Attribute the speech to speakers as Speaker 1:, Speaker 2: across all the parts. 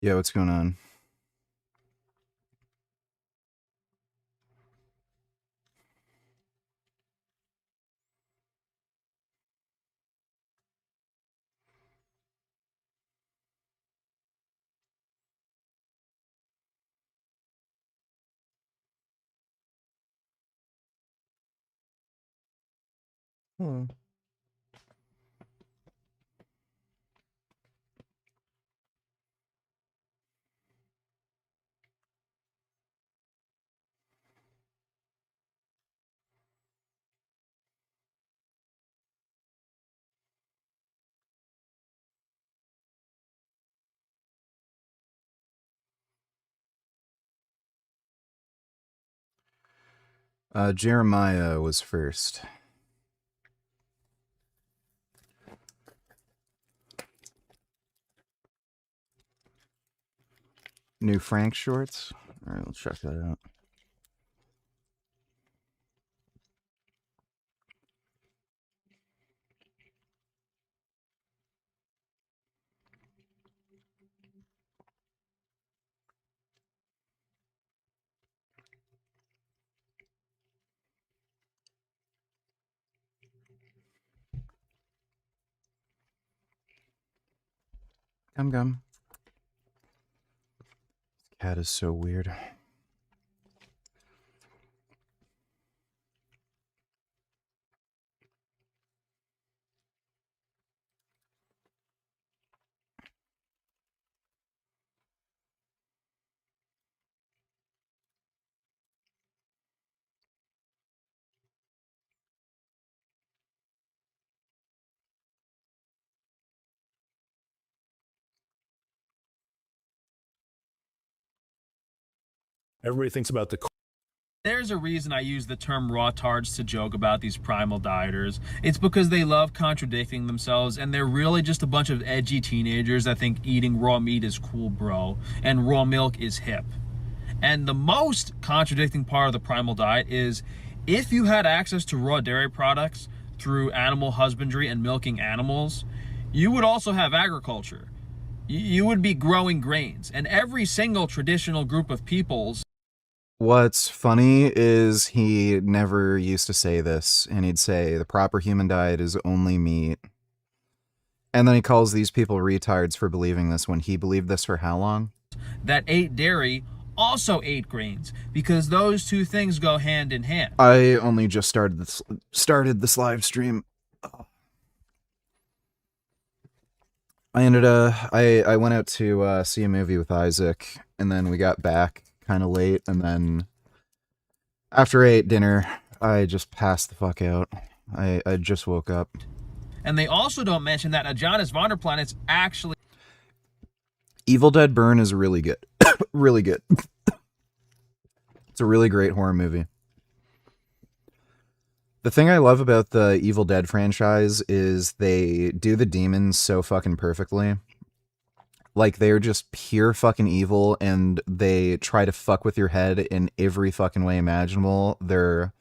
Speaker 1: Yeah, what's going on? Hmm. Jeremiah was first. New Frank shorts. All right, let's check that out. Gum. Cat is so weird.
Speaker 2: Everybody thinks about the.
Speaker 3: There's a reason I use the term raw tards to joke about these primal dieters. It's because they love contradicting themselves, and they're really just a bunch of edgy teenagers that think eating raw meat is cool, bro, and raw milk is hip. And the most contradicting part of the primal diet is if you had access to raw dairy products through animal husbandry and milking animals, you would also have agriculture. You would be growing grains, and every single traditional group of peoples.
Speaker 1: What's funny is he never used to say this, and he'd say the proper human diet is only meat. And then he calls these people retards for believing this when he believed this for how long?
Speaker 3: That ate dairy also ate grains, because those two things go hand in hand.
Speaker 1: I only just started this live stream. I went out to see a movie with Isaac, and then we got back kind of late, and then after I ate dinner, I just passed the fuck out. I just woke up.
Speaker 3: And they also don't mention that Adonis Vonderplanet's actually...
Speaker 1: Evil Dead Burn is really good. Really good. It's a really great horror movie. The thing I love about the Evil Dead franchise is they do the demons so fucking perfectly. Like, they're just pure fucking evil, and they try to fuck with your head in every fucking way imaginable. They're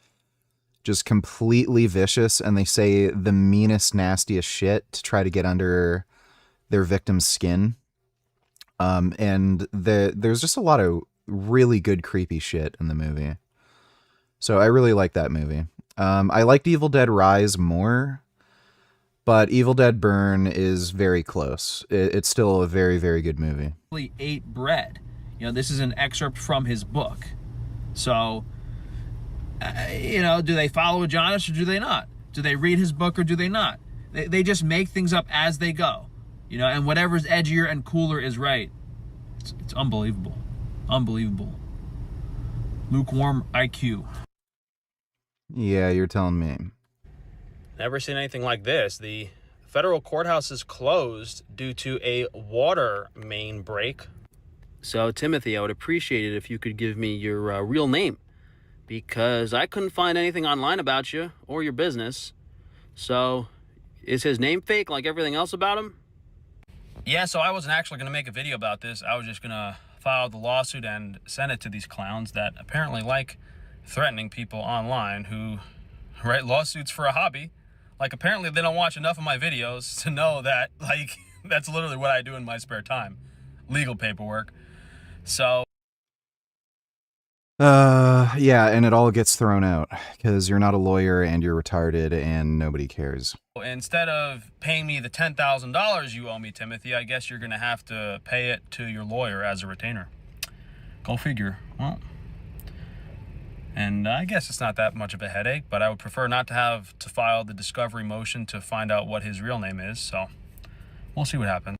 Speaker 1: just completely vicious, and they say the meanest, nastiest shit to try to get under their victim's skin. And there's just a lot of really good creepy shit in the movie. So I really like that movie. I liked Evil Dead Rise more, but Evil Dead Burn is very close. It's still a very, very good movie.
Speaker 3: Ate bread. You know, this is an excerpt from his book. So, you know, do they follow Adonis or do they not? Do they read his book or do they not? They just make things up as they go. You know, and whatever's edgier and cooler is right. It's unbelievable. Unbelievable. Lukewarm IQ.
Speaker 1: Yeah, you're telling me.
Speaker 4: Never seen anything like this. The federal courthouse is closed due to a water main break. So, Timothy, I would appreciate it if you could give me your real name, because I couldn't find anything online about you or your business. So, is his name fake like everything else about him?
Speaker 3: Yeah, so I wasn't actually going to make a video about this. I was just going to file the lawsuit and send it to these clowns that apparently like threatening people online who write lawsuits for a hobby. Like, apparently they don't watch enough of my videos to know that, like, that's literally what I do in my spare time. legal paperwork. So
Speaker 1: yeah, and it all gets thrown out because you're not a lawyer and you're retarded and nobody cares.
Speaker 3: instead of paying me the $10,000 you owe me, Timothy, I guess you're going to have to pay it to your lawyer as a retainer. Go figure. Well, and I guess it's not that much of a headache, but I would prefer not to have to file the discovery motion to find out what his real name is, so we'll see what happens.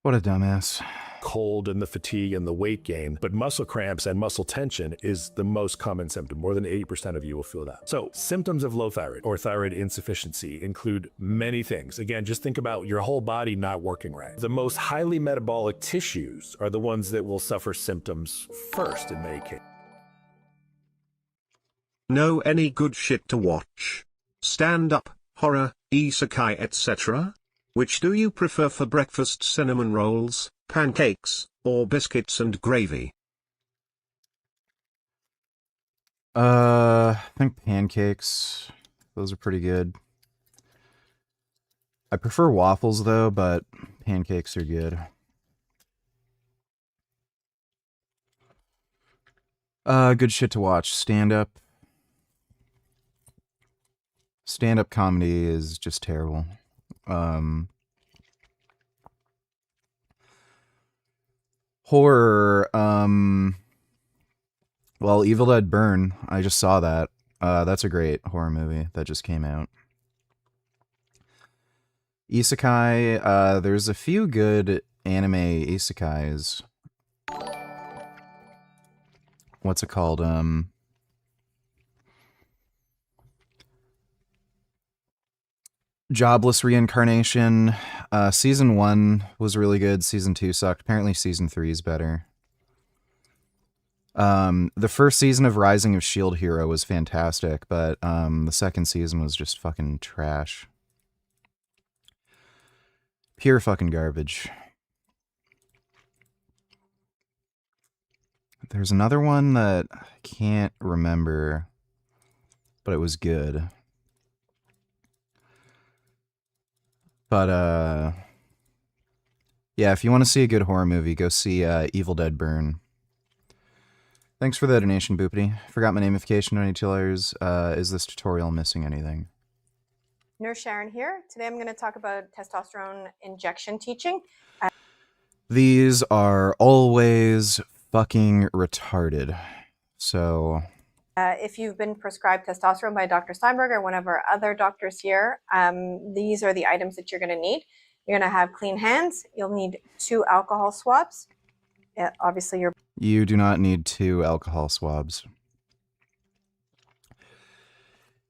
Speaker 1: What a dumbass.
Speaker 2: Cold and the fatigue and the weight gain, but muscle cramps and muscle tension is the most common symptom. More than 80% of you will feel that. So symptoms of low thyroid or thyroid insufficiency include many things. Again, just think about your whole body not working right. The most highly metabolic tissues are the ones that will suffer symptoms first in many cases.
Speaker 5: Know any good shit to watch? Stand up, horror, isekai, etc.? Which do you prefer for breakfast? Cinnamon rolls, pancakes, or biscuits and gravy?
Speaker 1: I think pancakes. Those are pretty good. I prefer waffles though, but pancakes are good. Good shit to watch. Stand-up. Stand-up comedy is just terrible. Horror, well, Evil Dead Burn, I just saw that. That's a great horror movie that just came out. Isekai, there's a few good anime isekais. What's it called? Jobless Reincarnation. Season 1 was really good. Season 2 sucked. Apparently Season 3 is better. The first season of Rising of Shield Hero was fantastic, but the second season was just fucking trash. Pure fucking garbage. There's another one that I can't remember, but it was good. But, yeah, if you want to see a good horror movie, go see Evil Dead Burn. Thanks for the donation, Boopity. Forgot my namification, $22. Is this tutorial missing anything?
Speaker 6: Nurse Sharon here. Today I'm going to talk about testosterone injection teaching.
Speaker 1: These are always fucking retarded. So...
Speaker 6: if you've been prescribed testosterone by Dr. Steinberg or one of our other doctors here, these are the items that you're going to need. You're going to have clean hands. You'll need 2 alcohol swabs. Obviously,
Speaker 1: you do not need 2 alcohol swabs.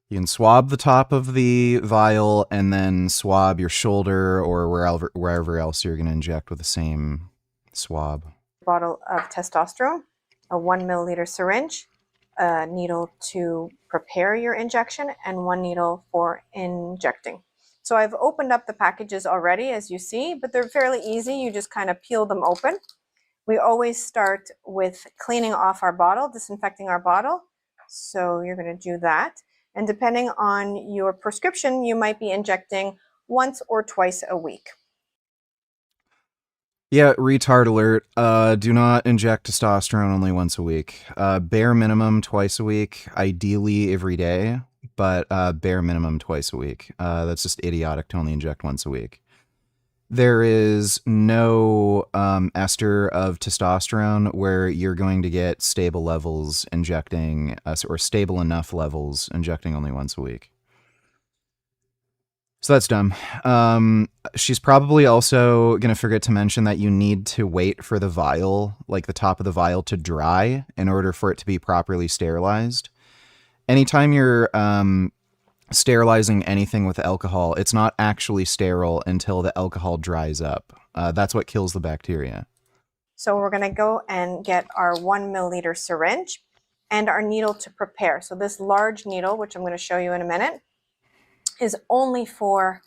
Speaker 1: You can swab the top of the vial and then swab your shoulder or wherever else you're going to inject with the same swab.
Speaker 6: Bottle of testosterone, a 1 milliliter syringe, a needle to prepare your injection, and 1 needle for injecting. So I've opened up the packages already, as you see, but they're fairly easy. You just kind of peel them open. We always start with cleaning off our bottle, disinfecting our bottle. So you're going to do that. And depending on your prescription, you might be injecting once or twice a week.
Speaker 1: Yeah, retard alert. Do not inject testosterone only once a week. Bare minimum twice a week, ideally every day, but bare minimum twice a week. That's just idiotic to only inject once a week. There is no ester of testosterone where you're going to get stable levels injecting, or stable enough levels injecting only once a week. So that's dumb. She's probably also going to forget to mention that you need to wait for the vial, like the top of the vial, to dry in order for it to be properly sterilized. Anytime you're sterilizing anything with alcohol, it's not actually sterile until the alcohol dries up. That's what kills the bacteria.
Speaker 6: So we're going to go and get our 1 milliliter syringe and our needle to prepare. So this large needle, which I'm going to show you in a minute, is only for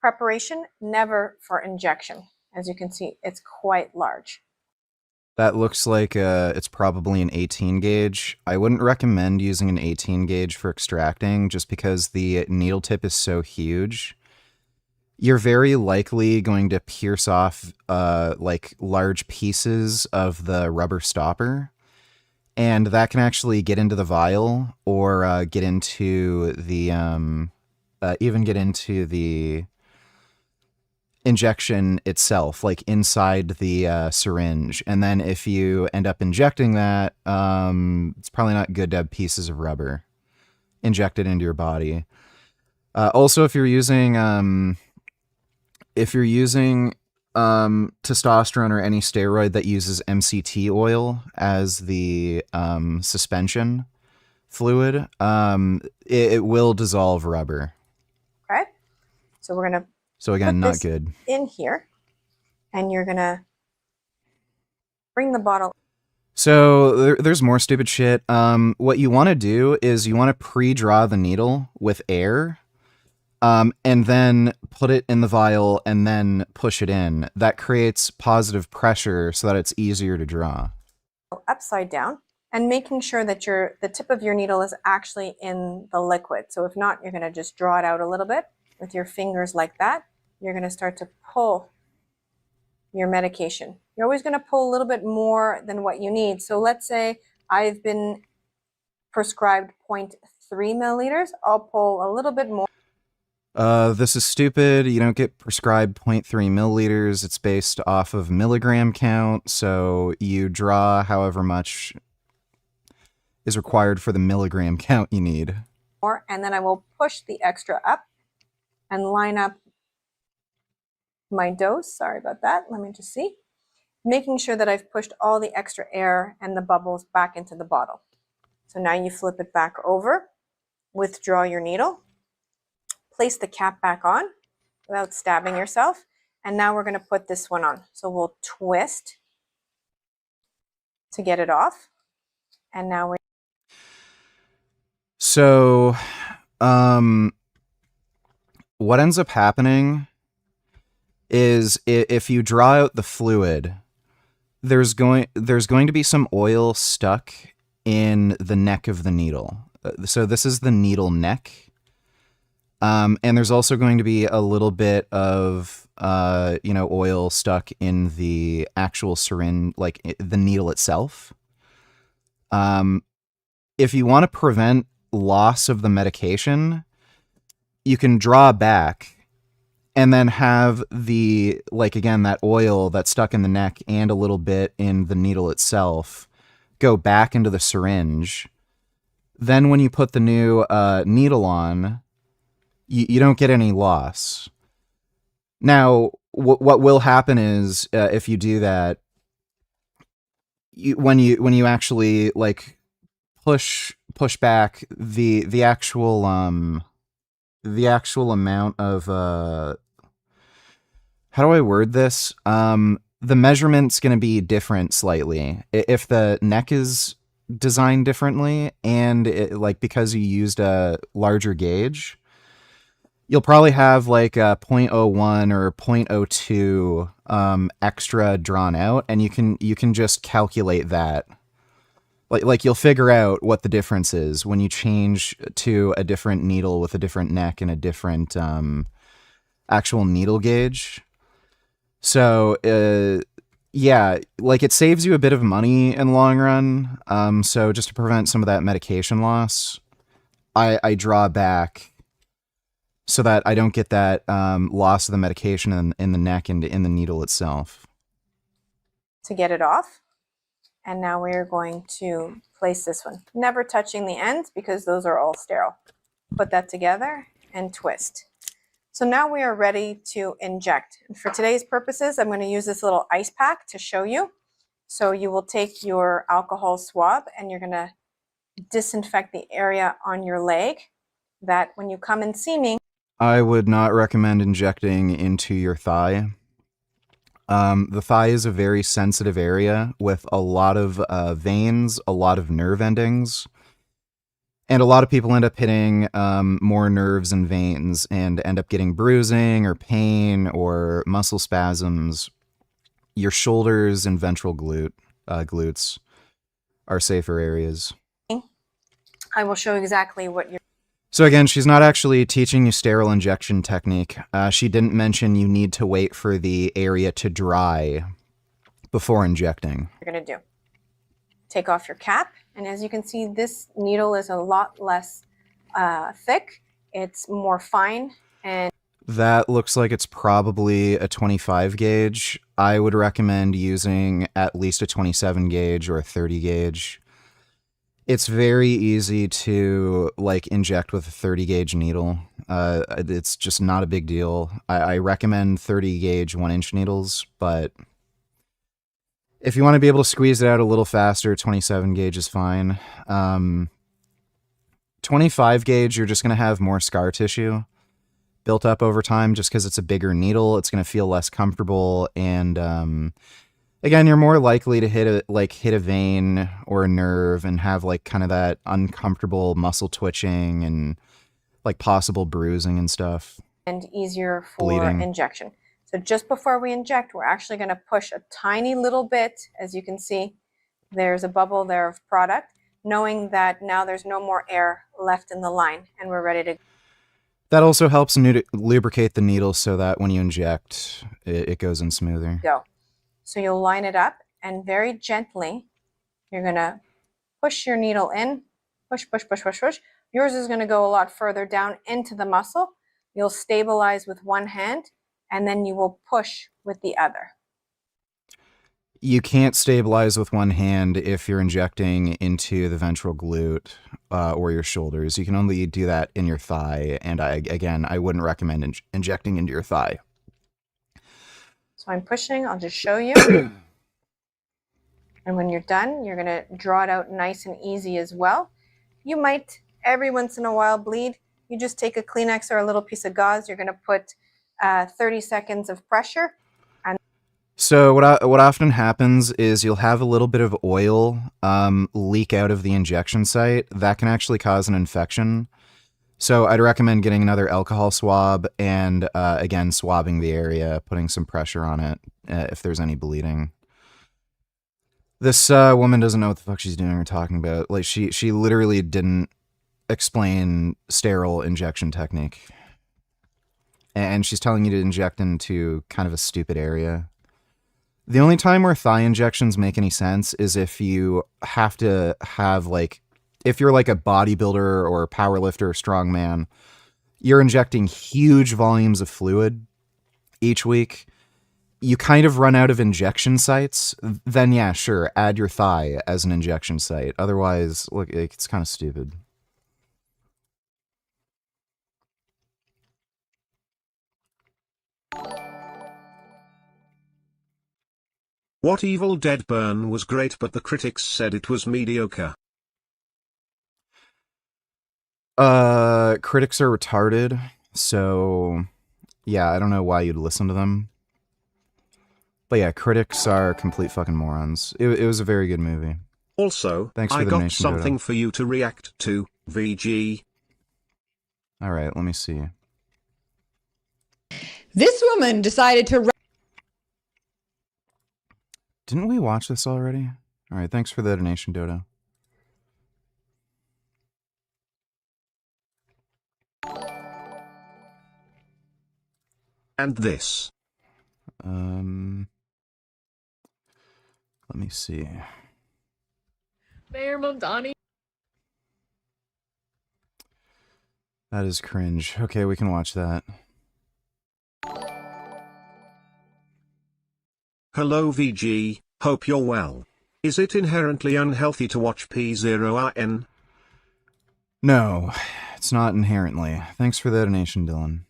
Speaker 6: preparation, never for injection. As you can see, it's quite large.
Speaker 1: That looks like it's probably an 18 gauge. I wouldn't recommend using an 18 gauge for extracting just because the needle tip is so huge you're very likely going to pierce off like large pieces of the rubber stopper, and that can actually get into the vial or get into the even get into the injection itself, like inside the syringe. And then if you end up injecting that, it's probably not good to have pieces of rubber injected into your body. Also, if you're using testosterone or any steroid that uses MCT oil as the suspension fluid, it will dissolve rubber.
Speaker 6: Okay. So we're going to
Speaker 1: So again,
Speaker 6: put
Speaker 1: not
Speaker 6: this
Speaker 1: good.
Speaker 6: in here, and you're going to bring the bottle.
Speaker 1: So there's more stupid shit. What you want to do is you want to pre-draw the needle with air, and then put it in the vial and then push it in. That creates positive pressure so that it's easier to draw.
Speaker 6: Upside down, and making sure that the tip of your needle is actually in the liquid. So if not, you're going to just draw it out a little bit with your fingers like that. You're going to start to pull your medication. You're always going to pull a little bit more than what you need. So let's say I've been prescribed 0.3 milliliters. I'll pull a little bit more.
Speaker 1: This is stupid. You don't get prescribed 0.3 milliliters. It's based off of milligram count. So you draw however much is required for the milligram count you need.
Speaker 6: And then I will push the extra up and line up my dose. Sorry about that. Let me just see. Making sure that I've pushed all the extra air and the bubbles back into the bottle. So now you flip it back over, withdraw your needle, place the cap back on without stabbing yourself. And now we're going to put this one on. So we'll twist to get it off. And now we're...
Speaker 1: So, what ends up happening is if you draw out the fluid, there's going to be some oil stuck in the neck of the needle. So this is the needle neck. And there's also going to be a little bit of, oil stuck in the actual syringe, like the needle itself. If you want to prevent loss of the medication, you can draw back and then have that oil that's stuck in the neck and a little bit in the needle itself go back into the syringe. Then when you put the new needle on, you don't get any loss. Now, what will happen is if you do that, when you actually push back the actual amount of how do I word this? The measurement's going to be different slightly if the neck is designed differently, and because you used a larger gauge, you'll probably have like a 0.01 or 0.02 extra drawn out, and you can just calculate that. Like you'll figure out what the difference is when you change to a different needle with a different neck and a different actual needle gauge. So yeah, it saves you a bit of money in the long run. So just to prevent some of that medication loss, I draw back so that I don't get that loss of the medication in the neck and in the needle itself.
Speaker 6: To get it off. And now we're going to place this one, never touching the ends because those are all sterile. Put that together and twist. So now we are ready to inject. And for today's purposes, I'm going to use this little ice pack to show you. So you will take your alcohol swab and you're going to disinfect the area on your leg, that when you come and see me.
Speaker 1: I would not recommend injecting into your thigh. The thigh is a very sensitive area with a lot of veins, a lot of nerve endings, and a lot of people end up hitting more nerves and veins and end up getting bruising or pain or muscle spasms. Your shoulders and ventral glutes are safer areas.
Speaker 6: I will show exactly what you're...
Speaker 1: So again, she's not actually teaching you sterile injection technique. She didn't mention you need to wait for the area to dry before injecting.
Speaker 6: You're going to do. Take off your cap, and as you can see, this needle is a lot less thick. It's more fine, and
Speaker 1: that looks like it's probably a 25 gauge. I would recommend using at least a 27 gauge or a 30 gauge. It's very easy to like inject with a 30 gauge needle. It's just not a big deal. I recommend 30 gauge 1-inch needles, but if you want to be able to squeeze it out a little faster, 27 gauge is fine. 25 gauge, you're just going to have more scar tissue built up over time just because it's a bigger needle. It's going to feel less comfortable, and again, you're more likely to hit a vein or a nerve and have like kind of that uncomfortable muscle twitching and like possible bruising and stuff.
Speaker 6: And easier for
Speaker 1: bleeding.
Speaker 6: Injection. So just before we inject, we're actually going to push a tiny little bit. As you can see, there's a bubble there of product, knowing that now there's no more air left in the line and we're ready to.
Speaker 1: That also helps lubricate the needle so that when you inject, it goes in smoother.
Speaker 6: Go. So you'll line it up, and very gently, you're going to push your needle in. Push, push, push, push, push. Yours is going to go a lot further down into the muscle. You'll stabilize with one hand, and then you will push with the other.
Speaker 1: You can't stabilize with one hand if you're injecting into the ventral glute or your shoulders. You can only do that in your thigh, and I wouldn't recommend injecting into your thigh.
Speaker 6: So I'm pushing, I'll just show you. And when you're done, you're going to draw it out nice and easy as well. You might, every once in a while, bleed. You just take a Kleenex or a little piece of gauze. You're going to put 30 seconds of pressure. And
Speaker 1: so what often happens is you'll have a little bit of oil leak out of the injection site. That can actually cause an infection. So I'd recommend getting another alcohol swab and, again, swabbing the area, putting some pressure on it if there's any bleeding. This woman doesn't know what the fuck she's doing or talking about. Like, she literally didn't explain sterile injection technique. And she's telling you to inject into kind of a stupid area. The only time where thigh injections make any sense is if you have to have, like, if you're like a bodybuilder or a powerlifter or strongman, you're injecting huge volumes of fluid each week. You kind of run out of injection sites. Then yeah, sure, add your thigh as an injection site. Otherwise, look, it's kind of stupid.
Speaker 5: What Evil Dead Burn was great, but the critics said it was mediocre.
Speaker 1: Critics are retarded, so yeah, I don't know why you'd listen to them. But yeah, critics are complete fucking morons. It was a very good movie.
Speaker 5: Also,
Speaker 1: thanks for
Speaker 5: I
Speaker 1: the
Speaker 5: got
Speaker 1: donation,
Speaker 5: something
Speaker 1: Dodo.
Speaker 5: for you to react to, VG.
Speaker 1: Alright, let me see.
Speaker 7: This woman decided to.
Speaker 1: Didn't we watch this already? Alright, thanks for the donation, Dodo.
Speaker 5: And this.
Speaker 1: Let me see.
Speaker 7: Mayor Mamdani.
Speaker 1: That is cringe. Okay, we can watch that.
Speaker 5: Hello VG, hope you're well. Is it inherently unhealthy to watch P0RN?
Speaker 1: No, it's not inherently. Thanks for the donation, Dylan.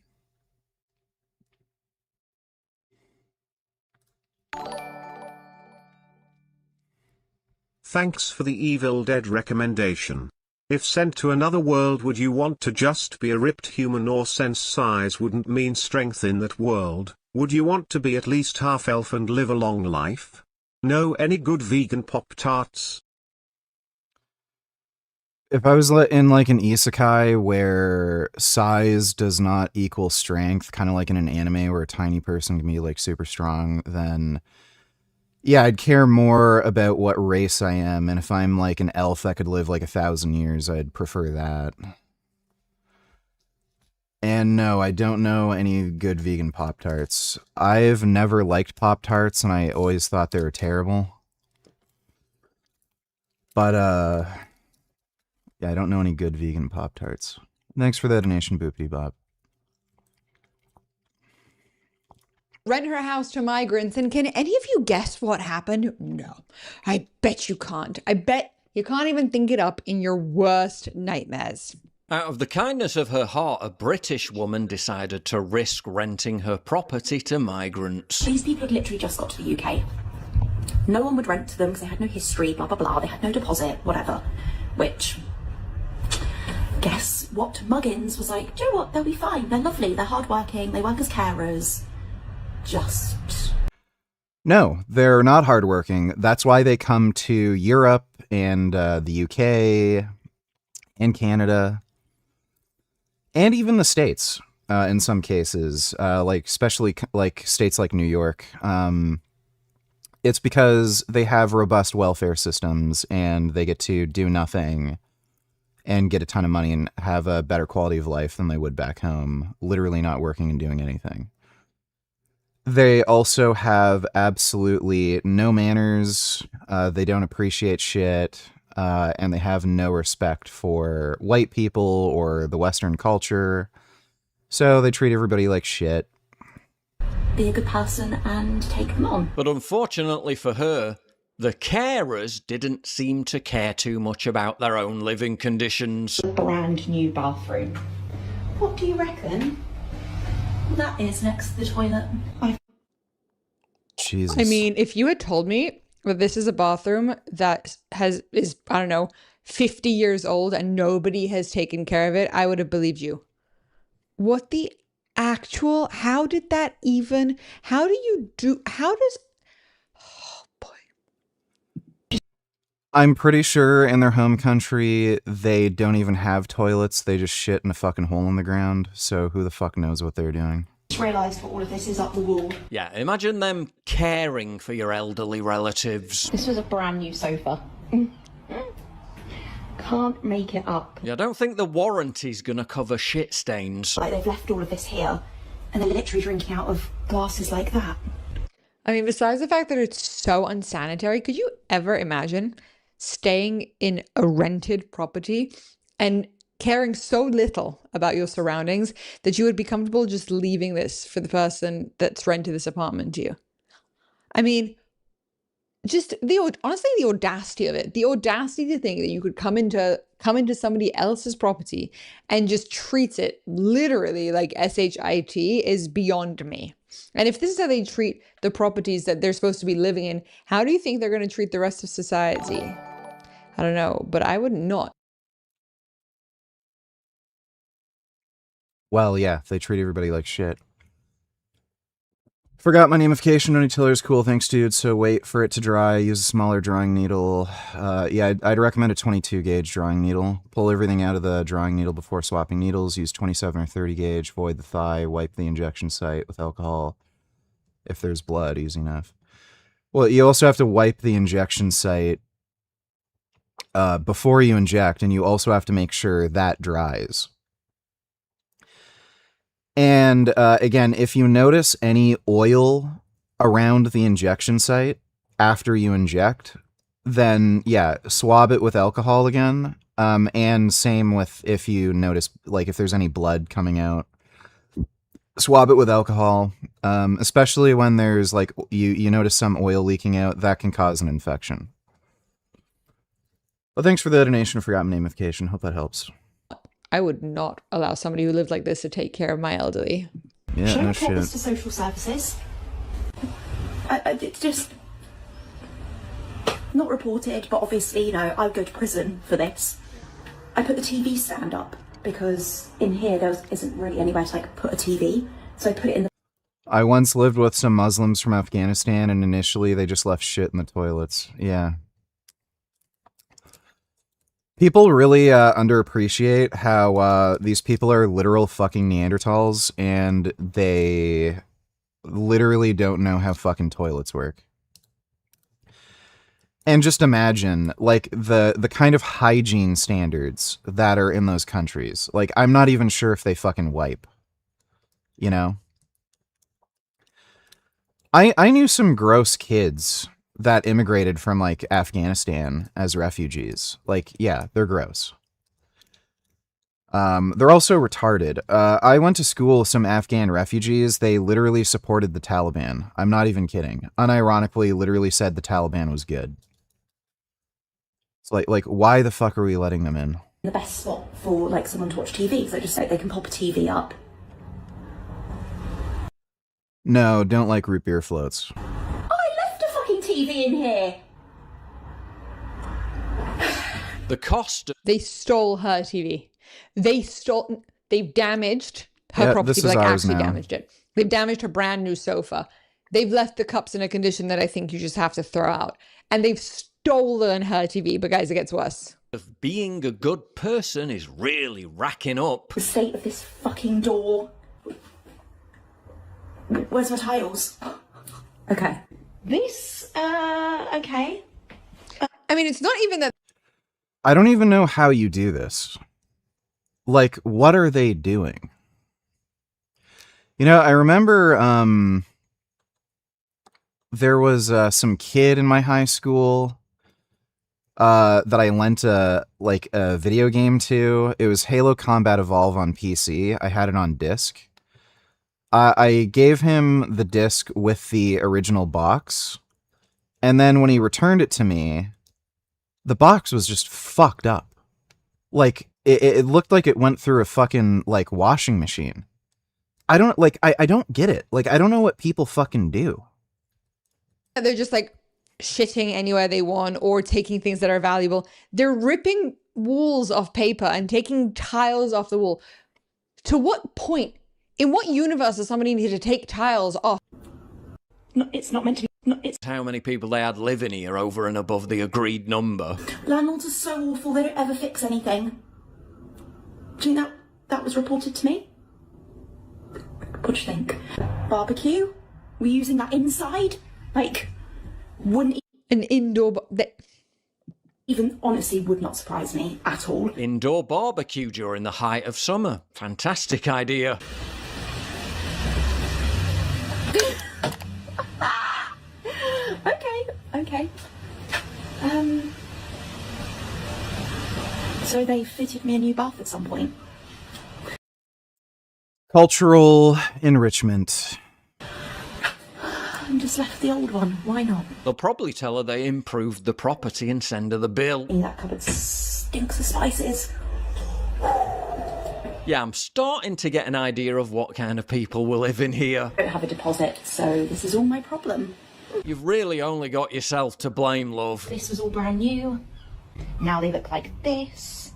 Speaker 5: Thanks for the Evil Dead recommendation. If sent to another world, would you want to just be a ripped human, or since size wouldn't mean strength in that world, would you want to be at least half elf and live a long life? Know any good vegan Pop-Tarts?
Speaker 1: If I was in like an isekai where size does not equal strength, kind of like in an anime where a tiny person can be like super strong, then yeah, I'd care more about what race I am. And if I'm like an elf that could live like 1,000 years, I'd prefer that. And no, I don't know any good vegan Pop-Tarts. I've never liked Pop-Tarts, and I always thought they were terrible. But, yeah, I don't know any good vegan Pop-Tarts. Thanks for the donation, Boopity Bob.
Speaker 7: Rent her house to migrants, and can any of you guess what happened? No, I bet you can't. I bet you can't even think it up in your worst nightmares.
Speaker 8: Out of the kindness of her heart, a British woman decided to risk renting her property to migrants.
Speaker 9: These people had literally just got to the UK. No one would rent to them because they had no history, blah, blah, blah. They had no deposit, whatever. Which, guess what? Muggins was like, do you know what? They'll be fine. They're lovely. They're hardworking. They work as carers. Just...
Speaker 1: No, they're not hardworking. That's why they come to Europe and the UK and Canada and even the States in some cases, like especially like states like New York. It's because they have robust welfare systems and they get to do nothing and get a ton of money and have a better quality of life than they would back home, literally not working and doing anything. They also have absolutely no manners. They don't appreciate shit. And they have no respect for white people or the Western culture. So they treat everybody like shit.
Speaker 9: Be a good person and take them on.
Speaker 8: But unfortunately for her, the carers didn't seem to care too much about their own living conditions.
Speaker 9: Brand new bathroom. What do you reckon that is next to the toilet?
Speaker 1: Jesus.
Speaker 7: I mean, if you had told me that this is a bathroom that is, I don't know, 50 years old and nobody has taken care of it, I would have believed you. What the actual, how did that even, how does, oh boy.
Speaker 1: I'm pretty sure in their home country, they don't even have toilets. They just shit in a fucking hole in the ground. So who the fuck knows what they're doing?
Speaker 9: Just realised what all of this is up the wall.
Speaker 8: Yeah, imagine them caring for your elderly relatives.
Speaker 9: This was a brand new sofa. Can't make it up.
Speaker 8: Yeah, I don't think the warranty's gonna cover shit stains.
Speaker 9: Like, they've left all of this here, and they're literally drinking out of glasses like that.
Speaker 7: I mean, besides the fact that it's so unsanitary, could you ever imagine staying in a rented property and caring so little about your surroundings that you would be comfortable just leaving this for the person that's rented this apartment to you? I mean, just honestly, the audacity of it, the audacity to think that you could come into somebody else's property and just treat it literally like SHIT is beyond me. And if this is how they treat the properties that they're supposed to be living in, how do you think they're going to treat the rest of society? I don't know, but I would not.
Speaker 1: Well, yeah, they treat everybody like shit. Forgot my namification. No tiller is cool. Thanks, dude. So wait for it to dry. Use a smaller drawing needle. Yeah, I'd recommend a 22 gauge drawing needle. Pull everything out of the drawing needle before swapping needles. Use 27 or 30 gauge. Void the thigh. Wipe the injection site with alcohol. If there's blood, easy enough. Well, you also have to wipe the injection site before you inject, and you also have to make sure that dries. And again, if you notice any oil around the injection site after you inject, then yeah, swab it with alcohol again. And same with if you notice, like if there's any blood coming out, swab it with alcohol. Especially when there's like, you notice some oil leaking out, that can cause an infection. Well, thanks for the donation. Forgot my namification. Hope that helps.
Speaker 7: I would not allow somebody who lived like this to take care of my elderly.
Speaker 1: Yeah,
Speaker 9: Should I
Speaker 1: no
Speaker 9: report
Speaker 1: shit.
Speaker 9: this to social services? It's just not reported, but obviously, you know, I'd go to prison for this. I put the TV stand up because in here there isn't really anywhere to like put a TV, so I put it in the.
Speaker 1: I once lived with some Muslims from Afghanistan, and initially they just left shit in the toilets. Yeah. People really underappreciate how these people are literal fucking Neanderthals, and they literally don't know how fucking toilets work. And just imagine, like, the kind of hygiene standards that are in those countries. Like, I'm not even sure if they fucking wipe. you know? I knew some gross kids that immigrated from like Afghanistan as refugees. Like, yeah, they're gross. They're also retarded. I went to school with some Afghan refugees. They literally supported the Taliban. I'm not even kidding. Unironically, literally said the Taliban was good. It's like, why the fuck are we letting them in?
Speaker 9: The best spot for like someone to watch TV, so just like they can pop a TV up.
Speaker 1: No, don't like root beer floats.
Speaker 9: I left a fucking TV in here.
Speaker 8: The cost.
Speaker 7: They stole her TV. They've damaged her property,
Speaker 1: this
Speaker 7: but
Speaker 1: is
Speaker 7: like
Speaker 1: ours
Speaker 7: actually
Speaker 1: now.
Speaker 7: damaged it. They've damaged her brand new sofa. They've left the cups in a condition that I think you just have to throw out. And they've stolen her TV, but guys, it gets worse.
Speaker 8: Of being a good person is really racking up.
Speaker 9: The state of this fucking door. Where's my tiles? Okay. This, okay.
Speaker 7: I mean, it's not even that.
Speaker 1: I don't even know how you do this. Like, what are they doing? You know, I remember there was some kid in my high school that I lent a video game to. It was Halo Combat Evolve on PC. I had it on disc. I gave him the disc with the original box, and then when he returned it to me, the box was just fucked up. Like, it looked like it went through a fucking, like, washing machine. I don't get it. Like, I don't know what people fucking do.
Speaker 7: They're just like shitting anywhere they want or taking things that are valuable. They're ripping walls off paper and taking tiles off the wall. To what point? In what universe does somebody need to take tiles off?
Speaker 9: No, it's not meant to be. No, it's
Speaker 8: How many people they had living here over and above the agreed number?
Speaker 9: landlords are so awful. They don't ever fix anything. Do you think that was reported to me? What do you think? Barbecue? We're using that inside? Like, wouldn't
Speaker 7: An indoor.
Speaker 9: even honestly would not surprise me at all.
Speaker 8: Indoor barbecue during the height of summer. Fantastic idea.
Speaker 9: Okay. So they fitted me a new bath at some point.
Speaker 1: Cultural enrichment.
Speaker 9: And just left the old one. Why not?
Speaker 8: They'll probably tell her they improved the property and send her the bill.
Speaker 9: That cupboard stinks of spices.
Speaker 8: Yeah, I'm starting to get an idea of what kind of people will live in here.
Speaker 9: I don't have a deposit, so this is all my problem.
Speaker 8: You've really only got yourself to blame, love.
Speaker 9: This was all brand new. Now they look like this.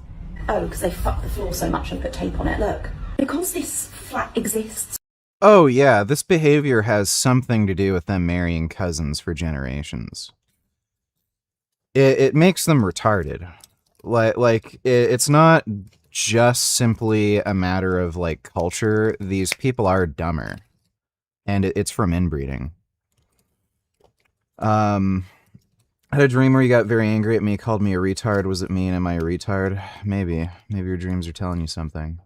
Speaker 9: Oh, because they fucked the floor so much and put tape on it. Look. Because this flat exists.
Speaker 1: Oh yeah, this behavior has something to do with them marrying cousins for generations. It makes them retarded. It's not just simply a matter of like culture. These people are dumber, and it's from inbreeding. I had a dream where you got very angry at me, called me a retard. Was it me and am I a retard? Maybe your dreams are telling you something.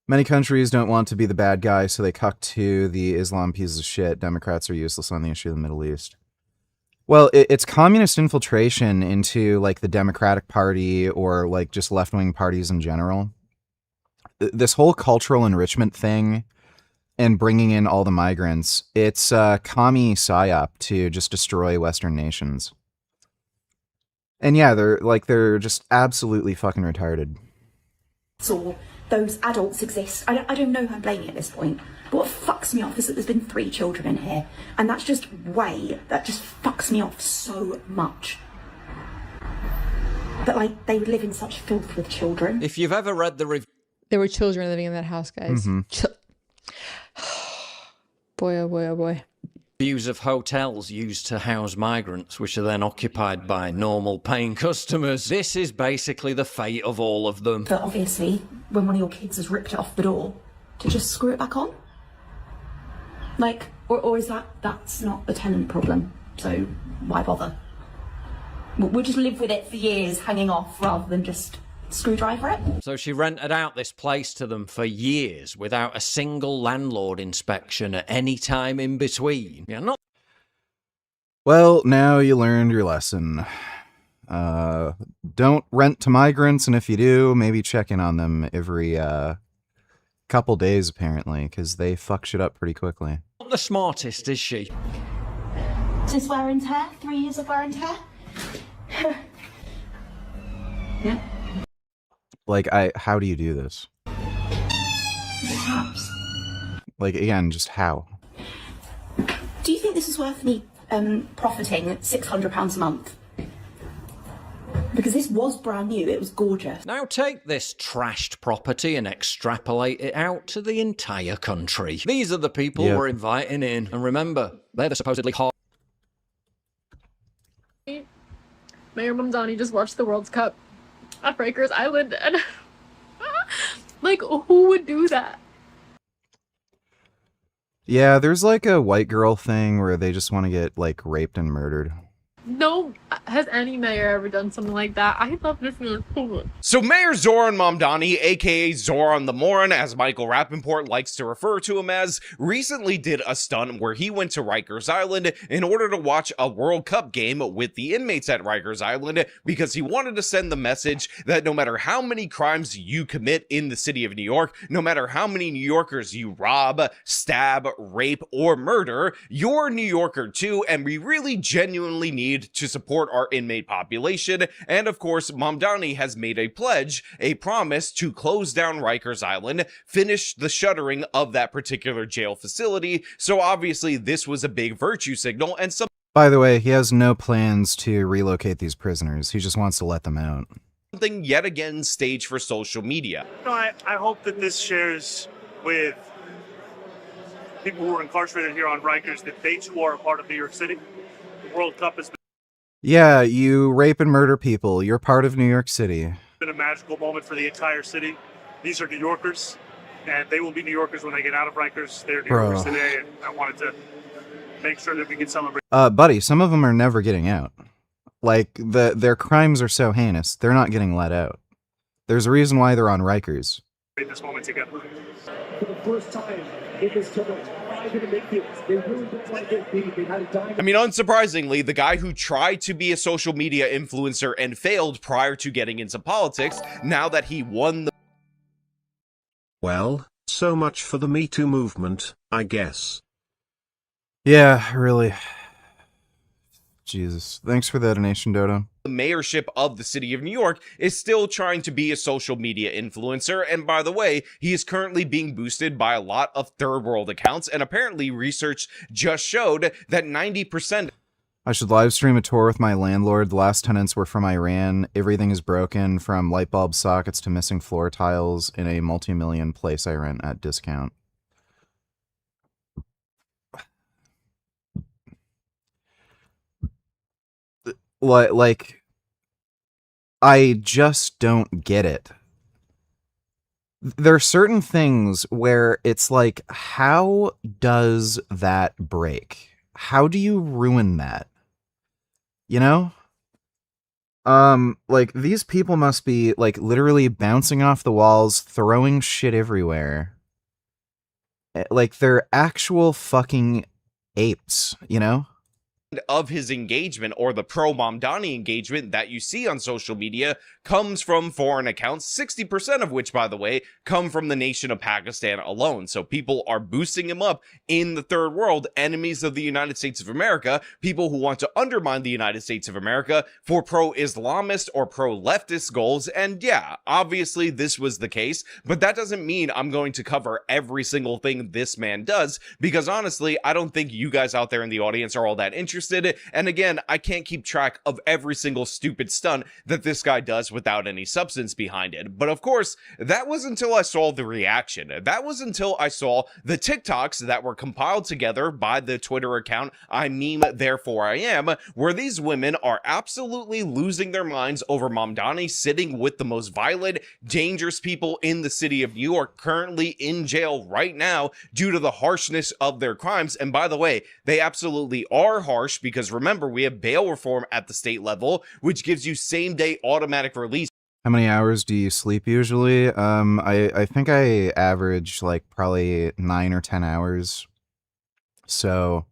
Speaker 1: Many countries don't want to be the bad guy, so they cuck to the Islam pieces of shit. Democrats are useless on the issue of the Middle East. Well, it's communist infiltration into, like, the Democratic Party or, like, just left-wing parties in general. This whole cultural enrichment thing and bringing in all the migrants, it's a commie psyop to just destroy Western nations. And yeah, they're just absolutely fucking retarded.
Speaker 9: So those adults exist. I don't know who I'm blaming at this point. But what fucks me off is that there's been 3 children in here. And that just fucks me off so much. That, like, they would live in such filth with children.
Speaker 8: If you've ever read the review...
Speaker 7: There were children living in that house, guys.
Speaker 1: Mm-hmm.
Speaker 7: Boy, oh boy, oh boy.
Speaker 8: Views of hotels used to house migrants, which are then occupied by normal paying customers. This is basically the fate of all of them.
Speaker 9: But obviously, when one of your kids has ripped it off the door, to just screw it back on? Like, or is that's not the tenant problem, so why bother? We'll just live with it for years, hanging off, rather than just screwdriver it.
Speaker 8: So she rented out this place to them for years without a single landlord inspection at any time in between. Yeah, not.
Speaker 1: Well, now you learned your lesson. Don't rent to migrants, and if you do, maybe check in on them every couple days, apparently, because they fuck shit up pretty quickly.
Speaker 8: Not the smartest, is she?
Speaker 9: Just wear and tear, 3 years of wear and tear. Yeah.
Speaker 1: Like, how do you do this?
Speaker 9: Perhaps.
Speaker 1: Like, again, just how?
Speaker 9: Do you think this is worth me profiting £600 a month? Because this was brand new, it was gorgeous.
Speaker 8: Now take this trashed property and extrapolate it out to the entire country. These are the people we're inviting in. And remember, they're the supposedly hot.
Speaker 10: Mayor Mamdani just watched the World Cup at Rikers Island, and like, who would do that?
Speaker 1: Yeah, there's like a white girl thing where they just want to get like raped and murdered.
Speaker 10: No, has any mayor ever done something like that? I love this man so much.
Speaker 11: So Mayor Zoran Mamdani, aka Zoran the Moron, as Michael Rappaport likes to refer to him as, recently did a stunt where he went to Rikers Island in order to watch a World Cup game with the inmates at Rikers Island because he wanted to send the message that no matter how many crimes you commit in the city of New York, no matter how many New Yorkers you rob, stab, rape, or murder, you're a New Yorker too, and we really genuinely need to support our inmate population. And of course, Mamdani has made a pledge, a promise to close down Rikers Island, finish the shuttering of that particular jail facility. So obviously this was a big virtue signal, and
Speaker 1: By the way, he has no plans to relocate these prisoners. He just wants to let them out.
Speaker 11: something yet again staged for social media.
Speaker 12: I hope that this shares with people who are incarcerated here on Rikers that they too are a part of New York City. The World Cup has
Speaker 1: Yeah, you rape and murder people. You're part of New York City.
Speaker 12: been a magical moment for the entire city. These are New Yorkers, and they will be New Yorkers when they get out of Rikers. They're New Yorkers today, and I wanted to make sure that we can celebrate.
Speaker 1: Buddy, some of them are never getting out. Like, their crimes are so heinous, they're not getting let out. There's a reason why they're on Rikers.
Speaker 12: This moment together.
Speaker 13: For the first time in this tournament,
Speaker 11: I mean, unsurprisingly, the guy who tried to be a social media influencer and failed prior to getting into politics, now that he won the...
Speaker 5: Well, so much for the Me Too movement, I guess.
Speaker 1: Yeah, really. Jesus. Thanks for the donation, Dodo.
Speaker 11: The mayorship of the city of New York is still trying to be a social media influencer, and by the way, he is currently being boosted by a lot of third world accounts, and apparently research just showed that 90%...
Speaker 1: I should live stream a tour with my landlord. The last tenants were from Iran. Everything is broken, from light bulb sockets to missing floor tiles, in a multi-million place I rent at discount. Like, I just don't get it. There are certain things where it's like, how does that break? How do you ruin that? You know? Like, these people must be, like, literally bouncing off the walls, throwing shit everywhere. Like, they're actual fucking apes, you know?
Speaker 11: of his engagement, or the pro-Mamdani engagement that you see on social media, comes from foreign accounts, 60% of which, by the way, come from the nation of Pakistan alone. So people are boosting him up in the third world, enemies of the United States of America, people who want to undermine the United States of America for pro-Islamist or pro-leftist goals. And yeah, obviously this was the case, but that doesn't mean I'm going to cover every single thing this man does, because honestly, I don't think you guys out there in the audience are all that interested. And again, I can't keep track of every single stupid stunt that this guy does without any substance behind it. But of course, that was until I saw the reaction. That was until I saw the TikToks that were compiled together by the Twitter account I meme therefore I am, where these women are absolutely losing their minds over Mamdani sitting with the most violent, dangerous people in the city of New York, currently in jail right now due to the harshness of their crimes. And by the way, they absolutely are harsh, because remember, we have bail reform at the state level, which gives you same-day automatic release.
Speaker 1: How many hours do you sleep usually? I think I average like probably 9 or 10 hours. So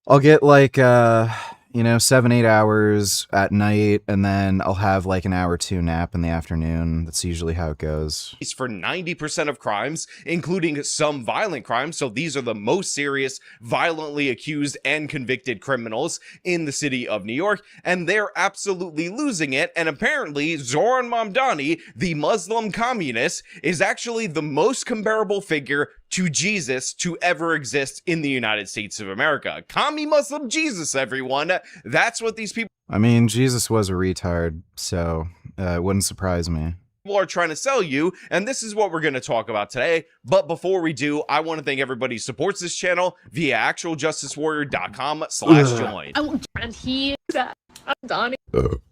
Speaker 1: I'll get like 7, 8 hours at night, and then I'll have like an hour or two nap in the afternoon. That's usually how it goes.
Speaker 11: For 90% of crimes, including some violent crimes. So these are the most serious, violently accused and convicted criminals in the city of New York, and they're absolutely losing it. And apparently, Zoran Mamdani, the Muslim communist, is actually the most comparable figure to Jesus to ever exist in the United States of America. Commie Muslim Jesus, everyone. That's what these people
Speaker 1: I mean, Jesus was a retard, so it wouldn't surprise me.
Speaker 11: are trying to sell you, and this is what we're going to talk about today. But before we do, I want to thank everybody who supports this channel via actualjusticewarrior.com/join.
Speaker 10: And he said, I'm Donnie.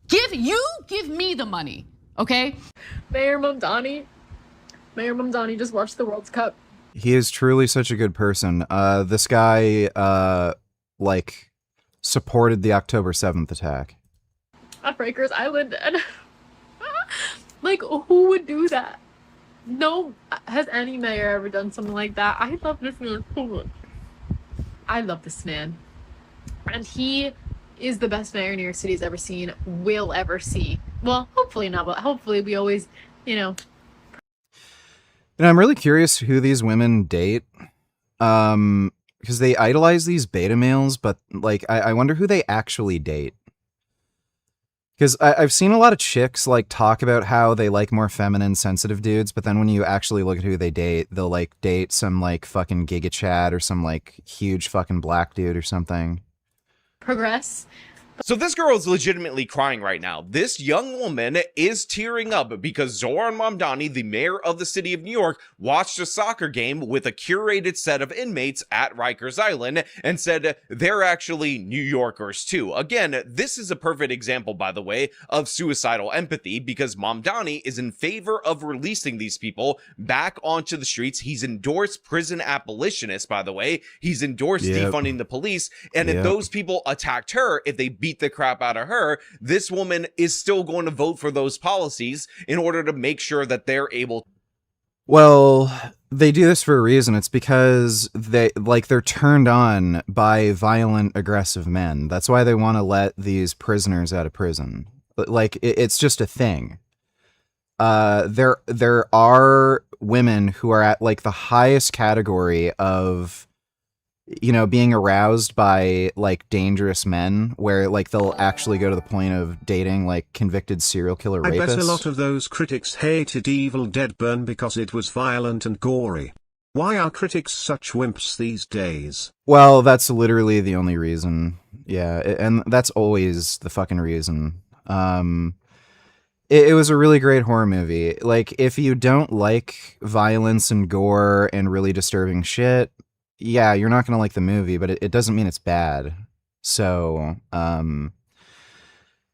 Speaker 14: Give me the money, okay?
Speaker 10: Mayor Mamdani just watched the World Cup.
Speaker 1: He is truly such a good person. This guy, supported the October 7th attack.
Speaker 10: At Rikers Island, and like, who would do that? No, has any mayor ever done something like that? I love this man so much. I love this man, and he is the best mayor New York City's ever seen, will ever see. Well, hopefully not, but hopefully we always,
Speaker 1: And I'm really curious who these women date. Because they idolize these beta males, but like I wonder who they actually date. Because I've seen a lot of chicks like talk about how they like more feminine, sensitive dudes, but then when you actually look at who they date, they'll like date some like fucking Giga Chad or some like huge fucking black dude or something.
Speaker 10: progress.
Speaker 11: So this girl is legitimately crying right now. This young woman is tearing up because Zoran Mamdani, the mayor of the city of New York, watched a soccer game with a curated set of inmates at Rikers Island and said they're actually New Yorkers too. Again, this is a perfect example, by the way, of suicidal empathy because Mamdani is in favor of releasing these people back onto the streets. He's endorsed prison abolitionists, by the way. He's endorsed defunding the police. And if those people attacked her, if they beat the crap out of her, this woman is still going to vote for those policies in order to make sure that they're able.
Speaker 1: Well, they do this for a reason. It's because they're turned on by violent, aggressive men. That's why they want to let these prisoners out of prison. Like it's just a thing. There are women who are at like the highest category of, being aroused by like dangerous men, where like they'll actually go to the point of dating like convicted serial killer rapists.
Speaker 5: I bet a lot of those critics hated Evil Dead Burn because it was violent and gory. Why are critics such wimps these days?
Speaker 1: Well, that's literally the only reason. Yeah, and that's always the fucking reason. It was a really great horror movie. Like, if you don't like violence and gore and really disturbing shit, yeah, you're not going to like the movie, but it doesn't mean it's bad. So, and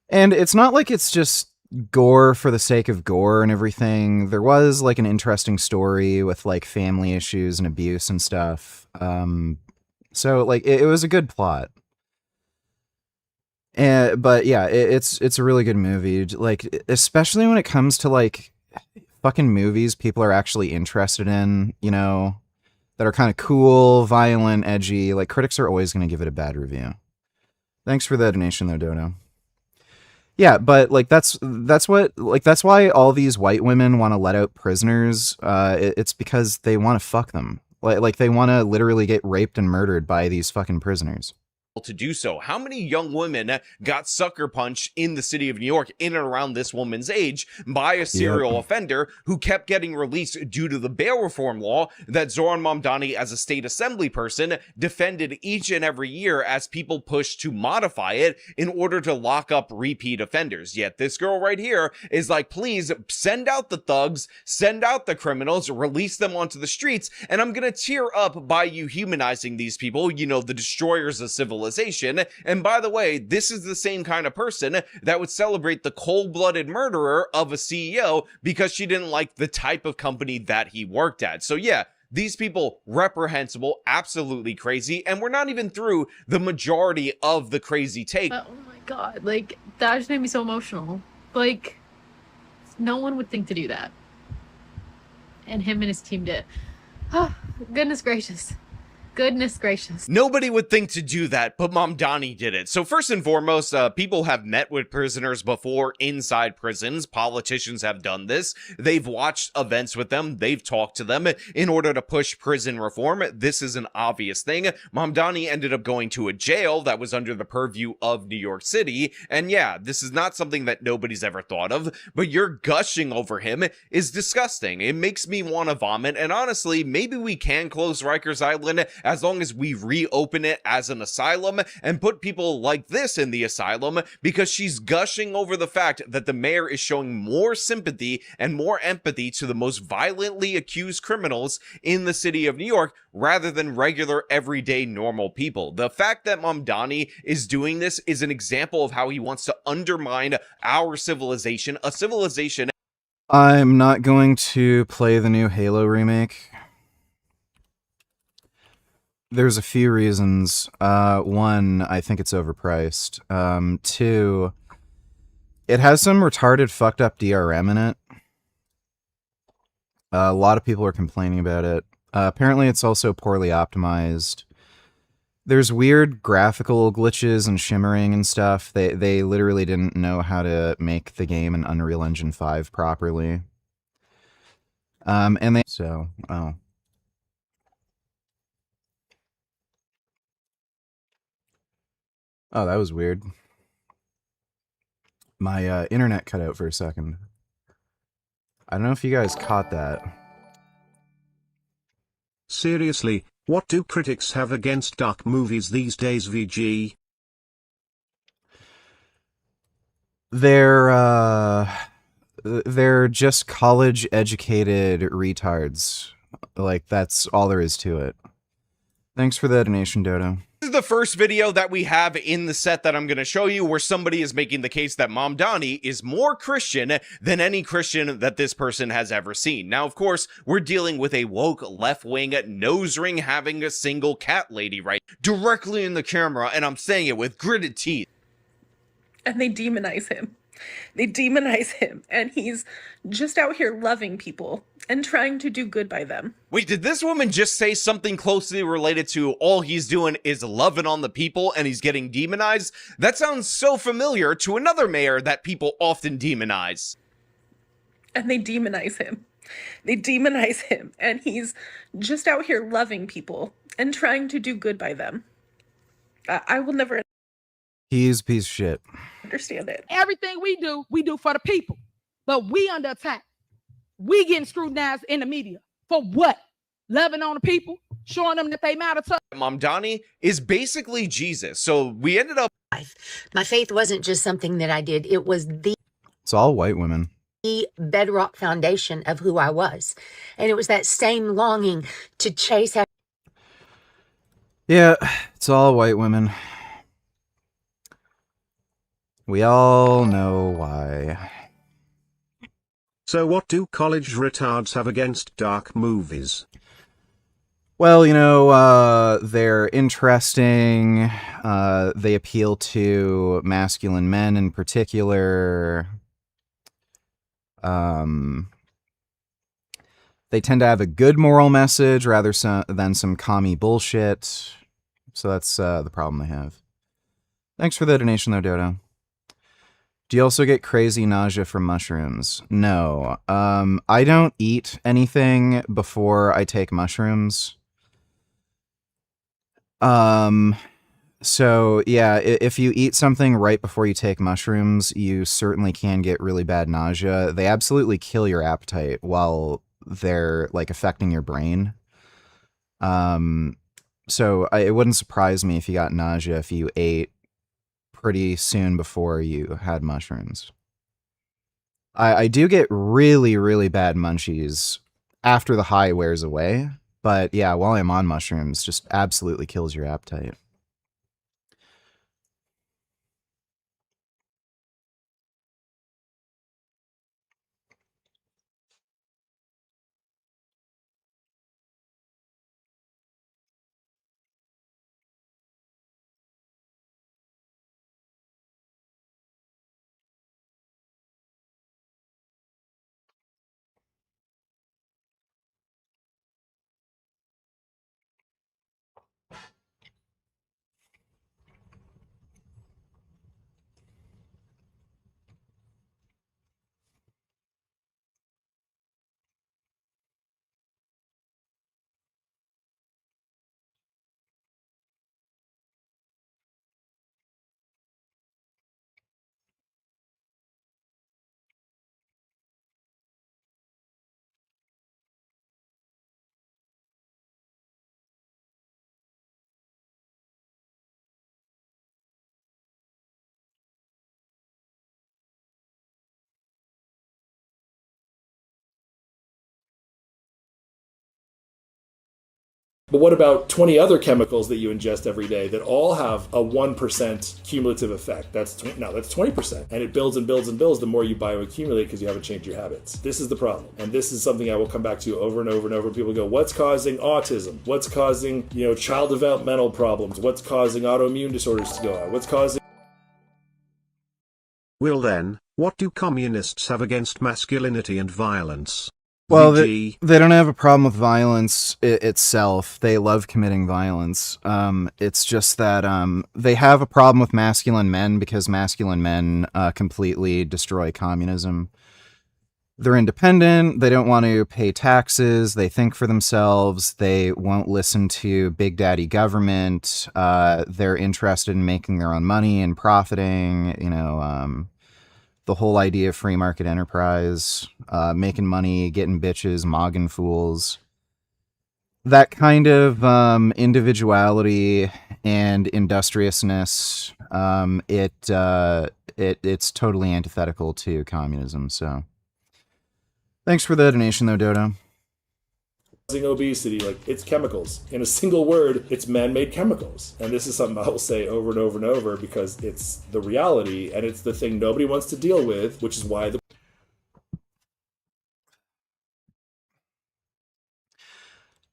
Speaker 1: it's not like it's just gore for the sake of gore and everything. There was like an interesting story with like family issues and abuse and stuff. So like it was a good plot. But yeah, it's a really good movie. Like, especially when it comes to like fucking movies people are actually interested in, that are kind of cool, violent, edgy. Like, critics are always going to give it a bad review. Thanks for the donation though, Dono. Yeah, but like that's why all these white women want to let out prisoners. It's because they want to fuck them. Like they want to literally get raped and murdered by these fucking prisoners
Speaker 11: To do so. How many young women got sucker punched in the city of New York in and around this woman's age by a serial offender who kept getting released due to the bail reform law that Zoran Mamdani, as a state assembly person, defended each and every year as people pushed to modify it in order to lock up repeat offenders. Yet this girl right here is like, please send out the thugs, send out the criminals, release them onto the streets, and I'm gonna tear up by you humanizing these people, the destroyers of civilization. And by the way, this is the same kind of person that would celebrate the cold-blooded murderer of a CEO because she didn't like the type of company that he worked at. So yeah, these people, reprehensible, absolutely crazy, and we're not even through the majority of the crazy take.
Speaker 10: Oh my god, like, that just made me so emotional. Like, No one would think to do that. And him and his team did. Oh, goodness gracious. Goodness gracious.
Speaker 11: Nobody would think to do that, but Mamdani did it. So first and foremost, people have met with prisoners before inside prisons. Politicians have done this. They've watched events with them. They've talked to them in order to push prison reform. This is an obvious thing. Mamdani ended up going to a jail that was under the purview of New York City. And yeah, this is not something that nobody's ever thought of, but your gushing over him is disgusting. It makes me want to vomit. And honestly, maybe we can close Rikers Island as long as we reopen it as an asylum and put people like this in the asylum, because she's gushing over the fact that the mayor is showing more sympathy and more empathy to the most violently accused criminals in the city of New York rather than regular, everyday, normal people. The fact that Mamdani is doing this is an example of how he wants to undermine our civilization, a civilization.
Speaker 1: I'm not going to play the new Halo remake. There's a few reasons. One, I think it's overpriced. Two, it has some retarded, fucked up DRM in it. A lot of people are complaining about it. Apparently, it's also poorly optimized. There's weird graphical glitches and shimmering and stuff. They literally didn't know how to make the game in Unreal Engine 5 properly. And they oh. Oh, that was weird. My internet cut out for a second. I don't know if you guys caught that.
Speaker 5: Seriously, what do critics have against dark movies these days, VG?
Speaker 1: They're just college-educated retards. Like, that's all there is to it. Thanks for the donation, Dodo.
Speaker 11: This is the first video that we have in the set that I'm going to show you where somebody is making the case that Mamdani is more Christian than any Christian that this person has ever seen. Now, of course, we're dealing with a woke left-wing nose ring having a single cat lady right directly in the camera, and I'm saying it with gritted teeth.
Speaker 15: And they demonize him. They demonize him, and he's just out here loving people and trying to do good by them.
Speaker 11: Wait, did this woman just say something closely related to all he's doing is loving on the people and he's getting demonized? That sounds so familiar to another mayor that people often demonize.
Speaker 15: And they demonize him. They demonize him, and he's just out here loving people and trying to do good by them. I will never
Speaker 1: He's a piece of shit.
Speaker 15: understand it.
Speaker 16: Everything we do for the people. But we under attack. We getting scrutinized in the media. For what? Loving on the people? Showing them that they matter to us?
Speaker 11: Mamdani is basically Jesus. So we ended up...
Speaker 17: My faith wasn't just something that I did. It was
Speaker 1: It's all white women.
Speaker 17: the bedrock foundation of who I was. And it was that same longing to chase after.
Speaker 1: Yeah, it's all white women. We all know why.
Speaker 5: So what do college retards have against dark movies?
Speaker 1: Well, you know, they're interesting. They appeal to masculine men in particular. They tend to have a good moral message rather than some commie bullshit. So that's the problem they have. Thanks for the donation, though, Dodo. Do you also get crazy nausea from mushrooms? No. I don't eat anything before I take mushrooms. So yeah, if you eat something right before you take mushrooms, you certainly can get really bad nausea. They absolutely kill your appetite while they're like affecting your brain. So it wouldn't surprise me if you got nausea if you ate pretty soon before you had mushrooms. I do get really, really bad munchies after the high wears away. But yeah, while I'm on mushrooms, just absolutely kills your appetite.
Speaker 2: But what about 20 other chemicals that you ingest every day that all have a 1% cumulative effect? That's 20%. And it builds and builds and builds the more you bioaccumulate because you haven't changed your habits. This is the problem. And this is something I will come back to over and over and over. People go, what's causing autism? What's causing, child developmental problems? What's causing autoimmune disorders to go on? What's causing...
Speaker 5: Well then, what do communists have against masculinity and violence?
Speaker 1: Well, they don't have a problem with violence itself. They love committing violence. It's just that they have a problem with masculine men because masculine men completely destroy communism. They're independent. They don't want to pay taxes. They think for themselves. They won't listen to big daddy government. They're interested in making their own money and profiting, the whole idea of free market enterprise, making money, getting bitches, mogging fools. That kind of individuality and industriousness, it's totally antithetical to communism. So, thanks for the donation, though, Dodo.
Speaker 2: Obesity, it's chemicals. In a single word, it's man-made chemicals. And this is something I will say over and over and over because it's the reality and it's the thing nobody wants to deal with, which is why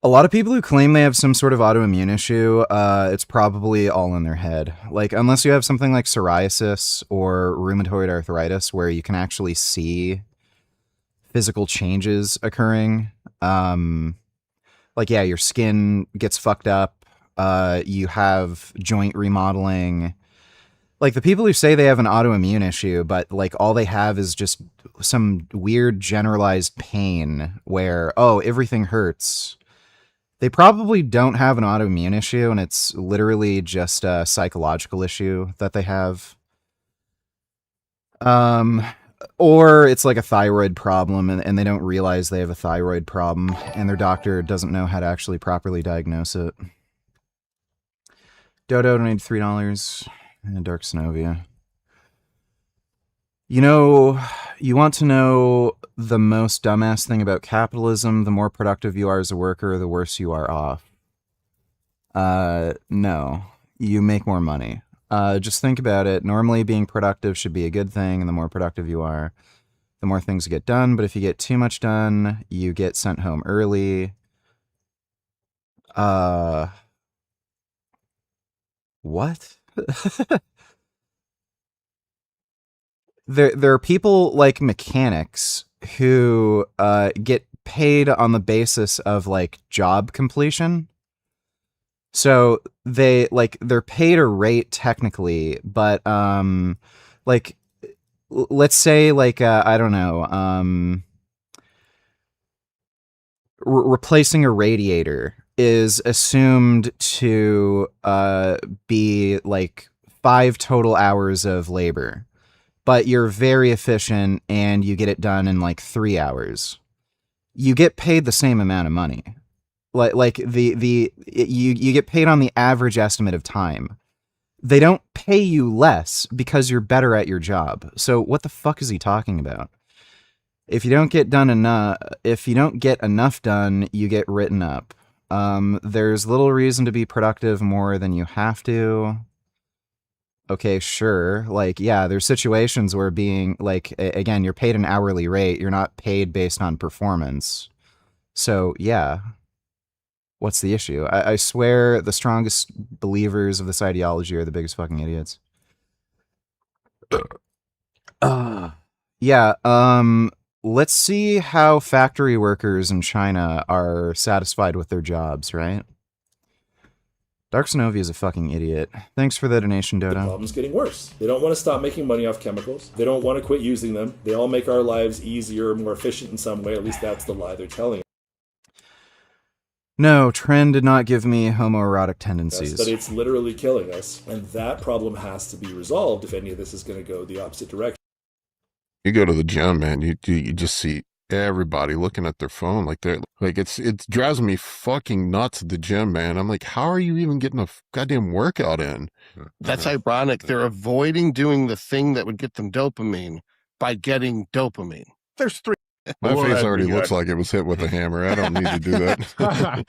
Speaker 1: a lot of people who claim they have some sort of autoimmune issue, it's probably all in their head. Unless you have something like psoriasis or rheumatoid arthritis where you can actually see physical changes occurring, your skin gets fucked up, you have joint remodeling. The people who say they have an autoimmune issue, but all they have is just some weird generalized pain where, everything hurts. They probably don't have an autoimmune issue, and it's literally just a psychological issue that they have. Or it's like a thyroid problem and they don't realize they have a thyroid problem and their doctor doesn't know how to actually properly diagnose it. Dodo donated $3 and Dark Synovia. You want to know the most dumbass thing about capitalism? The more productive you are as a worker, the worse you are off. No. You make more money. Just think about it. Normally being productive should be a good thing, and the more productive you are, the more things get done. But if you get too much done, you get sent home early. What? There are people like mechanics who get paid on the basis of job completion. So they're paid a rate technically, but let's say I don't know, replacing a radiator is assumed to be 5 total hours of labor, but you're very efficient and you get it done in 3 hours. You get paid the same amount of money. You get paid on the average estimate of time. They don't pay you less because you're better at your job. So what the fuck is he talking about? If you don't get enough done, you get written up. There's little reason to be productive more than you have to. Okay, sure. There's situations where being again, you're paid an hourly rate. You're not paid based on performance. So yeah. What's the issue? I swear the strongest believers of this ideology are the biggest fucking idiots. Let's see how factory workers in China are satisfied with their jobs, right? Dark Synovia is a fucking idiot. Thanks for the donation, Dodo.
Speaker 2: The problem's getting worse. They don't want to stop making money off chemicals. They don't want to quit using them. They all make our lives easier, more efficient in some way. At least that's the lie they're telling us.
Speaker 1: No, Trend did not give me homoerotic tendencies.
Speaker 2: But it's literally killing us, and that problem has to be resolved if any of this is going to go the opposite direction.
Speaker 18: You go to the gym, man, you just see everybody looking at their phone it drives me fucking nuts at the gym, man. I'm like, how are you even getting a goddamn workout in?
Speaker 19: That's ironic. They're avoiding doing the thing that would get them dopamine by getting dopamine. There's 3.
Speaker 18: My face already looks like it was hit with a hammer. I don't need to do that.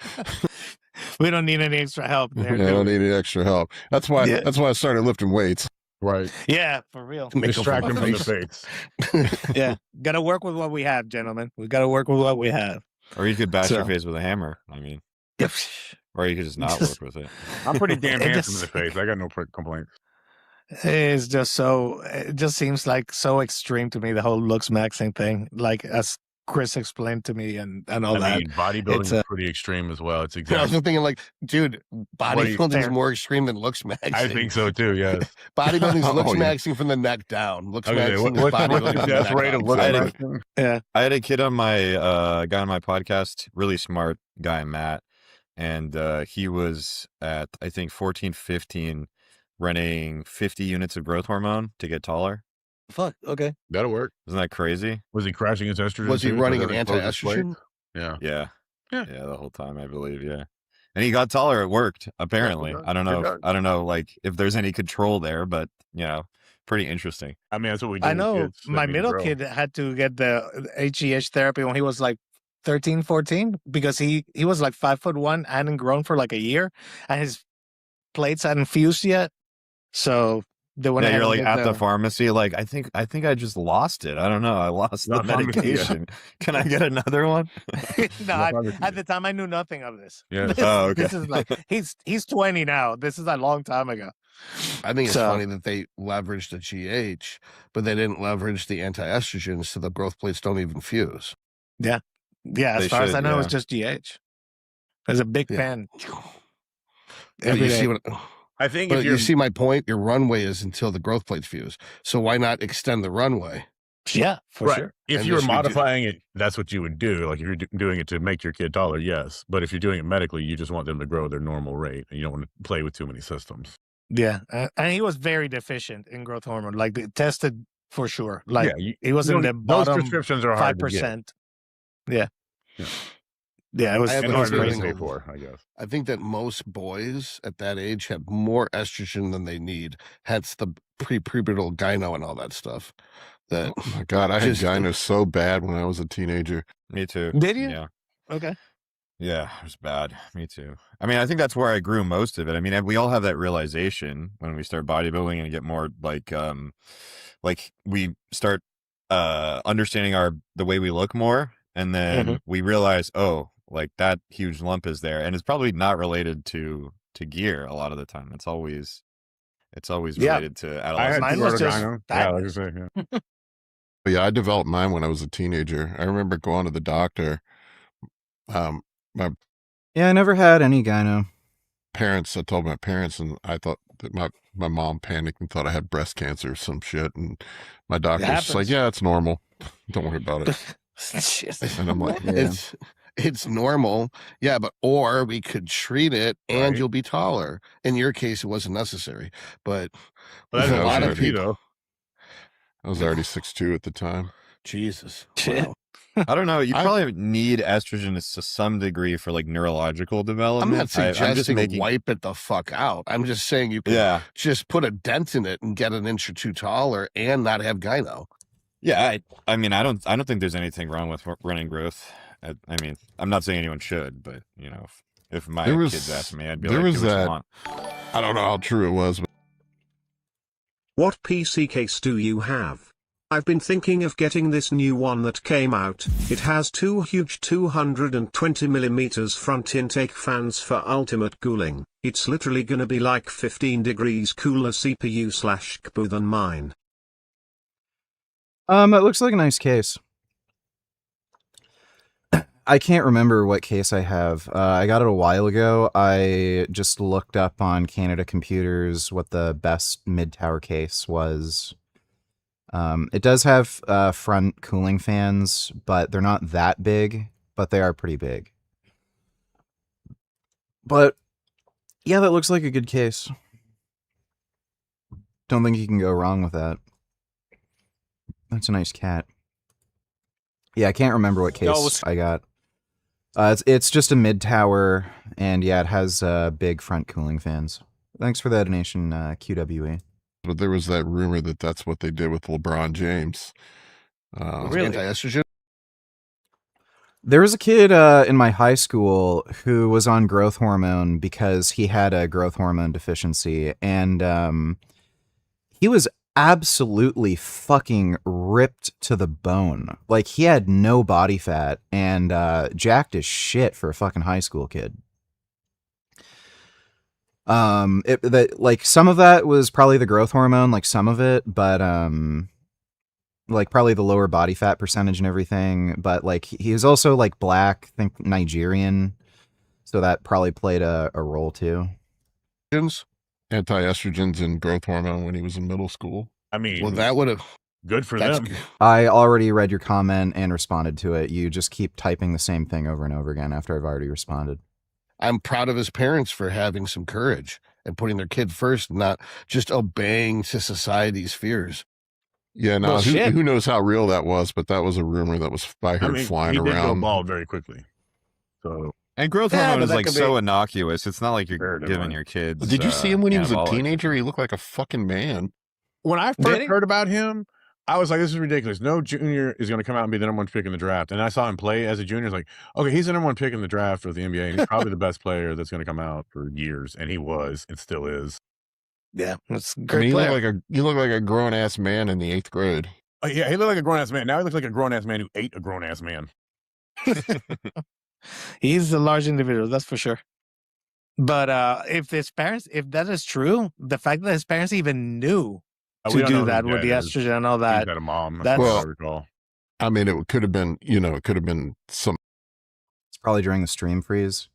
Speaker 20: We don't need any extra help
Speaker 18: Yeah,
Speaker 20: there.
Speaker 18: I
Speaker 20: do
Speaker 18: don't
Speaker 20: we?
Speaker 18: need any extra help. That's why.
Speaker 20: Yeah.
Speaker 18: That's why I started lifting weights.
Speaker 2: Right.
Speaker 20: Yeah, for real.
Speaker 18: To make up for
Speaker 2: Distract
Speaker 18: my
Speaker 2: him from the
Speaker 18: face.
Speaker 2: face.
Speaker 20: Yeah, gotta work with what we have, gentlemen. We gotta work with what we have.
Speaker 21: Or you could bash your
Speaker 20: So-
Speaker 21: face with a hammer. I mean, or you could just not work with it.
Speaker 2: I'm pretty damn
Speaker 20: It
Speaker 2: handsome in
Speaker 20: just-
Speaker 2: the face. I got no complaints.
Speaker 20: It's just so. It just seems like so extreme to me. The whole looks maxing thing, like as Chris explained to me, and all
Speaker 2: I
Speaker 20: that.
Speaker 2: mean, bodybuilding
Speaker 20: It's,
Speaker 2: is pretty extreme as well. It's
Speaker 19: I was
Speaker 2: exactly.
Speaker 19: thinking, like, dude, bodybuilding is
Speaker 20: fair.
Speaker 19: more extreme than looks maxing.
Speaker 2: I think so too. Yes.
Speaker 19: Bodybuilding is looks
Speaker 18: Oh, yeah.
Speaker 19: maxing from the neck down. Looks
Speaker 2: Okay,
Speaker 19: maxing
Speaker 2: what-
Speaker 19: is
Speaker 2: what's
Speaker 19: bodybuilding
Speaker 2: the
Speaker 19: from the
Speaker 2: death
Speaker 19: neck
Speaker 2: rate of
Speaker 19: up.
Speaker 2: look
Speaker 21: I had a-
Speaker 2: maxing?
Speaker 20: Yeah.
Speaker 21: I had a kid on my guy on my podcast, really smart guy, Matt, and he was at I think 14, 15, running 50 units of growth hormone to get taller.
Speaker 20: Fuck. Okay.
Speaker 2: That'll work.
Speaker 21: Isn't that crazy?
Speaker 2: Was he crashing his estrogen?
Speaker 19: Was he
Speaker 2: too,
Speaker 19: running
Speaker 2: because
Speaker 19: an
Speaker 2: everything closes
Speaker 19: anti-estrogen?
Speaker 2: plates? Yeah.
Speaker 21: Yeah.
Speaker 2: Yeah.
Speaker 21: Yeah, the whole time I believe, yeah. And he got taller, it worked, apparently.
Speaker 2: good.
Speaker 21: I don't
Speaker 2: Good
Speaker 21: know
Speaker 2: guy.
Speaker 21: I don't know like if there's any control there, but pretty interesting.
Speaker 2: I mean, that's what we do.
Speaker 20: I
Speaker 2: with
Speaker 20: know
Speaker 2: kids, that
Speaker 20: my
Speaker 2: need to
Speaker 20: middle
Speaker 2: grow.
Speaker 20: kid had to get the HGH therapy when he was like 13, 14, because he was like 5'1", hadn't grown for like a year, and his plates hadn't fused yet. So they went
Speaker 21: Yeah,
Speaker 20: ahead
Speaker 21: you're
Speaker 20: and
Speaker 21: like
Speaker 20: did
Speaker 21: at the pharmacy, like I think I just lost it. I don't know. I lost the
Speaker 2: Not pharmacy, yeah.
Speaker 21: medication. Can I get another one?
Speaker 20: No, at the time I knew nothing of this.
Speaker 2: Yeah.
Speaker 20: This,
Speaker 21: Oh, okay.
Speaker 20: this is like he's 20 now. This is a long time ago.
Speaker 19: I think it's
Speaker 20: So-
Speaker 19: funny that they leveraged the GH, but they didn't leverage the anti-estrogens, so the growth plates don't even fuse.
Speaker 20: Yeah, as
Speaker 21: They
Speaker 20: far as
Speaker 21: should,
Speaker 20: I know, it's
Speaker 21: yeah.
Speaker 20: just GH. There's a big
Speaker 19: Yeah.
Speaker 20: pen.
Speaker 19: But
Speaker 20: Every
Speaker 19: you
Speaker 20: day.
Speaker 19: see what?
Speaker 2: I think
Speaker 19: But
Speaker 2: if
Speaker 19: you
Speaker 2: you're
Speaker 19: see my point. Your runway is until the growth plates fuse. So why not extend the runway?
Speaker 20: Yeah, for
Speaker 2: right,
Speaker 20: sure.
Speaker 2: if
Speaker 19: And
Speaker 2: you were
Speaker 19: just redo-
Speaker 2: modifying it, that's what you would do. Like if you're doing it to make your kid taller, yes. But if you're doing it medically, you just want them to grow their normal rate, and you don't want to play with too many systems.
Speaker 20: Yeah, and he was very deficient in growth hormone. Like they tested for sure. Like
Speaker 2: yeah,
Speaker 20: he was
Speaker 2: you
Speaker 20: in the
Speaker 2: don't- those
Speaker 20: bottom
Speaker 2: prescriptions are hard to get.
Speaker 20: 5%. Yeah.
Speaker 2: Yeah.
Speaker 20: Yeah, it was.
Speaker 19: I have
Speaker 2: And
Speaker 19: a
Speaker 2: hard to
Speaker 19: feeling-
Speaker 2: pay for, I guess.
Speaker 19: I think that most boys at that age have more estrogen than they need. Hence the prepubertal gyno and all that stuff. That
Speaker 18: Oh my God, I had
Speaker 19: Just-
Speaker 18: gyno so bad when I was a teenager.
Speaker 21: Me too.
Speaker 20: Did you?
Speaker 21: Yeah.
Speaker 20: Okay.
Speaker 21: Yeah, it was bad. Me too. I mean, I think that's where I grew most of it. I mean, we all have that realization when we start bodybuilding and get more like we start understanding the way we look more, and then we realize, oh, like that huge lump is there, and it's probably not related to gear a lot of the time. It's always
Speaker 20: Yeah.
Speaker 21: related to
Speaker 2: I had
Speaker 21: adolescence.
Speaker 20: Mine was just
Speaker 2: gyno. Yeah,
Speaker 20: fatness.
Speaker 2: like I say, yeah.
Speaker 18: But yeah, I developed mine when I was a teenager. I remember going to the doctor. My
Speaker 1: Yeah, I never had any gyno.
Speaker 18: parents, I told my parents, and I thought that my mom panicked and thought I had breast cancer or some shit. And my doctor was just like,
Speaker 20: happens.
Speaker 18: yeah, it's normal. Don't worry about it.
Speaker 20: Shit.
Speaker 18: And I'm like,
Speaker 1: Yeah.
Speaker 19: it's normal. Yeah, but or we could treat it and
Speaker 2: Right.
Speaker 19: you'll be taller. In your case, it wasn't necessary. But
Speaker 2: Well, that's
Speaker 18: Yeah,
Speaker 19: a
Speaker 18: I was
Speaker 19: lot of
Speaker 18: already-
Speaker 19: people.
Speaker 2: though.
Speaker 18: I was already 6'2" at the time.
Speaker 19: Jesus.
Speaker 20: Shit.
Speaker 19: Wow.
Speaker 21: I don't know. You
Speaker 18: I-
Speaker 21: probably need estrogen to some degree for like neurological
Speaker 19: I'm
Speaker 21: development.
Speaker 19: not
Speaker 21: I'm
Speaker 19: suggesting
Speaker 21: just making.
Speaker 19: wipe it the fuck out. I'm just saying you can
Speaker 21: Yeah,
Speaker 19: just put a dent in it and get an inch or two taller and not have gyno.
Speaker 21: yeah. I mean, I don't think there's anything wrong with running growth. I mean, I'm not saying anyone should, but if my
Speaker 18: There was-
Speaker 21: kids asked me, I'd be
Speaker 18: there
Speaker 21: like,
Speaker 18: was
Speaker 21: do what you
Speaker 18: that-
Speaker 21: want.
Speaker 18: I don't know how true it was, but
Speaker 5: What PC case do you have? I've been thinking of getting this new one that came out. It has two huge 220mm front intake fans for ultimate cooling. It's literally gonna be like 15 degrees cooler CPU/CPU than mine.
Speaker 1: It looks like a nice case. I can't remember what case I have. I got it a while ago. I just looked up on Canada Computers what the best mid-tower case was. It does have front cooling fans, but they're not that big, but they are pretty big. But yeah, that looks like a good case. Don't think you can go wrong with that. That's a nice cat. Yeah, I can't remember what case I got. It's just a mid-tower, and yeah, it has big front cooling fans. Thanks for the donation, QWE.
Speaker 18: but there was that rumor that that's what they did with LeBron James.
Speaker 19: Really? Anti-estrogen?
Speaker 1: There was a kid in my high school who was on growth hormone because he had a growth hormone deficiency, and he was absolutely fucking ripped to the bone. Like, he had no body fat and jacked as shit for a fucking high school kid. Like, some of that was probably the growth hormone, like some of it, but like probably the lower body fat percentage and everything. But like, he was also like black, I think Nigerian, so that probably played a role too.
Speaker 18: Anti-estrogens and growth hormone when he was in middle school.
Speaker 4: I mean,
Speaker 18: well, that would have
Speaker 4: good for them.
Speaker 1: I already read your comment and responded to it. You just keep typing the same thing over and over again after I've already responded.
Speaker 19: I'm proud of his parents for having some courage and putting their kid first, not just obeying to society's fears.
Speaker 18: Yeah, no, who knows how real that was, but that was a rumor that was I heard flying
Speaker 4: he did go
Speaker 18: around.
Speaker 4: bald very quickly. So
Speaker 21: And growth hormone is like so innocuous. It's not like you're giving your kids.
Speaker 18: Did you see him when he was a
Speaker 21: anabolics.
Speaker 18: teenager? He looked like a fucking man.
Speaker 4: when I first heard about him, I was like, this is ridiculous. No junior is going to come out and be the number one pick in the draft. And I saw him play as a junior. I was like, okay, he's the number one pick in the draft of the NBA. And he's probably the best player that's going to come out for years. And he was and still is.
Speaker 20: Yeah, that's
Speaker 18: I
Speaker 20: great.
Speaker 18: mean, you look like a grown ass man in the 8th grade.
Speaker 4: Yeah, he looked like a grown ass man. Now he looks like a grown ass man who ate a grown ass man.
Speaker 20: He's a large individual, that's for sure. But if that is true, the fact that his parents even knew
Speaker 4: We
Speaker 20: to
Speaker 4: don't know
Speaker 20: do
Speaker 4: who
Speaker 20: that
Speaker 4: his
Speaker 20: with the
Speaker 4: dad is.
Speaker 20: estrogen and all that,
Speaker 4: He's got a mom.
Speaker 20: that's
Speaker 4: That's what I recall.
Speaker 18: I mean, it could have been, it could have been some.
Speaker 1: It's probably during the stream freeze.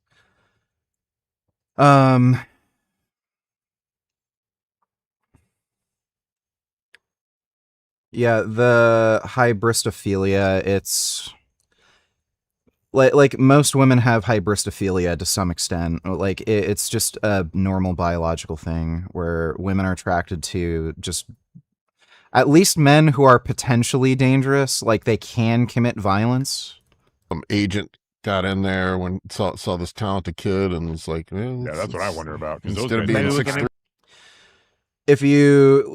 Speaker 1: Yeah, the hybristophilia, it's like most women have hybristophilia to some extent. Like, it's just a normal biological thing where women are attracted to just at least men who are potentially dangerous, like they can commit violence.
Speaker 18: Some agent got in there when saw this talented kid and was like,
Speaker 4: Yeah, that's what I wonder about. 'cause those
Speaker 18: Instead of
Speaker 4: guys-
Speaker 18: being 6'3".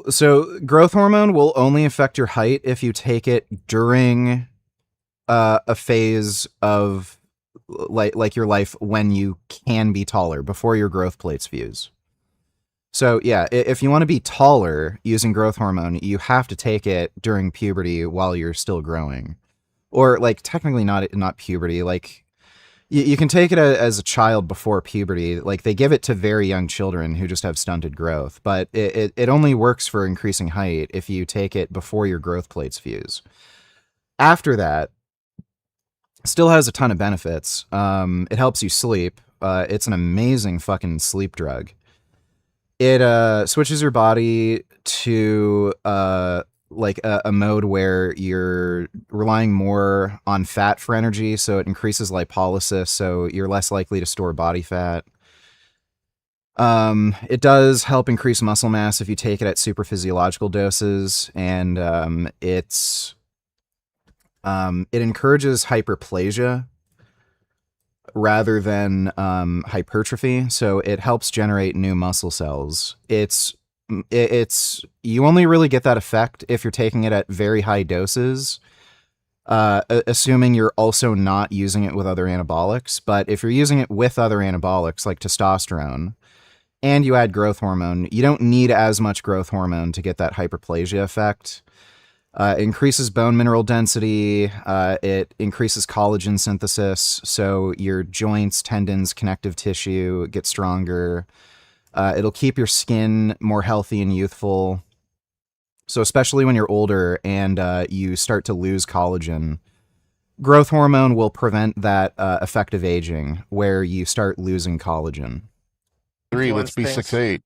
Speaker 1: So growth hormone will only affect your height if you take it during a phase of like your life when you can be taller, before your growth plates fuse. So yeah, if you want to be taller using growth hormone, you have to take it during puberty while you're still growing. Or like technically not puberty, like you can take it as a child before puberty. Like, they give it to very young children who just have stunted growth, but it only works for increasing height if you take it before your growth plates fuse. After that, still has a ton of benefits. It helps you sleep. It's an amazing fucking sleep drug. It switches your body to like a mode where you're relying more on fat for energy, so it increases lipolysis, so you're less likely to store body fat. It does help increase muscle mass if you take it at super physiological doses, and it encourages hyperplasia rather than hypertrophy, so it helps generate new muscle cells. It's you only really get that effect if you're taking it at very high doses, assuming you're also not using it with other anabolics. But if you're using it with other anabolics like testosterone and you add growth hormone, you don't need as much growth hormone to get that hyperplasia effect. It increases bone mineral density. It increases collagen synthesis, so your joints, tendons, connective tissue get stronger. It'll keep your skin more healthy and youthful. So especially when you're older and you start to lose collagen, growth hormone will prevent that effective aging where you start losing collagen.
Speaker 18: Let's be 6'8".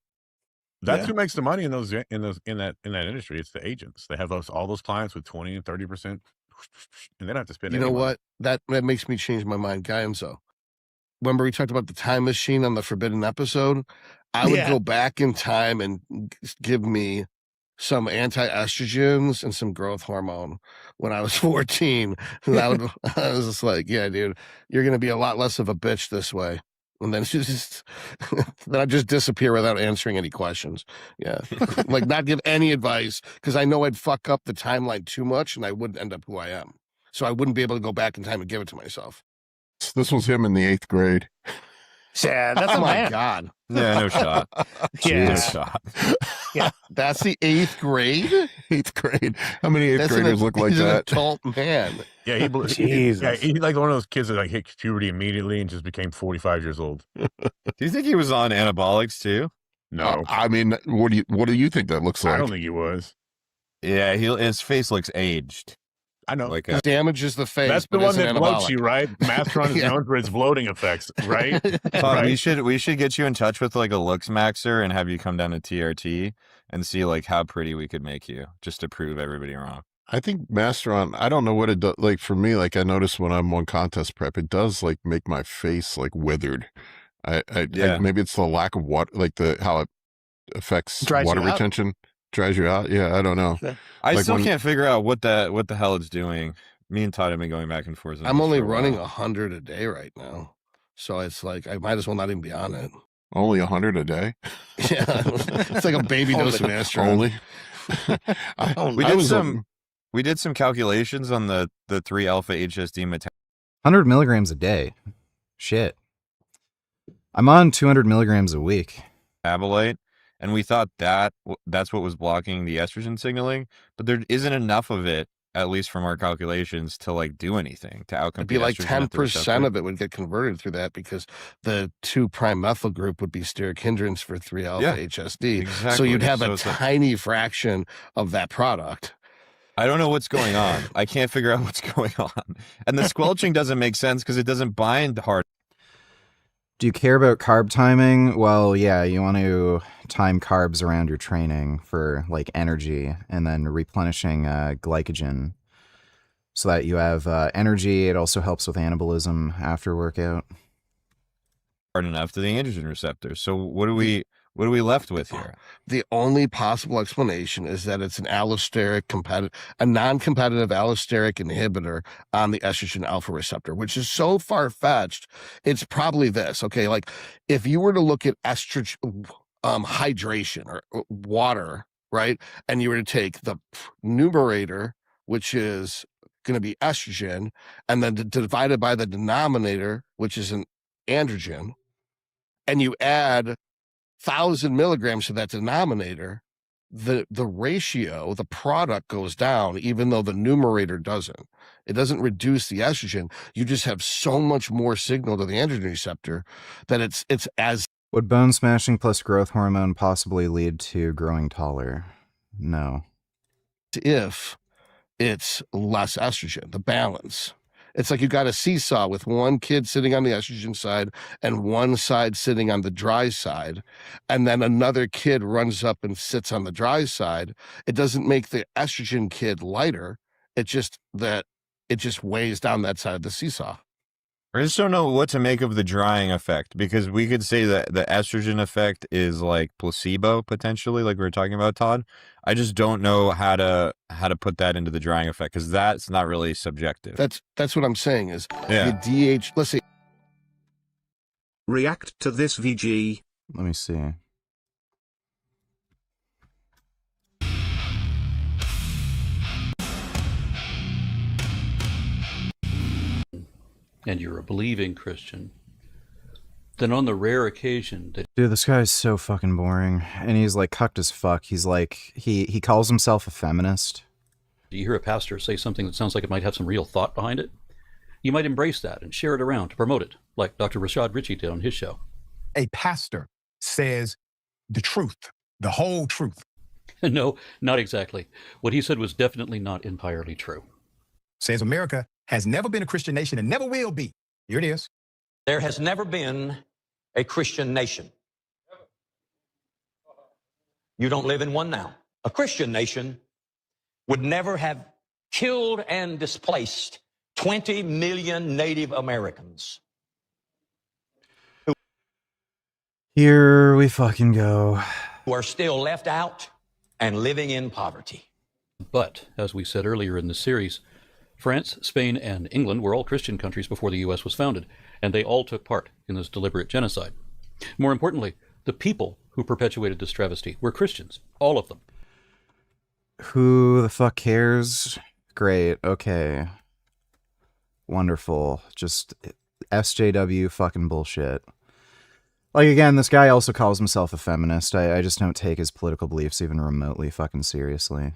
Speaker 4: That's who makes the money in that industry. It's the agents. They have all those clients with 20 and 30%, and they don't have to spend.
Speaker 19: You know
Speaker 4: any money.
Speaker 19: what? That makes me change my mind, Guyanzo. Remember we talked about the time machine on the Forbidden episode? I would go back in time and give me some anti-estrogens and some growth hormone when I was 14. I was just like, yeah, dude, you're going to be a lot less of a bitch this way. And then then I'd just disappear without answering any questions. Yeah. Like, not give any advice, because I know I'd fuck up the timeline too much and I wouldn't end up who I am. so I wouldn't be able to go back in time and give it to myself.
Speaker 18: This was him in the 8th grade.
Speaker 20: Yeah, that's
Speaker 19: oh
Speaker 20: a
Speaker 19: my
Speaker 20: man.
Speaker 19: God.
Speaker 21: Yeah, no shot.
Speaker 20: Yeah.
Speaker 21: No shot.
Speaker 20: Yeah.
Speaker 19: That's the 8th grade?
Speaker 18: 8th grade. How many 8th
Speaker 19: That's
Speaker 18: graders look like
Speaker 19: he's
Speaker 18: that?
Speaker 19: an adult man.
Speaker 4: Yeah, he
Speaker 20: Jesus.
Speaker 4: yeah, he's like one of those kids that like hit puberty immediately and just became 45 years old.
Speaker 21: Do you think he was on anabolics too?
Speaker 4: No.
Speaker 18: I mean, what do you think that looks like?
Speaker 4: I don't think he was.
Speaker 21: Yeah, his face looks aged.
Speaker 4: I know.
Speaker 21: Like
Speaker 19: damages the face.
Speaker 4: That's the
Speaker 19: but
Speaker 4: one
Speaker 19: isn't
Speaker 4: that bloats
Speaker 19: anabolic.
Speaker 4: you, right? Mastron is
Speaker 19: Yeah.
Speaker 4: known for its bloating effects, right?
Speaker 21: Todd,
Speaker 4: Right?
Speaker 21: we should get you in touch with like a looks maxer and have you come down to TRT and see like how pretty we could make you, just to prove everybody wrong.
Speaker 18: I think Masteron, I don't know what it does. Like for me, like I notice when I'm on contest prep, it does like make my face like withered.
Speaker 21: Yeah.
Speaker 18: Maybe it's the lack of water, like how it affects
Speaker 20: Dries
Speaker 18: water
Speaker 20: you out.
Speaker 18: retention, dries you out. Yeah, I don't know.
Speaker 21: I
Speaker 18: Like
Speaker 21: still
Speaker 18: when-
Speaker 21: can't figure out what the hell it's doing. Me and Todd have been going back and forth. on
Speaker 19: I'm
Speaker 21: this
Speaker 19: only
Speaker 21: for a
Speaker 19: running
Speaker 21: while.
Speaker 19: 100 a day right now. So it's like, I might as well not even be on it.
Speaker 18: Only 100 a day.
Speaker 19: Yeah. It's like a baby dose of Mastron.
Speaker 18: Only.
Speaker 21: We did some calculations on the 3 alpha HSD
Speaker 1: 100 milligrams a day. Shit. I'm on 200 milligrams a week.
Speaker 21: metabolite, and we thought that's what was blocking the estrogen signaling, but there isn't enough of it, at least from our calculations, to like do anything to outcompete.
Speaker 19: It'd be like
Speaker 21: estrogen at the
Speaker 19: 10%
Speaker 21: receptor.
Speaker 19: of it would get converted through that because the 2'-methyl group would be steric hindrance for 3 alpha
Speaker 21: Yeah,
Speaker 19: HSD. So
Speaker 21: exactly.
Speaker 19: you'd have
Speaker 21: So
Speaker 19: a
Speaker 21: it's like-
Speaker 19: tiny fraction of that product.
Speaker 21: I don't know what's going on. I can't figure out what's going on. And the squelching doesn't make sense because it doesn't bind hard.
Speaker 1: Do you care about carb timing? Well, yeah, you want to time carbs around your training for like energy and then replenishing glycogen so that you have energy. It also helps with anabolism after workout.
Speaker 21: Hard enough to the androgen receptor. So what are we left with here?
Speaker 19: The only possible explanation is that it's an a non-competitive allosteric inhibitor on the estrogen alpha receptor, which is so far-fetched. It's probably this, okay? Like if you were to look at estrogen hydration or water, right? And you were to take the numerator, which is going to be estrogen, and then divided by the denominator, which is an androgen, and you add 1,000 milligrams to that denominator, the ratio, the product goes down, even though the numerator doesn't. It doesn't reduce the estrogen. You just have so much more signal to the androgen receptor that it's as.
Speaker 1: Would bone smashing plus growth hormone possibly lead to growing taller? No.
Speaker 19: If it's less estrogen, the balance. It's like you got a seesaw with one kid sitting on the estrogen side and one side sitting on the dry side. And then another kid runs up and sits on the dry side. It doesn't make the estrogen kid lighter. It just weighs down that side of the seesaw.
Speaker 21: I just don't know what to make of the drying effect, because we could say that the estrogen effect is like placebo potentially, like we were talking about, Todd. I just don't know how to put that into the drying effect, because that's not really subjective.
Speaker 19: That's what I'm saying is
Speaker 21: Yeah.
Speaker 19: the DH. Let's see.
Speaker 5: React to this VG.
Speaker 1: Let me see.
Speaker 3: And you're a believing Christian, then on the rare occasion that
Speaker 1: Dude, this guy is so fucking boring. And he's like cucked as fuck. He's like, he calls himself a feminist.
Speaker 3: you hear a pastor say something that sounds like it might have some real thought behind it, you might embrace that and share it around to promote it, like Dr. Rashad Ritchie did on his show.
Speaker 22: A pastor says the truth, the whole truth.
Speaker 3: No, not exactly. What he said was definitely not entirely true.
Speaker 22: Says America has never been a Christian nation and never will be. Here it is.
Speaker 23: There has never been a Christian nation. You don't live in one now. A Christian nation would never have killed and displaced 20 million Native Americans.
Speaker 1: Here we fucking go.
Speaker 23: Who are still left out and living in poverty.
Speaker 3: But, as we said earlier in the series, France, Spain, and England were all Christian countries before the U.S. was founded, and they all took part in this deliberate genocide. More importantly, the people who perpetuated this travesty were Christians, all of them.
Speaker 1: Who the fuck cares? Great, okay. Wonderful. Just SJW fucking bullshit. Like, again, this guy also calls himself a feminist. I just don't take his political beliefs even remotely fucking seriously.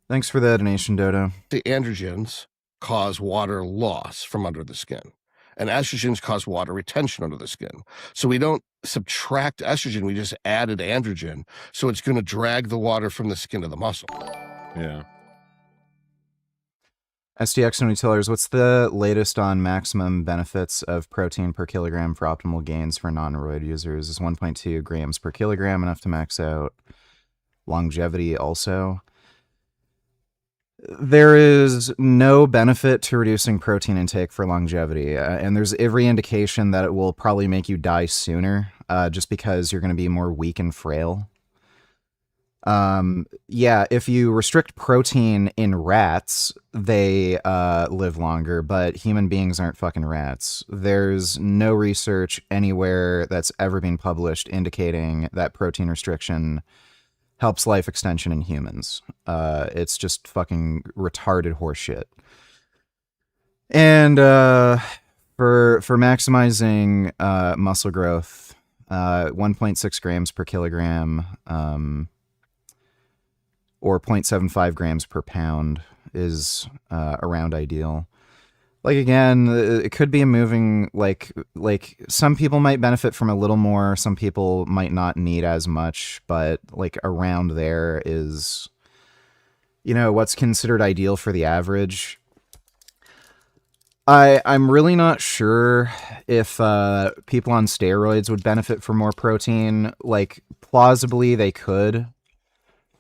Speaker 1: Thanks for the donation, Dodo.
Speaker 19: The androgens cause water loss from under the skin, and estrogens cause water retention under the skin. So we don't subtract estrogen, we just added androgen. So it's going to drag the water from the skin to the muscle.
Speaker 21: Yeah.
Speaker 1: SDX Tony Tillers, what's the latest on maximum benefits of protein per kilogram for optimal gains for non-roid users? Is 1.2 grams per kilogram enough to max out longevity also? There is no benefit to reducing protein intake for longevity, and there's every indication that it will probably make you die sooner, just because you're going to be more weak and frail. Yeah, if you restrict protein in rats, they live longer, but human beings aren't fucking rats. There's no research anywhere that's ever been published indicating that protein restriction helps life extension in humans. It's just fucking retarded horseshit. And for maximizing muscle growth, 1.6 grams per kilogram, or 0.75 grams per pound is around ideal. Like, again, it could be a moving, like some people might benefit from a little more, some people might not need as much, but like around there is, you know, what's considered ideal for the average. I'm really not sure if people on steroids would benefit from more protein. Like, plausibly they could,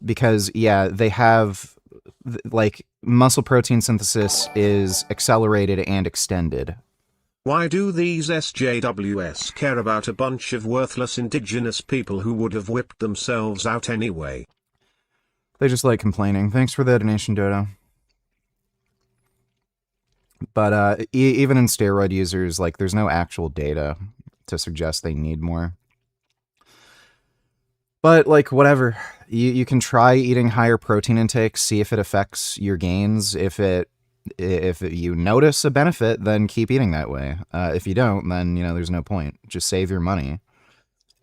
Speaker 1: because yeah, they have, like, muscle protein synthesis is accelerated and extended.
Speaker 5: Why do these SJWs care about a bunch of worthless indigenous people who would have whipped themselves out anyway?
Speaker 1: They just like complaining. Thanks for the donation, Dodo. But even in steroid users, like, there's no actual data to suggest they need more. But, like, whatever. You can try eating higher protein intake, see if it affects your gains. If you notice a benefit, then keep eating that way. If you don't, then, you know, there's no point. Just save your money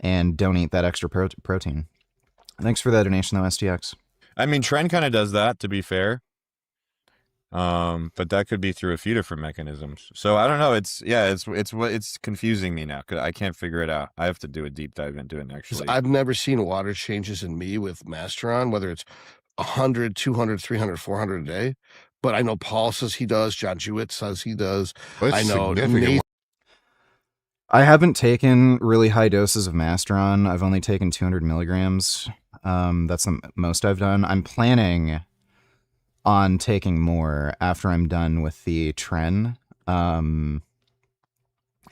Speaker 1: and don't eat that extra protein. Thanks for that donation, though, STX.
Speaker 21: I mean, Trend kind of does that, to be fair. But that could be through a few different mechanisms. So I don't know. It's confusing me now because I can't figure it out. I have to do a deep dive into it actually.
Speaker 19: I've never seen water changes in me with Masteron, whether it's 100, 200, 300, 400 a day. But I know Paul says he does. John Jewett says he does. I know.
Speaker 1: I haven't taken really high doses of Masteron. I've only taken 200 milligrams. That's the most I've done. I'm planning on taking more after I'm done with the Tren, and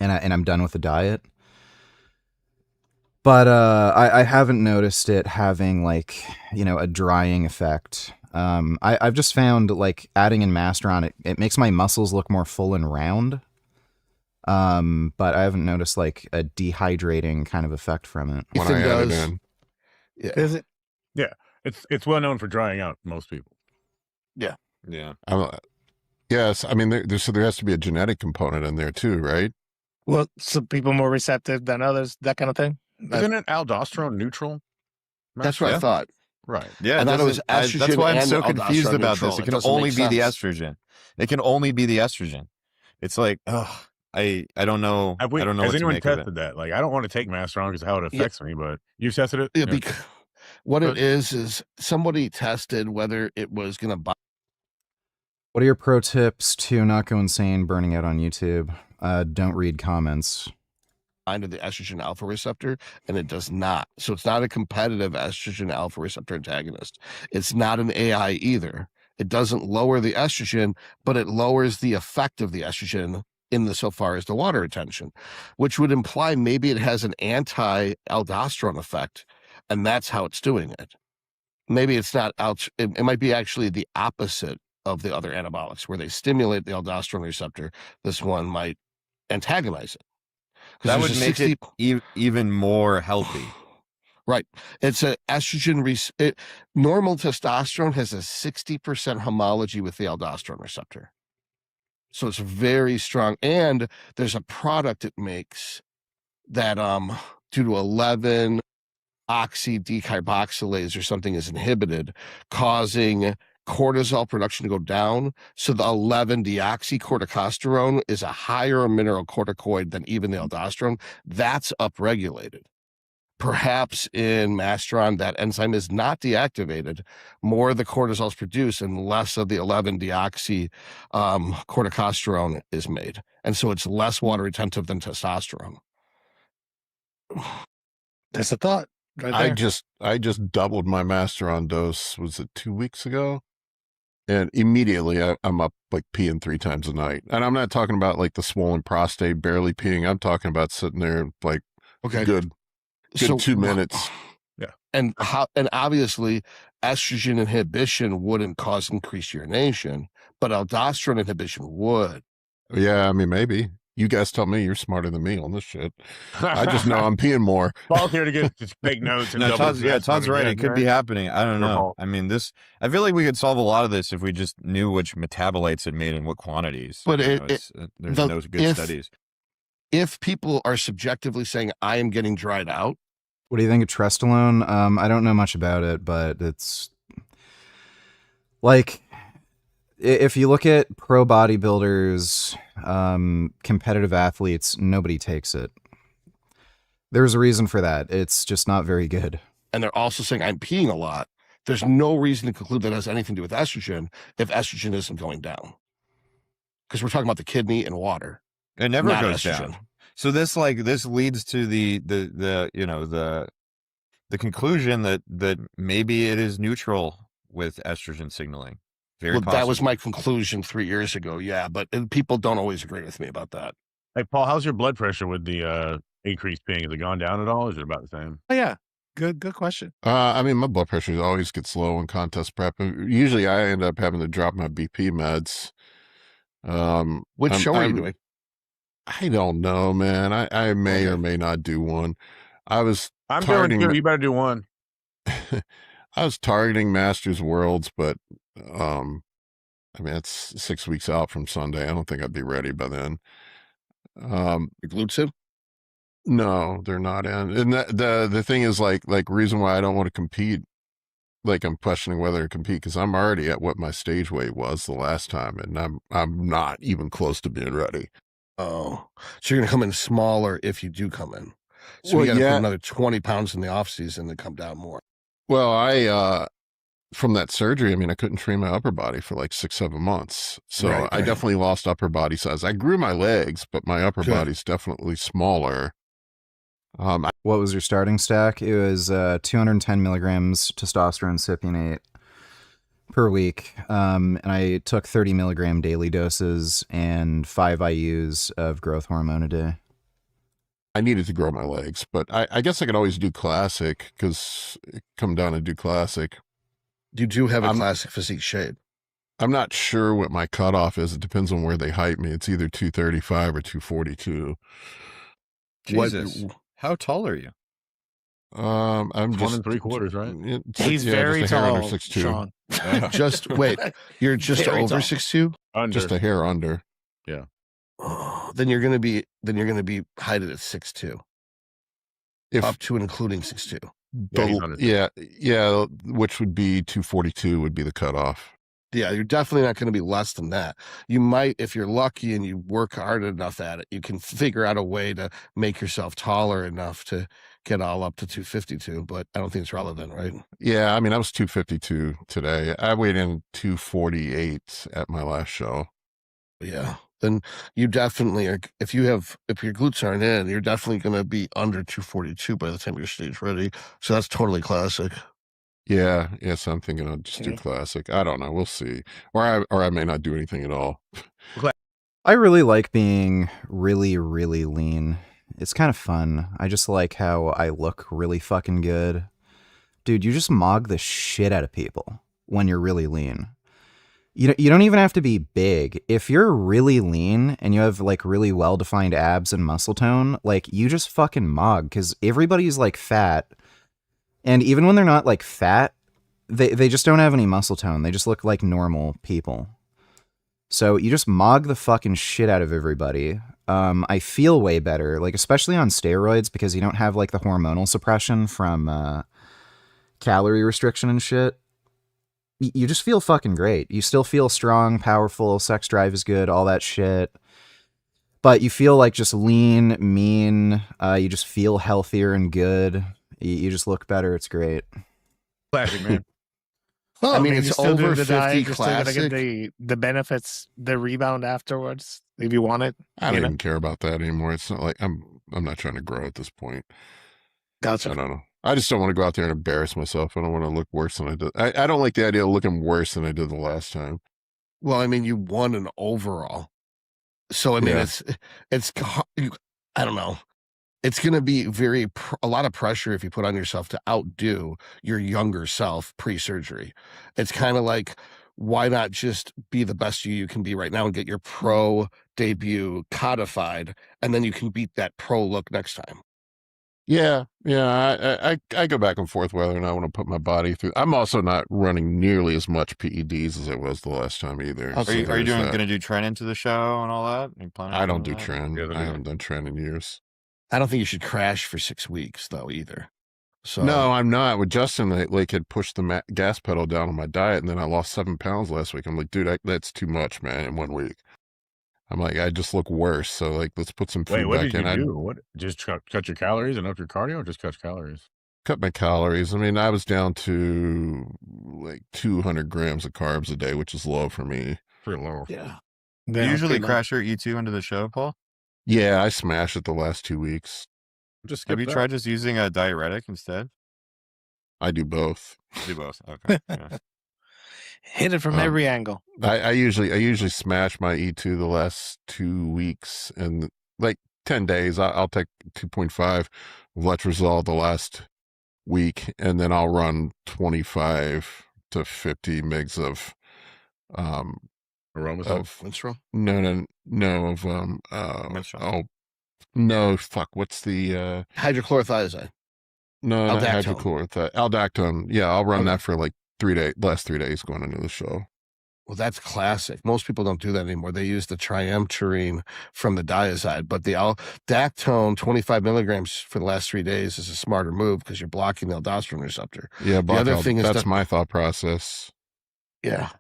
Speaker 1: I'm done with the diet. But I haven't noticed it having, like, you know, a drying effect. I've just found, like, adding in Masteron, it makes my muscles look more full and round. But I haven't noticed, like, a dehydrating kind of effect from it.
Speaker 4: When I add it in. Yeah. Is it? Yeah. It's well known for drying out most people.
Speaker 19: Yeah.
Speaker 21: Yeah.
Speaker 18: Yes. I mean, there has to be a genetic component in there too, right?
Speaker 20: Well, some people more receptive than others, that kind of thing.
Speaker 4: Isn't it aldosterone neutral?
Speaker 19: That's what I thought.
Speaker 4: Right.
Speaker 21: Yeah,
Speaker 19: I thought it was estrogen.
Speaker 21: That's why I'm
Speaker 19: and
Speaker 21: so confused
Speaker 19: aldosterone
Speaker 21: about
Speaker 19: neutral.
Speaker 21: this. It
Speaker 19: It
Speaker 21: can
Speaker 19: doesn't
Speaker 21: only
Speaker 19: make
Speaker 21: be the
Speaker 19: sense.
Speaker 21: estrogen. It can only be the estrogen. It's like, I don't know. I don't know
Speaker 4: Has
Speaker 21: what to
Speaker 4: anyone
Speaker 21: make of it.
Speaker 4: tested that? Like, I don't want to take Masteron because of how it affects me, but you've tested it?
Speaker 19: Yeah, because what it is somebody tested whether it was going to buy.
Speaker 1: What are your pro tips to not go insane burning out on YouTube? Don't read comments.
Speaker 19: Into the estrogen alpha receptor, and it does not. So it's not a competitive estrogen alpha receptor antagonist. It's not an AI either. It doesn't lower the estrogen, but it lowers the effect of the estrogen in the so far as the water retention, which would imply maybe it has an anti-aldosterone effect, and that's how it's doing it. Maybe it's not it might be actually the opposite of the other anabolics, where they stimulate the aldosterone receptor. This one might antagonize it.
Speaker 21: That would make it even more healthy.
Speaker 19: Right. It's a estrogen. Normal testosterone has a 60% homology with the aldosterone receptor. So it's very strong. And there's a product it makes that due to 11 oxy decarboxylase or something is inhibited, causing cortisol production to go down. So the 11 deoxycorticosterone is a higher mineralocorticoid than even the aldosterone. That's upregulated. Perhaps in Mastron, that enzyme is not deactivated. More of the cortisol is produced and less of the 11 deoxy corticosterone is made. And so it's less water retentive than testosterone.
Speaker 20: That's a thought. Right there.
Speaker 18: I just doubled my Masteron dose. Was it 2 weeks ago? And immediately I'm up like peeing 3 times a night. And I'm not talking about like the swollen prostate, barely peeing. I'm talking about sitting there like good
Speaker 19: So
Speaker 18: 2 minutes.
Speaker 19: Yeah. And obviously estrogen inhibition wouldn't cause increased urination, but aldosterone inhibition would.
Speaker 18: Yeah, I mean, maybe. You guys tell me. You're smarter than me on this shit. I just know I'm peeing more.
Speaker 4: Paul's here to get just take notes. And
Speaker 21: No,
Speaker 4: double
Speaker 21: Todd's right. It could be happening. I don't know. I mean, I feel like we could solve a lot of this if we just knew which metabolites it made and what quantities.
Speaker 19: But
Speaker 21: there's no good studies.
Speaker 19: If people are subjectively saying, I am getting dried out.
Speaker 1: What do you think of Trestolone? I don't know much about it, but it's like, if you look at pro bodybuilders, competitive athletes, nobody takes it. There's a reason for that. It's just not very good.
Speaker 19: And they're also saying I'm peeing a lot. There's no reason to conclude that has anything to do with estrogen if estrogen isn't going down. Because we're talking about the kidney and water.
Speaker 21: It never
Speaker 19: not
Speaker 21: goes
Speaker 19: estrogen.
Speaker 21: down. So this leads to the conclusion that maybe it is neutral with estrogen signaling. Very possible.
Speaker 19: That was my conclusion 3 years ago. Yeah, but people don't always agree with me about that.
Speaker 4: Hey, Paul, how's your blood pressure with the increased peeing? Has it gone down at all? Or is it about the same?
Speaker 20: Oh, yeah. Good question.
Speaker 18: I mean, my blood pressure always gets low in contest prep. Usually I end up having to drop my BP meds.
Speaker 19: Which show are you doing?
Speaker 18: I don't know, man. I may or may not do one.
Speaker 4: I'm doing two. You better do one.
Speaker 18: I was targeting Masters Worlds, but I mean, it's 6 weeks out from Sunday. I don't think I'd be ready by then.
Speaker 19: Your glutes in?
Speaker 18: No, they're not in. And the thing is, like reason why I don't want to compete, like I'm questioning whether to compete because I'm already at what my stage weight was the last time, and I'm not even close to being ready.
Speaker 19: Oh, so you're gonna come in smaller if you do come in. So you gotta put another 20 pounds in the off season to come down more.
Speaker 18: Well, I from that surgery, I mean, I couldn't train my upper body for like 6-7 months. So I definitely lost upper body size. I grew my legs, but my upper body's definitely smaller.
Speaker 1: What was your starting stack? It was 210 milligrams testosterone cypionate per week. And I took 30 milligram daily doses and 5 IUs of growth hormone a day.
Speaker 18: I needed to grow my legs, but I guess I could always do classic because come down and do classic.
Speaker 19: You do have a classic physique shape.
Speaker 18: I'm not sure what my cutoff is. It depends on where they height me. It's either 235 or 242.
Speaker 21: Jesus. How tall are you?
Speaker 18: I'm
Speaker 4: 1
Speaker 18: just
Speaker 4: 3/4, right?
Speaker 20: He's very
Speaker 18: just a hair
Speaker 20: tall,
Speaker 18: under 6'2".
Speaker 20: Sean.
Speaker 19: Just wait, you're just
Speaker 20: Very
Speaker 19: over
Speaker 20: tall.
Speaker 19: 6'2"?
Speaker 4: Under.
Speaker 18: Just a hair under.
Speaker 4: Yeah.
Speaker 19: Oh, then you're gonna be heighted at 6'2", up to and including 6'2".
Speaker 18: Yeah, which would be 242 would be the cutoff.
Speaker 19: Yeah, you're definitely not going to be less than that. You might, if you're lucky and you work hard enough at it, you can figure out a way to make yourself taller enough to get all up to 252, but I don't think it's relevant, right?
Speaker 18: Yeah, I mean, I was 252 today. I weighed in 248 at my last show.
Speaker 19: Yeah, then you definitely are. If your glutes aren't in, you're definitely going to be under 242 by the time you're stage ready. So that's totally classic.
Speaker 18: Yeah, so I'm thinking I'll just do classic. I don't know. We'll see. Or I may not do anything at all.
Speaker 1: I really like being really, really lean. It's kind of fun. I just like how I look really fucking good. Dude, you just mog the shit out of people when you're really lean. You don't even have to be big. If you're really lean and you have like really well-defined abs and muscle tone, like you just fucking mog because everybody's like fat. And even when they're not like fat, they just don't have any muscle tone. They just look like normal people. So you just mog the fucking shit out of everybody. I feel way better, like especially on steroids because you don't have like the hormonal suppression from calorie restriction and shit. You just feel fucking great. You still feel strong, powerful, sex drive is good, all that shit. But you feel like just lean, mean. You just feel healthier and good. You just look better. It's great.
Speaker 4: Classic, man.
Speaker 19: Well, I mean,
Speaker 20: you're
Speaker 19: it's
Speaker 20: still doing
Speaker 19: over
Speaker 20: the
Speaker 19: 50
Speaker 20: diet, you're still gonna
Speaker 19: classic.
Speaker 20: get the benefits, the rebound afterwards if you want it.
Speaker 18: I
Speaker 20: you
Speaker 18: don't
Speaker 20: know?
Speaker 18: even care about that anymore. It's not like I'm not trying to grow at this point.
Speaker 20: Gotcha.
Speaker 18: I don't know. I just don't want to go out there and embarrass myself. I don't want to look worse than I did. I don't like the idea of looking worse than I did the last time.
Speaker 19: Well, I mean, you won an overall. So, I mean,
Speaker 18: Yeah.
Speaker 19: I don't know. It's going to be a lot of pressure if you put on yourself to outdo your younger self pre-surgery. It's kind of like, why not just be the best you can be right now and get your pro debut codified, and then you can beat that pro look next time.
Speaker 18: Yeah. I go back and forth whether or not I want to put my body through. I'm also not running nearly as much PEDs as I was the last time either.
Speaker 21: Are you
Speaker 18: there's
Speaker 21: going
Speaker 18: that.
Speaker 21: to do Tren into the show and all that? Are you planning
Speaker 18: I
Speaker 21: on
Speaker 18: don't do
Speaker 21: doing that?
Speaker 18: Tren. I haven't done Tren in years.
Speaker 19: I don't think you should crash for 6 weeks though either. So
Speaker 18: No, I'm not. With Justin, like had pushed the gas pedal down on my diet, and then I lost 7 pounds last week. I'm like, dude, that's too much, man. In 1 week, I'm like, I just look worse. So like, let's put some
Speaker 4: Wait,
Speaker 18: food
Speaker 4: what
Speaker 18: back
Speaker 4: did you
Speaker 18: in.
Speaker 4: do? What? Just cut your calories and up your cardio, or just cut calories?
Speaker 18: Cut my calories. I mean, I was down to like 200 grams of carbs a day, which is low for me.
Speaker 4: Pretty low.
Speaker 19: Yeah.
Speaker 21: You usually crash your E2 into the show, Paul?
Speaker 18: Yeah, I smashed it the last 2 weeks.
Speaker 4: Just
Speaker 21: have you tried just using a diuretic instead?
Speaker 18: I do both.
Speaker 21: Do both. Okay. Yeah.
Speaker 20: Hit it from every angle.
Speaker 18: I usually smash my E2 the last 2 weeks, and like 10 days, I'll take 2.5 letrozole the last week, and then I'll run 25 to 50 mgs of
Speaker 19: Winstrol?
Speaker 18: No, of oh no, fuck, what's the
Speaker 19: hydrochlorothiazide.
Speaker 18: no, not
Speaker 19: Aldactone.
Speaker 18: hydrochlorothiazide, aldactone. Yeah, I'll run that for like 3 days, last 3 days going into the show.
Speaker 19: Well, that's classic. Most people don't do that anymore. They use the triamterene from the diazide, but the aldactone 25 milligrams for the last 3 days is a smarter move because you're blocking the aldosterone receptor.
Speaker 18: Yeah,
Speaker 19: the other thing is
Speaker 18: that's my thought process.
Speaker 19: Yeah.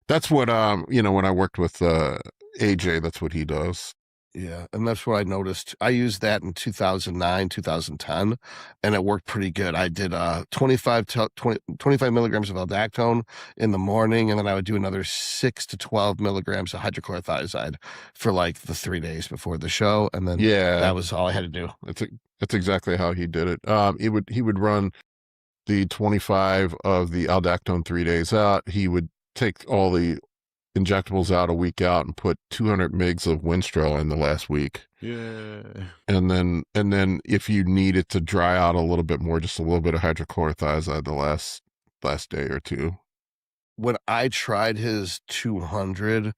Speaker 18: That's what when I worked with AJ, that's what he does.
Speaker 19: Yeah, and that's what I noticed. I used that in 2009, 2010, and it worked pretty good. I did 25 milligrams of aldactone in the morning, and then I would do another 6 to 12 milligrams of hydrochlorothiazide for like the 3 days before the show, and then that was all I had to do.
Speaker 18: That's exactly how he did it. He would run the 25 of the aldactone 3 days out. He would take all the injectables out a week out and put 200 mgs of Winstrol in the last week.
Speaker 4: Yeah.
Speaker 18: And then if you need it to dry out a little bit more, just a little bit of hydrochlorothiazide the last day or two.
Speaker 19: When I tried his 200,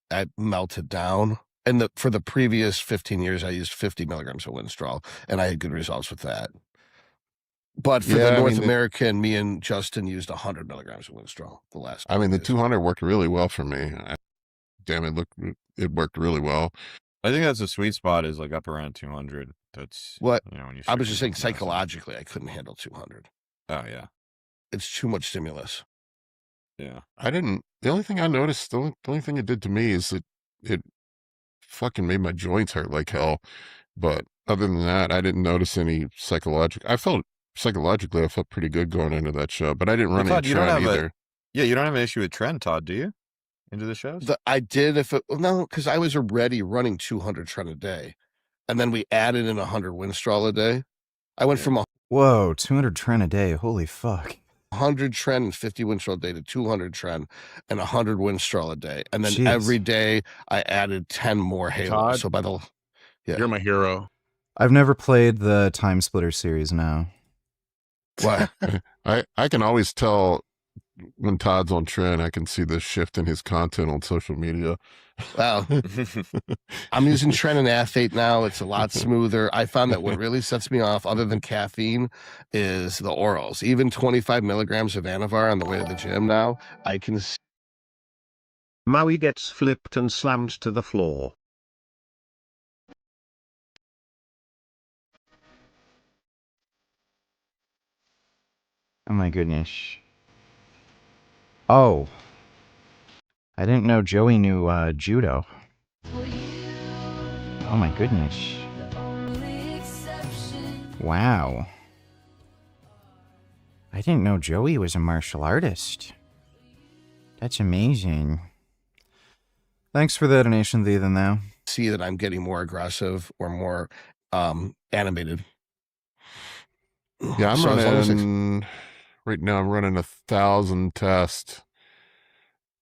Speaker 19: I melted down. And for the previous 15 years, I used 50 milligrams of Winstrol, and I had good results with that. But for the North American, me and Justin used 100 milligrams of Winstrol the last.
Speaker 18: I mean, the 200 worked really well for me. It worked really well.
Speaker 21: I think that's a sweet spot, is like up around 200. That's
Speaker 19: what
Speaker 21: when you
Speaker 19: I was just saying. Psychologically, I couldn't handle 200.
Speaker 21: Oh yeah,
Speaker 19: it's too much stimulus.
Speaker 21: Yeah,
Speaker 18: the only thing I noticed, the only thing it did to me is it fucking made my joints hurt like hell. But other than that, I didn't notice any psychologically. Psychologically, I felt pretty good going into that show, but I didn't run any Tren either.
Speaker 21: You don't have an issue with Tren, Todd, do you? Into the shows?
Speaker 19: I did because I was already running 200 Tren a day, and then we added in 100 Winstrol a day. I went from
Speaker 1: 200 Tren a day. Holy fuck.
Speaker 19: 100 Tren and 50 Winstrol a day to 200 Tren and 100 Winstrol a day, and then
Speaker 1: Jeez.
Speaker 19: every day I added 10 more Halo.
Speaker 4: Todd,
Speaker 19: so
Speaker 4: you're my hero.
Speaker 1: I've never played the Time Splitter series now.
Speaker 19: What?
Speaker 18: I can always tell when Todd's on Tren. I can see the shift in his content on social media.
Speaker 19: Wow. I'm using Tren and Athate now. It's a lot smoother. I found that what really sets me off, other than caffeine, is the orals. Even 25 milligrams of Anavar on the way to the gym now, I can
Speaker 5: Maui gets flipped and slammed to the floor.
Speaker 1: Oh my goodness. Oh. I didn't know Joey knew judo. Oh my goodness. Wow. I didn't know Joey was a martial artist. That's amazing. Thanks for the donation, Ethan, though.
Speaker 19: See that I'm getting more aggressive or more animated.
Speaker 18: Yeah, I'm
Speaker 19: So as long as
Speaker 18: running right now. I'm running 1,000 test,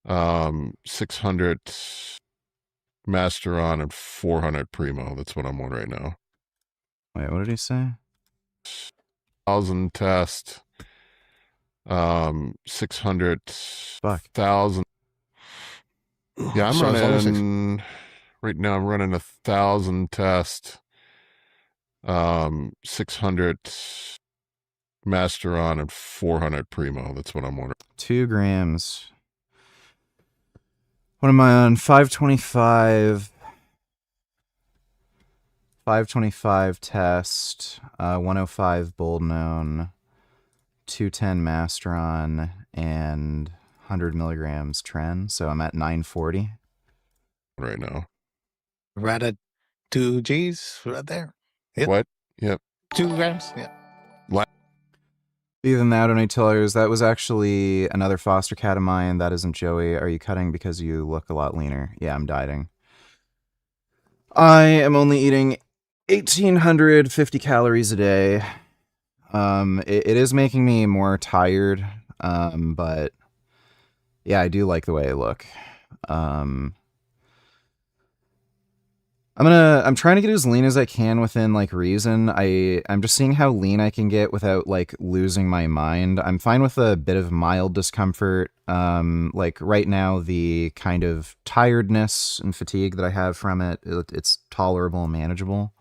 Speaker 18: 600 master on, and 400 primo. That's what I'm on right now.
Speaker 1: Wait, what did he say?
Speaker 18: 1,000 test, 600,
Speaker 1: Fuck.
Speaker 18: 1,000. Yeah, I'm
Speaker 19: So as long as
Speaker 18: running right now. I'm running 1,000 test, 600 master on, and 400 primo. That's what I'm on.
Speaker 1: 2 grams. What am I on? 525. 525 test, 105 bold known, 210 masteron, and 100 milligrams tren. So I'm at 940
Speaker 18: right now.
Speaker 20: Right at 2 G's right there. Yep.
Speaker 18: What? Yep.
Speaker 20: 2 grams. Yeah.
Speaker 1: Even that, any tellers, that was actually another foster cat of mine. That isn't Joey. Are you cutting because you look a lot leaner? Yeah, I'm dieting. I am only eating 1,850 calories a day. It is making me more tired, but yeah, I do like the way I look. I'm trying to get as lean as I can within like reason. I'm just seeing how lean I can get without like losing my mind. I'm fine with a bit of mild discomfort. Like right now, the kind of tiredness and fatigue that I have from it's tolerable and manageable.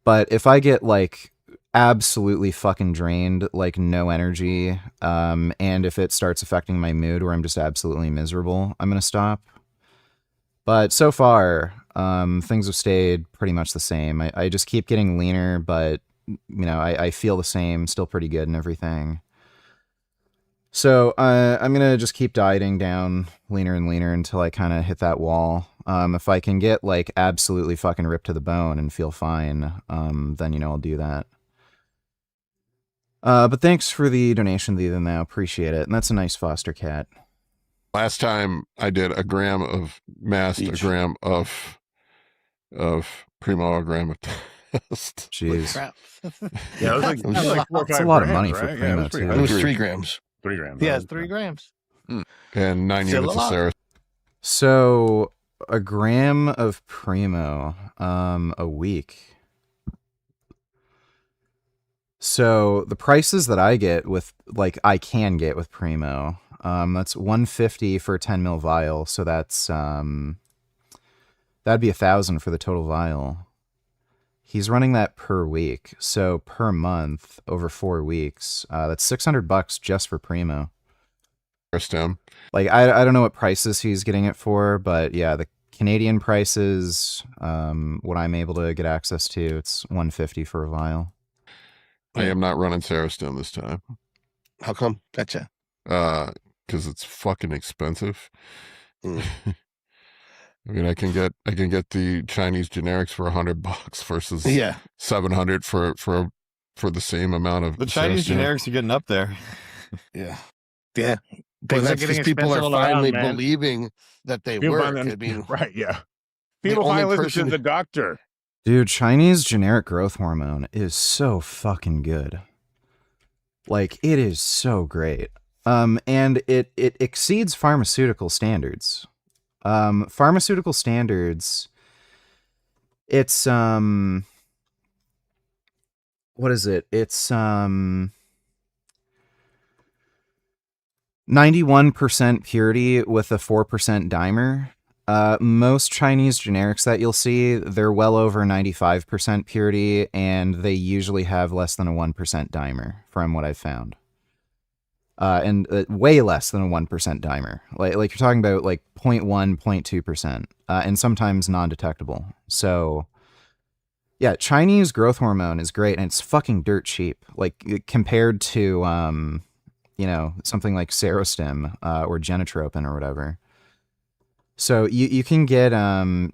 Speaker 1: But if I get like absolutely fucking drained, like no energy, and if it starts affecting my mood where I'm just absolutely miserable, I'm gonna stop. But so far, things have stayed pretty much the same. I just keep getting leaner, but you know, I feel the same, still pretty good and everything. So I'm gonna just keep dieting down leaner and leaner until I kind of hit that wall. If I can get like absolutely fucking ripped to the bone and feel fine, then you know I'll do that. But thanks for the donation, Ethan. Now appreciate it, and that's a nice foster cat.
Speaker 18: Last time I did a gram of mast, a gram of primo, a gram of test.
Speaker 1: Jeez.
Speaker 4: Yeah, it was like 4 or 5
Speaker 1: That's a lot of
Speaker 4: grams,
Speaker 1: money
Speaker 4: right?
Speaker 1: for
Speaker 4: Yeah,
Speaker 1: primo,
Speaker 4: it was pretty
Speaker 1: too.
Speaker 4: high.
Speaker 19: It was 3 grams.
Speaker 4: 3 grams.
Speaker 20: Yeah, it's 3 grams.
Speaker 18: And 9
Speaker 20: Still
Speaker 18: units
Speaker 20: a
Speaker 18: of
Speaker 20: lot.
Speaker 18: Sarah.
Speaker 1: So a gram of primo, a week. So the prices that I get with, like, I can get with primo, that's $150 for a 10 ml vial. So that's that'd be $1,000 for the total vial. He's running that per week, so per month over 4 weeks, that's $600 just for primo.
Speaker 18: Stem.
Speaker 1: Like I don't know what prices he's getting it for, but yeah, the Canadian prices, what I'm able to get access to, it's $150 for a vial.
Speaker 18: I am not running Sarastem this time.
Speaker 19: How come? Gotcha.
Speaker 18: Because it's fucking expensive. I mean, I can get the Chinese generics for $100 versus
Speaker 19: Yeah.
Speaker 18: 700 for the same amount of
Speaker 21: The Chinese
Speaker 18: Sarastem.
Speaker 21: generics are getting up there.
Speaker 19: Yeah.
Speaker 20: Yeah.
Speaker 19: But
Speaker 20: Things are
Speaker 19: that's
Speaker 20: getting
Speaker 19: because people are
Speaker 20: expensive all around,
Speaker 19: finally
Speaker 20: man.
Speaker 19: believing that they
Speaker 4: People
Speaker 19: work.
Speaker 4: find
Speaker 19: I mean,
Speaker 4: right, yeah.
Speaker 19: the
Speaker 4: People
Speaker 19: only
Speaker 4: finally listen
Speaker 19: person-
Speaker 4: to the doctor.
Speaker 1: Dude, Chinese generic growth hormone is so fucking good. Like, it is so great. And it exceeds pharmaceutical standards. Pharmaceutical standards, it's, what is it? It's, 91% purity with a 4% dimer. Most Chinese generics that you'll see, they're well over 95% purity, and they usually have less than a 1% dimer, from what I've found. and way less than a 1% dimer. Like you're talking about like 0.1, 0.2%, and sometimes non-detectable. So yeah, Chinese growth hormone is great, and it's fucking dirt cheap. Like compared to something like Serostim or Genotropin or whatever. So you can get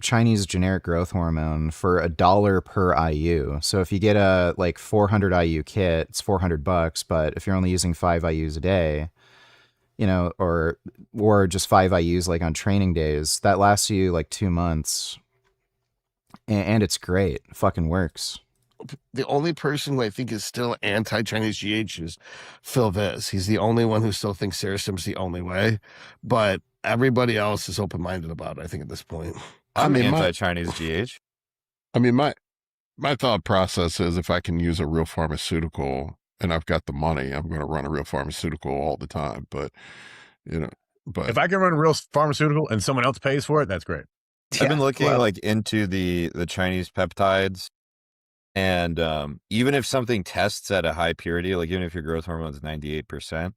Speaker 1: Chinese generic growth hormone for $1 per IU. So if you get a like 400 IU kit, it's $400. But if you're only using 5 IUs a day, or just 5 IUs like on training days, that lasts you like 2 months, and it's great. It fucking works.
Speaker 19: The only person who I think is still anti-Chinese GH is Phil Viz. He's the only one who still thinks Serostim's the only way, but everybody else is open-minded about it, I think, at this point.
Speaker 21: I'm anti-Chinese GH.
Speaker 18: I mean, my thought process is if I can use a real pharmaceutical and I've got the money, I'm going to run a real pharmaceutical all the time. But, but
Speaker 4: if I can run a real pharmaceutical and someone else pays for it, that's great.
Speaker 21: I've been looking into the Chinese peptides. And even if something tests at a high purity, like even if your growth hormone is 98%,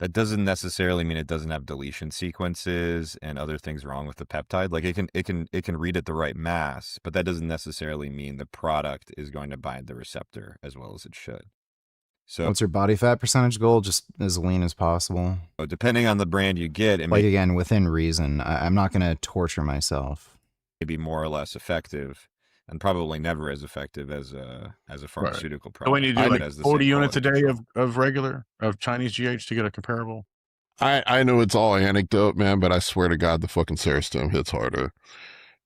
Speaker 21: that doesn't necessarily mean it doesn't have deletion sequences and other things wrong with the peptide. Like it can read at the right mass, but that doesn't necessarily mean the product is going to bind the receptor as well as it should. So
Speaker 1: what's your body fat percentage goal? Just as lean as possible.
Speaker 21: Depending on the brand you get,
Speaker 1: again, within reason. I'm not going to torture myself.
Speaker 21: Be more or less effective. And probably never as effective as a pharmaceutical product.
Speaker 4: So when you do like 40 units a day of Chinese GH to get a comparable?
Speaker 18: I know it's all anecdote, man, but I swear to God, the fucking Serostim hits harder.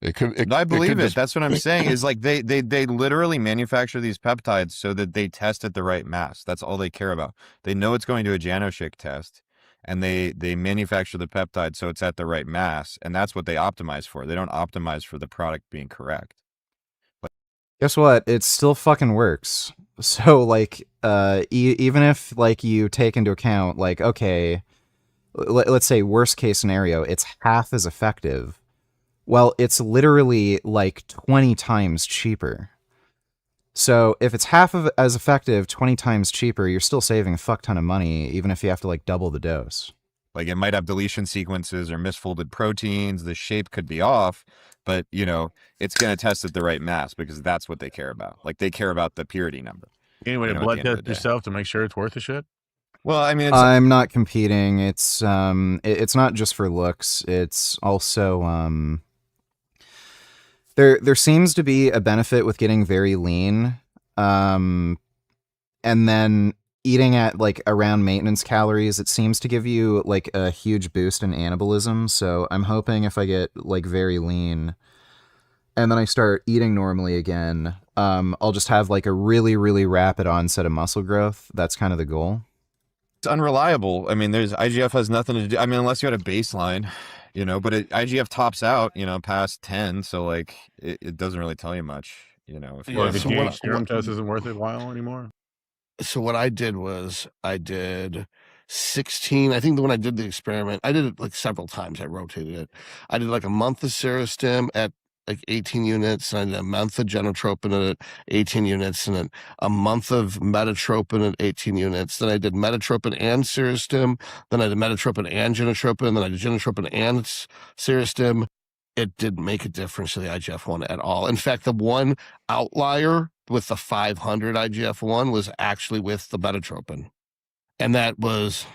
Speaker 21: I believe it. That's what I'm saying. Is like they literally manufacture these peptides so that they test at the right mass. That's all they care about. They know it's going to a Janoschik test, and they manufacture the peptide so it's at the right mass, and that's what they optimize for. They don't optimize for the product being correct.
Speaker 1: Guess what? It still fucking works. So like, even if like you take into account like, okay, let's say worst case scenario, it's half as effective. Well, it's literally like 20 times cheaper. So if it's half of as effective, 20 times cheaper, you're still saving a fuck ton of money, even if you have to like double the dose.
Speaker 21: Like it might have deletion sequences or misfolded proteins. The shape could be off, but it's going to test at the right mass because that's what they care about. Like they care about the purity number.
Speaker 4: Anyway, blood test yourself to make sure it's worth the shit.
Speaker 21: Well, I mean,
Speaker 1: I'm not competing. It's not just for looks. It's also there seems to be a benefit with getting very lean, and then eating at like around maintenance calories. It seems to give you like a huge boost in anabolism. So I'm hoping if I get like very lean and then I start eating normally again, I'll just have like a really, really rapid onset of muscle growth. That's kind of the goal.
Speaker 21: It's unreliable. I mean, IGF has nothing to do. I mean, unless you had a baseline, but IGF tops out, past 10. So like it doesn't really tell you much, if
Speaker 4: the serum test isn't worth it while anymore.
Speaker 19: So what I did was I did 16. I think when I did the experiment, I did it like several times. I rotated it. I did like a month of Serostim at like 18 units, and I did a month of Genotropin at 18 units, and then a month of Metatropin at 18 units. Then I did Metatropin and Serostim. Then I did Metatropin and Genotropin. Then I did Genotropin and Serostim. It didn't make a difference to the IGF-1 at all. In fact, the one outlier with the 500 IGF-1 was actually with the Metatropin. And that was,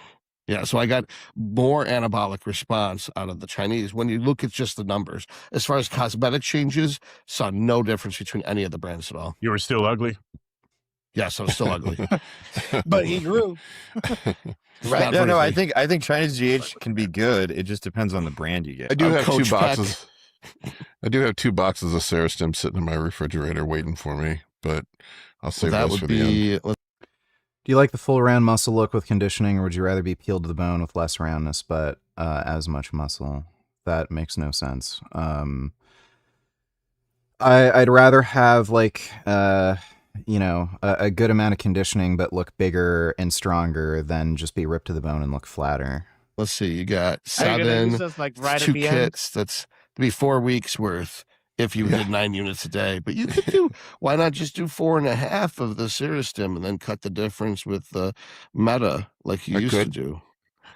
Speaker 19: so I got more anabolic response out of the Chinese. When you look at just the numbers, as far as cosmetic changes, saw no difference between any of the brands at all.
Speaker 4: You were still ugly?
Speaker 19: Yes, I was still ugly.
Speaker 20: But he grew.
Speaker 21: Right. Yeah, no, I think Chinese GH can be good. It just depends on the brand you get.
Speaker 18: I do have two boxes. I do have 2 boxes of Serostim sitting in my refrigerator waiting for me, but I'll save those for the end.
Speaker 1: Do you like the full round muscle look with conditioning, or would you rather be peeled to the bone with less roundness but as much muscle? That makes no sense. I'd rather have like a good amount of conditioning but look bigger and stronger than just be ripped to the bone and look flatter.
Speaker 19: Let's see, you got 7
Speaker 20: like right
Speaker 19: 2
Speaker 20: at the
Speaker 19: kits.
Speaker 20: end?
Speaker 19: That's to be 4 weeks worth if you did 9 units a day. But you could do, why not just do 4.5 of the Serostim and then cut the difference with the Meta like you used to do?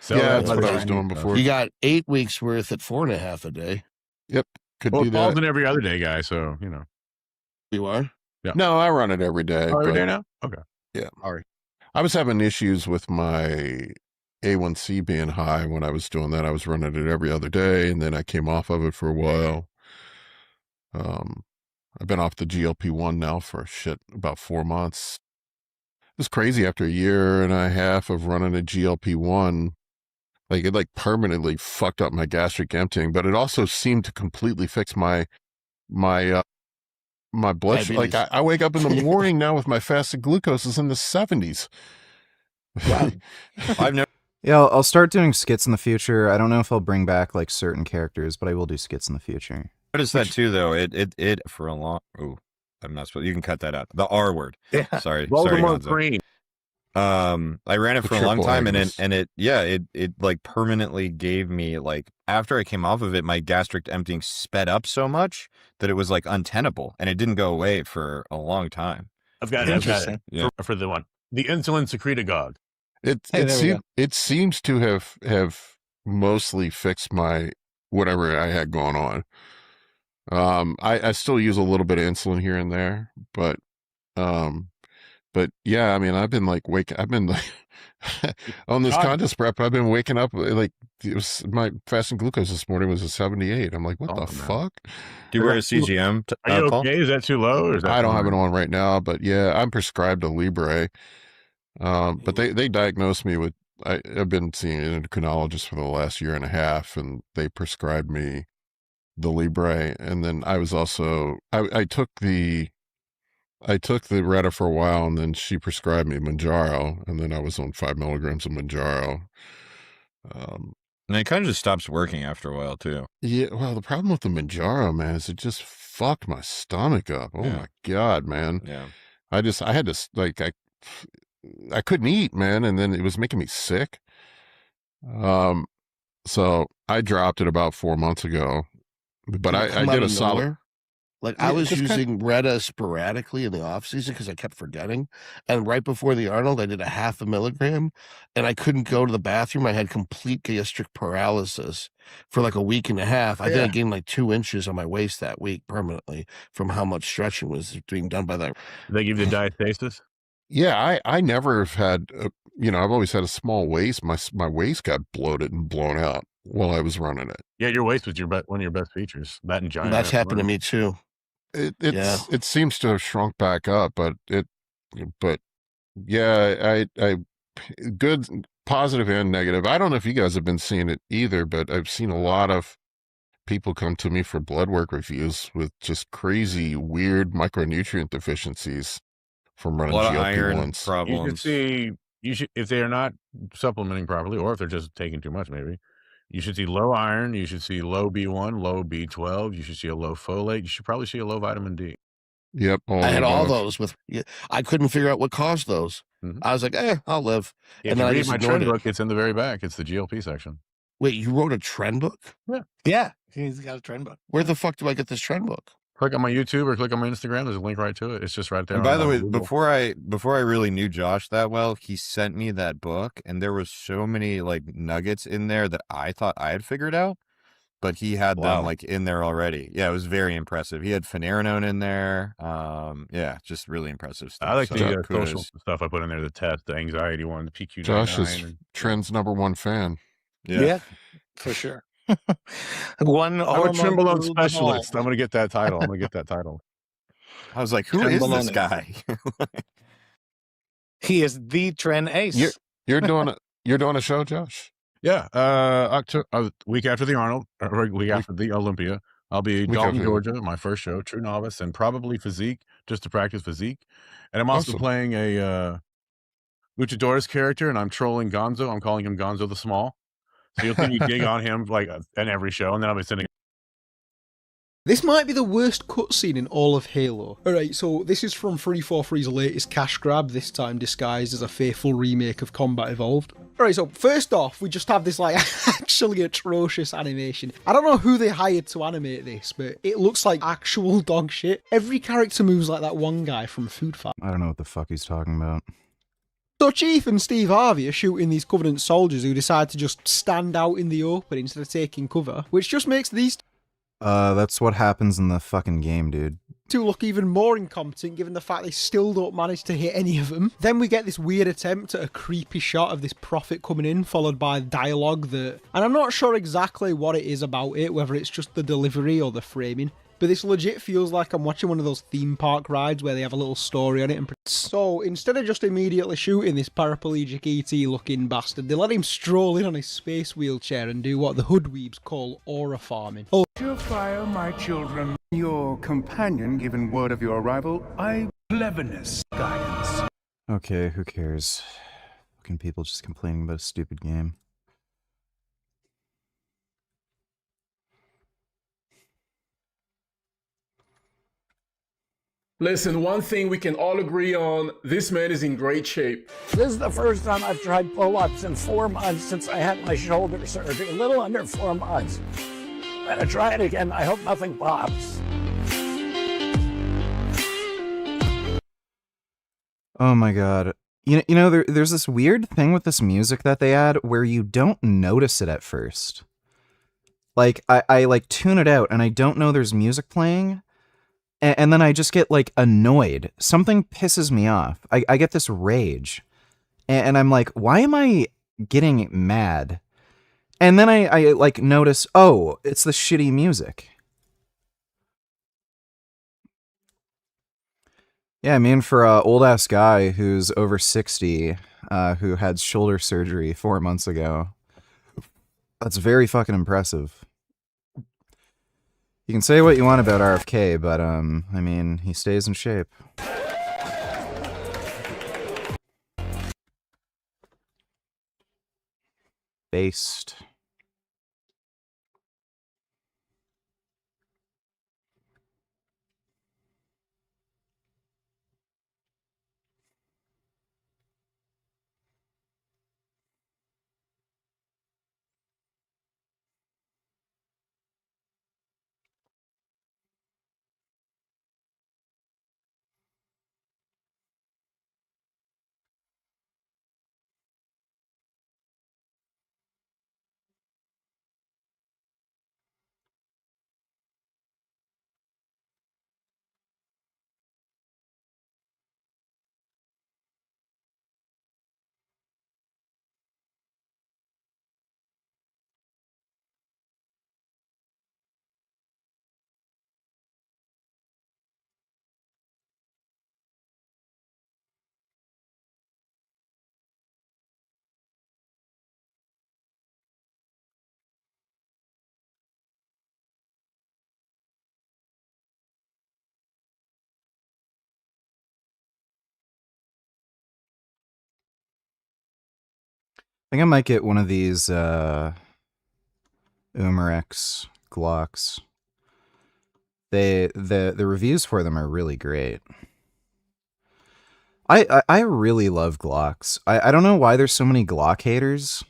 Speaker 18: Yeah, that's what I was doing before.
Speaker 19: You got 8 weeks worth at 4.5 a day.
Speaker 18: Yep, could
Speaker 4: Well,
Speaker 18: do
Speaker 4: Paul's
Speaker 18: that.
Speaker 4: an every other day guy, so you know.
Speaker 19: You are?
Speaker 4: Yeah.
Speaker 18: No, I run it every day.
Speaker 4: Oh, every
Speaker 18: but-
Speaker 4: day now? Okay.
Speaker 18: Yeah.
Speaker 4: All right.
Speaker 18: I was having issues with my A1C being high when I was doing that. I was running it every other day, and then I came off of it for a while. I've been off the GLP-1 now for about 4 months. It's crazy after a year and a half of running a GLP-1. Like it permanently fucked up my gastric emptying, but it also seemed to completely fix my blood sugar. Like I wake up in the morning now with my fasted glucose is in the 70s.
Speaker 19: Wow.
Speaker 21: I've never.
Speaker 1: Yeah, I'll start doing skits in the future. I don't know if I'll bring back like certain characters, but I will do skits in the future.
Speaker 21: Noticed that too, though. It for a long. Oh, I'm not supposed. You can cut that out. The R word.
Speaker 4: Yeah.
Speaker 21: Sorry.
Speaker 4: Voldemort
Speaker 21: Gonzo.
Speaker 4: Green.
Speaker 21: I ran it
Speaker 18: The
Speaker 21: for a long
Speaker 18: triple
Speaker 21: time,
Speaker 18: Agnes.
Speaker 21: and it like permanently gave me like after I came off of it, my gastric emptying sped up so much that it was like untenable, and it didn't go away for a long time.
Speaker 4: I've got it.
Speaker 21: Yeah.
Speaker 4: For the one. The insulin secretagogue.
Speaker 18: It seems to have mostly fixed my whatever I had going on. I still use a little bit of insulin here and there, but yeah, I mean, I've been like on this contest prep, I've been waking up like it was my fasting glucose this morning was a 78. I'm like, what the fuck?
Speaker 21: Do you wear a CGM?
Speaker 4: Are you
Speaker 21: Paul?
Speaker 4: okay? Is that too low? Or is that
Speaker 18: I don't
Speaker 4: fine?
Speaker 18: have it on right now, but yeah, I'm prescribed a Libre. But they diagnosed me with, I've been seeing an endocrinologist for the last year and a half, and they prescribed me the Libre. And then I was also, I took the Retta for a while, and then she prescribed me Manjaro, and then I was on 5 milligrams of Manjaro.
Speaker 21: And it kind of just stops working after a while too.
Speaker 18: Yeah, well, the problem with the Manjaro, man, is it just fucked my stomach up. Oh my God, man.
Speaker 21: Yeah.
Speaker 18: I had to, like, I couldn't eat, man, and then it was making me sick. So I dropped it about 4 months ago, but I did a solid.
Speaker 19: Like I was using Retta sporadically in the off season because I kept forgetting. And right before the Arnold, I did a 0.5 milligram and I couldn't go to the bathroom. I had complete gastric paralysis for like a week and a half. I think I gained like 2 inches on my waist that week permanently from how much stretching was being done by that.
Speaker 4: They give you diastasis?
Speaker 18: Yeah, I never have had, I've always had a small waist. My waist got bloated and blown out while I was running it.
Speaker 4: Yeah, your waist was one of your best features. That and giant.
Speaker 19: That's happened to me too.
Speaker 18: It seems to have shrunk back up, but yeah, I good, positive and negative. I don't know if you guys have been seeing it either, but I've seen a lot of people come to me for blood work reviews with just crazy, weird micronutrient deficiencies from running
Speaker 21: A lot of iron
Speaker 18: GLP-1s.
Speaker 21: problems.
Speaker 4: You should, if they are not supplementing properly, or if they're just taking too much, maybe. You should see low iron. You should see low B1, low B12. You should see a low folate. You should probably see a low vitamin D.
Speaker 18: Yep.
Speaker 19: I had all those I couldn't figure out what caused those. I was like, I'll live.
Speaker 4: If
Speaker 19: And
Speaker 4: you
Speaker 19: then I
Speaker 4: read
Speaker 19: just
Speaker 4: my
Speaker 19: ignored
Speaker 4: trend
Speaker 19: it.
Speaker 4: book, it's in the very back. It's the GLP section.
Speaker 19: Wait, you wrote a trend book?
Speaker 20: Yeah, he's got a trend book.
Speaker 19: Where the fuck do I get this trend book?
Speaker 4: Click on my YouTube or click on my Instagram. There's a link right to it. It's just right there.
Speaker 21: And by
Speaker 4: on,
Speaker 21: the way,
Speaker 4: Google.
Speaker 21: before I really knew Josh that well, he sent me that book, and there was so many like nuggets in there that I thought I had figured out, but he had them like in there already. Yeah, it was very impressive. He had phenarenone in there. Yeah, just really impressive stuff.
Speaker 4: I like
Speaker 21: So
Speaker 4: the
Speaker 21: kudos.
Speaker 4: social stuff I put in there, the test, the anxiety one, the PQ99.
Speaker 18: Josh is Trend's #1 fan.
Speaker 20: Yeah, for sure. One
Speaker 4: I'm a
Speaker 20: hormone
Speaker 4: Trimbalone
Speaker 20: through them
Speaker 4: specialist.
Speaker 20: all.
Speaker 4: I'm going to get that title. I'm going to get that title.
Speaker 21: I was like, who is this
Speaker 20: Trenbolone.
Speaker 21: guy?
Speaker 20: He is the trend ace.
Speaker 18: You're doing a show, Josh?
Speaker 4: Yeah. Week after the Arnold, or week after the Olympia, I'll be
Speaker 18: Week
Speaker 4: Dalton,
Speaker 18: after.
Speaker 4: Georgia, my first show, true novice, and probably physique, just to practice physique. And I'm also
Speaker 18: Awesome.
Speaker 4: playing a Luchadores character, and I'm trolling Gonzo. I'm calling him Gonzo the Small. So you'll see me dig on him like in every show, and then I'll be sending.
Speaker 6: This might be the worst cutscene in all of Halo. Alright, so this is from 343's latest cash grab, this time disguised as a faithful remake of Combat Evolved. Alright, so first off, we just have this like actually atrocious animation. I don't know who they hired to animate this, but it looks like actual dog shit. Every character moves like that one guy from Food Fight.
Speaker 1: I don't know what the fuck he's talking about.
Speaker 6: So Chief and Steve Harvey are shooting these Covenant soldiers who decide to just stand out in the open instead of taking cover, which just makes these
Speaker 1: That's what happens in the fucking game, dude.
Speaker 6: two look even more incompetent given the fact they still don't manage to hit any of them. Then we get this weird attempt at a creepy shot of this prophet coming in, followed by dialogue that... And I'm not sure exactly what it is about it, whether it's just the delivery or the framing. But this legit feels like I'm watching one of those theme park rides where they have a little story on it. So instead of just immediately shooting this paraplegic ET looking bastard, they let him stroll in on his space wheelchair and do what the hoodweebs call aura farming. Oh,
Speaker 7: You fire, my children. Your companion given word of your arrival. Cleverness, guidance.
Speaker 1: Okay, who cares? Fucking people just complaining about a stupid game.
Speaker 8: Listen, one thing we can all agree on, this man is in great shape.
Speaker 13: This is the first time I've tried pull-ups in 4 months since I had my shoulder surgery, a little under 4 months. I'm gonna try it again. I hope nothing pops.
Speaker 1: Oh my god. There's this weird thing with this music that they add where you don't notice it at first. Like, I like tune it out and I don't know there's music playing. And then I just get, like, annoyed. Something pisses me off. I get this rage. And I'm like, why am I getting mad? And then I like, notice, oh, it's the shitty music. Yeah, I mean, for a old-ass guy who's over 60, who had shoulder surgery 4 months ago, that's very fucking impressive. You can say what you want about RFK, but, I mean, he stays in shape. Based. I think I might get one of these, Umarex Glocks. The reviews for them are really great. I really love Glocks. I don't know why there's so many Glock haters.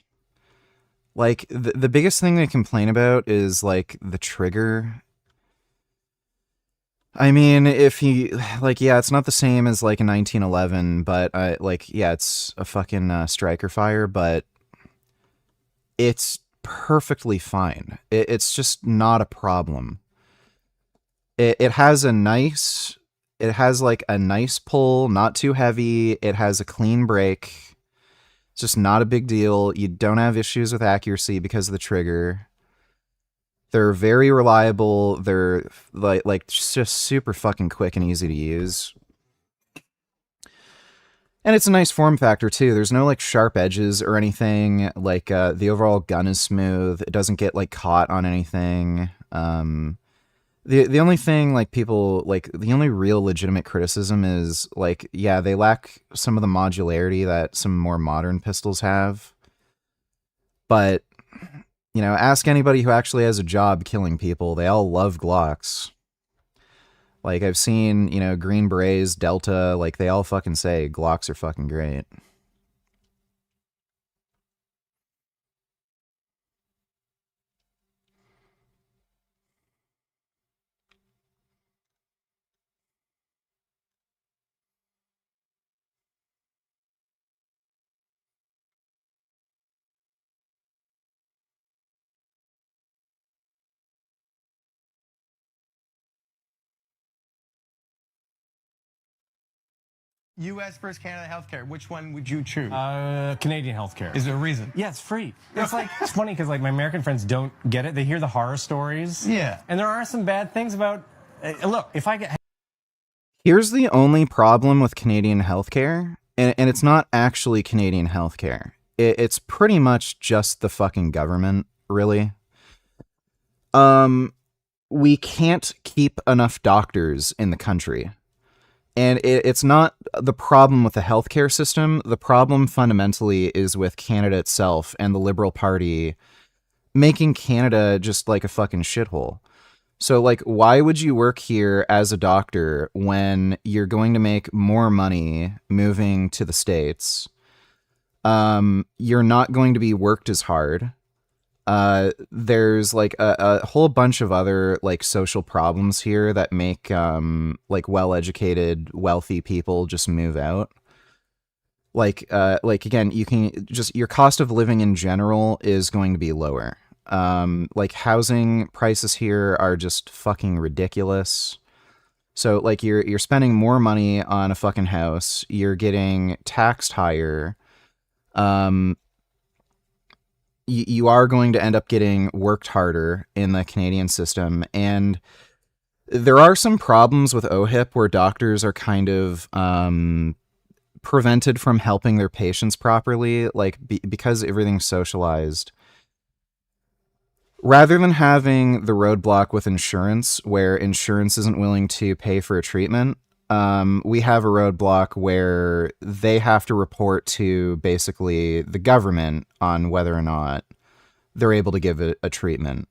Speaker 1: Like, the biggest thing they complain about is, like, the trigger. I mean, if you, like, yeah, it's not the same as, like, a 1911, but, like, yeah, it's a fucking striker fire, but it's perfectly fine. It's just not a problem. It has a nice, it has, like, a nice pull, not too heavy. It has a clean break. It's just not a big deal. You don't have issues with accuracy because of the trigger. They're very reliable. They're like just super fucking quick and easy to use. And it's a nice form factor too. There's no like sharp edges or anything. Like the overall gun is smooth. It doesn't get like caught on anything. The only thing like people like the only real legitimate criticism is like, yeah, they lack some of the modularity that some more modern pistols have. But, you know, ask anybody who actually has a job killing people. They all love Glocks. Like, I've seen, you know, Green Berets, Delta, like, they all fucking say Glocks are fucking great.
Speaker 9: U.S. versus Canada healthcare. Which one would you choose?
Speaker 12: Canadian healthcare.
Speaker 9: Is there a reason?
Speaker 12: Yeah, it's free. It's like, it's funny because like my American friends don't get it. They hear the horror stories.
Speaker 9: Yeah.
Speaker 12: And there are some bad things about, look, if I get...
Speaker 1: Here's the only problem with Canadian healthcare, and it's not actually Canadian healthcare. It's pretty much just the fucking government, really. We can't keep enough doctors in the country. And it's not the problem with the healthcare system. The problem fundamentally is with Canada itself and the Liberal Party making Canada just like a fucking shithole. So, like, why would you work here as a doctor when you're going to make more money moving to the States? You're not going to be worked as hard. There's like a whole bunch of other like social problems here that make like well-educated, wealthy people just move out. Like again, you can just, your cost of living in general is going to be lower. Like housing prices here are just fucking ridiculous. So like you're spending more money on a fucking house, you're getting taxed higher. You are going to end up getting worked harder in the Canadian system. And there are some problems with OHIP where doctors are kind of prevented from helping their patients properly, like because everything's socialized. Rather than having the roadblock with insurance, where insurance isn't willing to pay for a treatment, we have a roadblock where they have to report to basically the government on whether or not they're able to give a treatment.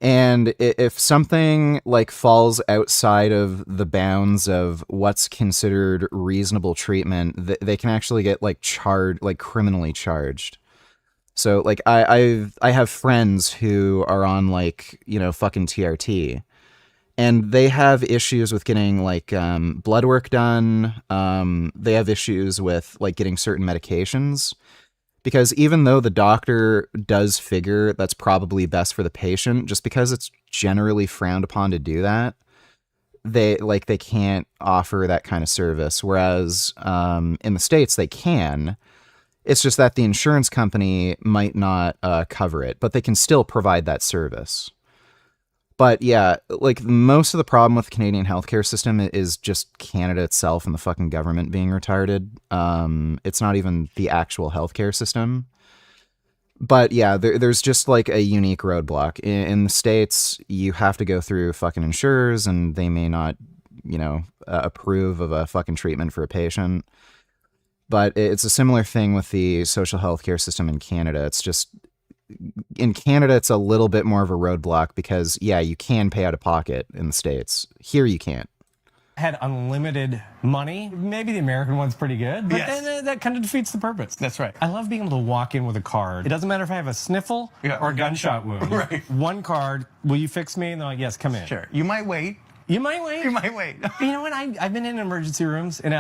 Speaker 1: And if something like falls outside of the bounds of what's considered reasonable treatment, they can actually get like criminally charged. So like I have friends who are on like, you know, fucking TRT. And they have issues with getting like blood work done. They have issues with like getting certain medications, because even though the doctor does figure that's probably best for the patient, just because it's generally frowned upon to do that, they can't offer that kind of service. Whereas in the States they can. It's just that the insurance company might not cover it, but they can still provide that service. But yeah, like most of the problem with the Canadian healthcare system is just Canada itself and the fucking government being retarded. It's not even the actual healthcare system. But yeah, there's just like a unique roadblock. In the States, you have to go through fucking insurers and they may not, you know, approve of a fucking treatment for a patient. But it's a similar thing with the social healthcare system in Canada. It's just, in Canada, it's a little bit more of a roadblock because, yeah, you can pay out of pocket in the States. Here, you can't.
Speaker 12: Had unlimited money. Maybe the American one's pretty good, but
Speaker 9: Yes.
Speaker 12: then that kind of defeats the purpose.
Speaker 9: That's right.
Speaker 12: I love being able to walk in with a card. It doesn't matter if I have a sniffle or a gunshot wound.
Speaker 9: Right.
Speaker 12: One card, will you fix me? And they're like, yes, come in.
Speaker 9: Sure. You might wait.
Speaker 12: You might wait.
Speaker 9: You might wait.
Speaker 12: You know what? I've been in emergency rooms and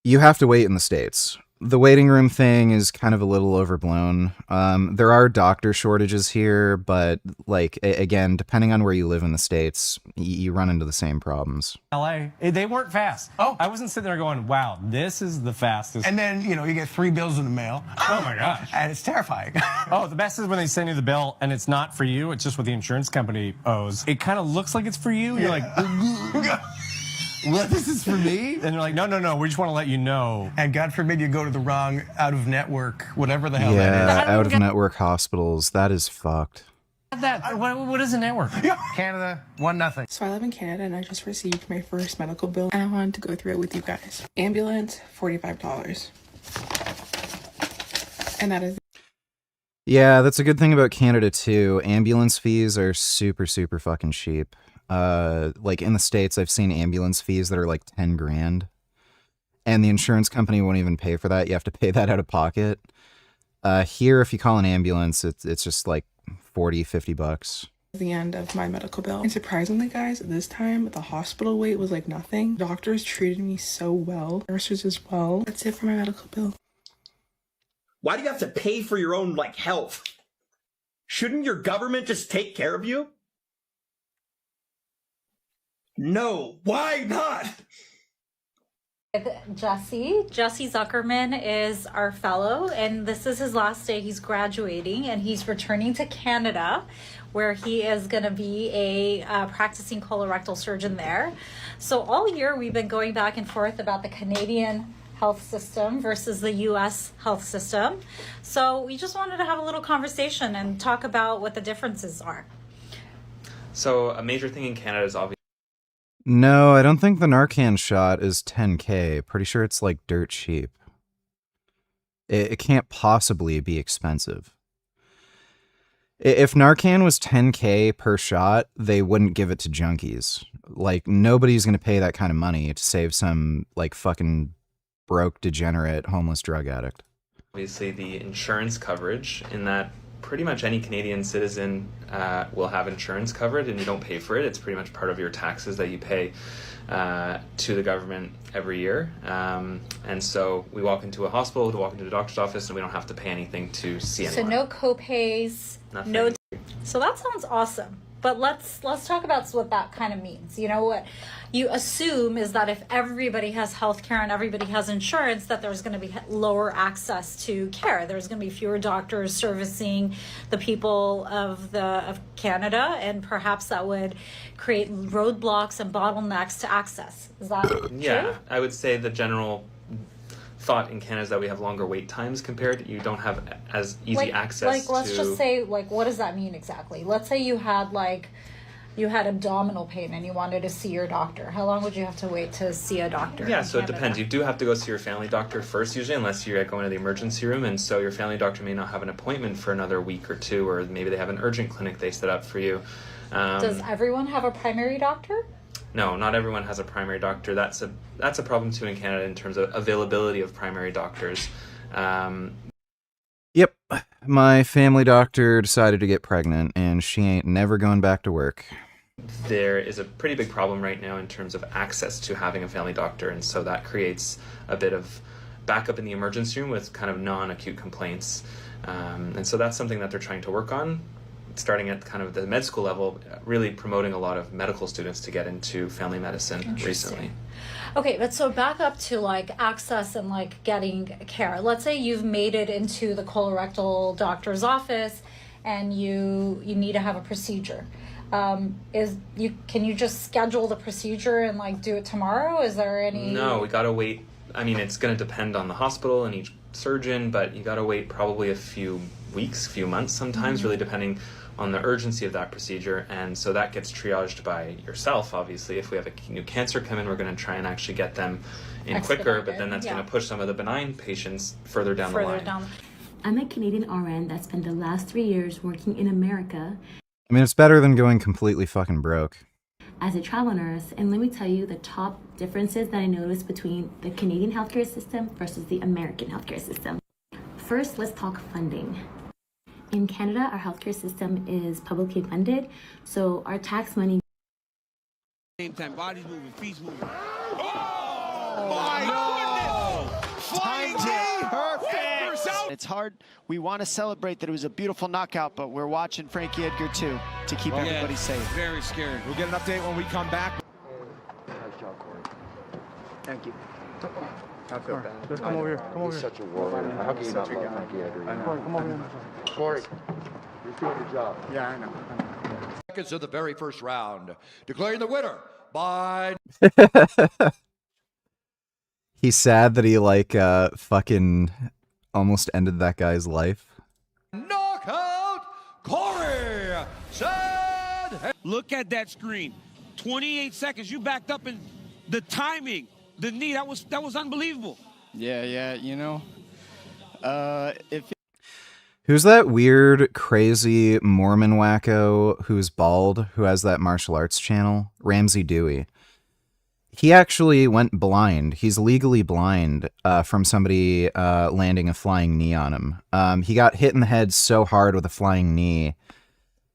Speaker 1: You have to wait in the States. The waiting room thing is kind of a little overblown. There are doctor shortages here, but like again, depending on where you live in the States, you run into the same problems.
Speaker 12: LA, they weren't fast. Oh, I wasn't sitting there going, wow, this is the fastest.
Speaker 9: And then, you know, you get 3 bills in the mail.
Speaker 12: Oh my gosh.
Speaker 9: And it's terrifying.
Speaker 12: Oh, the best is when they send you the bill and it's not for you, it's just what the insurance company owes. It kind of looks like it's for you. You're like,
Speaker 9: what, this is for me?
Speaker 12: And they're like, no, we just want to let you know.
Speaker 9: And God forbid you go to the wrong out-of-network, whatever the hell
Speaker 1: Yeah,
Speaker 9: that is.
Speaker 1: out-of-network hospitals, that is fucked.
Speaker 12: What is a network?
Speaker 9: Canada, 1-0.
Speaker 14: So I live in Canada and I just received my first medical bill and I wanted to go through it with you guys. Ambulance, $45. And that is...
Speaker 1: Yeah, that's a good thing about Canada too. Ambulance fees are super, super fucking cheap. Like in the States, I've seen ambulance fees that are like 10 grand. And the insurance company won't even pay for that. You have to pay that out of pocket. Here, if you call an ambulance, it's just like 40, 50 bucks.
Speaker 14: The end of my medical bill. And surprisingly, guys, this time the hospital wait was like nothing. Doctors treated me so well. Nurses as well. That's it for my medical bill.
Speaker 24: Why do you have to pay for your own, like, health? Shouldn't your government just take care of you? No, why not?
Speaker 10: Jesse Zuckerman is our fellow, and this is his last day. He's graduating and he's returning to Canada, where he is going to be a practicing colorectal surgeon there. So all year we've been going back and forth about the Canadian health system versus the US health system. So we just wanted to have a little conversation and talk about what the differences are.
Speaker 11: So a major thing in Canada is obviously
Speaker 1: No, I don't think the Narcan shot is 10K. Pretty sure it's like dirt cheap. It can't possibly be expensive. If Narcan was 10K per shot, they wouldn't give it to junkies. Like, nobody's going to pay that kind of money to save some, like, fucking broke, degenerate, homeless drug addict.
Speaker 11: obviously the insurance coverage in that pretty much any Canadian citizen will have insurance covered, and you don't pay for it. It's pretty much part of your taxes that you pay to the government every year. And so we walk into a hospital, to walk into the doctor's office, and we don't have to pay anything to see anyone.
Speaker 10: So no co-pays,
Speaker 11: Nothing.
Speaker 10: no. So that sounds awesome. But let's talk about what that kind of means. You know, what you assume is that if everybody has health care and everybody has insurance, that there's going to be lower access to care. There's going to be fewer doctors servicing the people of Canada, and perhaps that would create roadblocks and bottlenecks to access. Is that
Speaker 11: Yeah,
Speaker 10: true?
Speaker 11: I would say the general thought in Canada is that we have longer wait times compared. You don't have as easy access
Speaker 10: Like, let's
Speaker 11: to...
Speaker 10: just say, like, what does that mean exactly? Let's say you had abdominal pain and you wanted to see your doctor. How long would you have to wait to see a doctor?
Speaker 11: Yeah,
Speaker 10: in
Speaker 11: so it
Speaker 10: Canada?
Speaker 11: depends. You do have to go see your family doctor first usually, unless you're going to the emergency room, and so your family doctor may not have an appointment for another week or two, or maybe they have an urgent clinic they set up for you.
Speaker 10: Does everyone have a primary doctor?
Speaker 11: No, not everyone has a primary doctor. That's a problem too in Canada in terms of availability of primary doctors.
Speaker 1: Yep, my family doctor decided to get pregnant, and she ain't never going back to work.
Speaker 11: There is a pretty big problem right now in terms of access to having a family doctor, and so that creates a bit of backup in the emergency room with kind of non-acute complaints. And so that's something that they're trying to work on, starting at kind of the med school level, really promoting a lot of medical students to get into family medicine recently.
Speaker 10: Okay, but so back up to like access and like getting care. Let's say you've made it into the colorectal doctor's office and you need to have a procedure. Can you just schedule the procedure and like do it tomorrow? Is there any...
Speaker 11: No, we gotta wait. I mean, it's gonna depend on the hospital and each surgeon, but you gotta wait probably a few weeks, few months sometimes, really depending on the urgency of that procedure. And so that gets triaged by yourself, obviously. If we have a new cancer come in, we're going to try and actually get them in quicker, but then that's going to push some of the benign patients further down the line.
Speaker 15: I'm a Canadian RN that spent the last 3 years working in America
Speaker 1: I mean, it's better than going completely fucking broke.
Speaker 15: as a travel nurse, and let me tell you the top differences that I noticed between the Canadian healthcare system versus the American healthcare system. First, let's talk funding. In Canada, our healthcare system is publicly funded, so our tax money...
Speaker 16: Same time, bodies moving, feet moving. Oh my goodness! Flying knee!
Speaker 25: Perfect! It's hard. We want to celebrate that it was a beautiful knockout, but we're watching Frankie Edgar too to keep everybody safe.
Speaker 16: Very scary. We'll get an update when we come back.
Speaker 25: Nice job, Corey. Thank you.
Speaker 26: I feel bad.
Speaker 25: Let's come over here. Come over
Speaker 26: He's
Speaker 25: here.
Speaker 26: such a warrior. How can you not love Frankie Edgar?
Speaker 25: Corey, come over here.
Speaker 26: Corey, you're doing your job.
Speaker 25: Yeah, I know.
Speaker 27: Seconds of the very first round, declaring the winner by...
Speaker 1: He's sad that he like fucking almost ended that guy's life.
Speaker 16: Knockout Corey Sad. Look at that screen. 28 seconds. You backed up, and the timing, the knee, that was unbelievable.
Speaker 25: Yeah, you know. If
Speaker 1: Who's that weird, crazy Mormon wacko who's bald, who has that martial arts channel? Ramsey Dewey. He actually went blind. He's legally blind from somebody landing a flying knee on him. He got hit in the head so hard with a flying knee,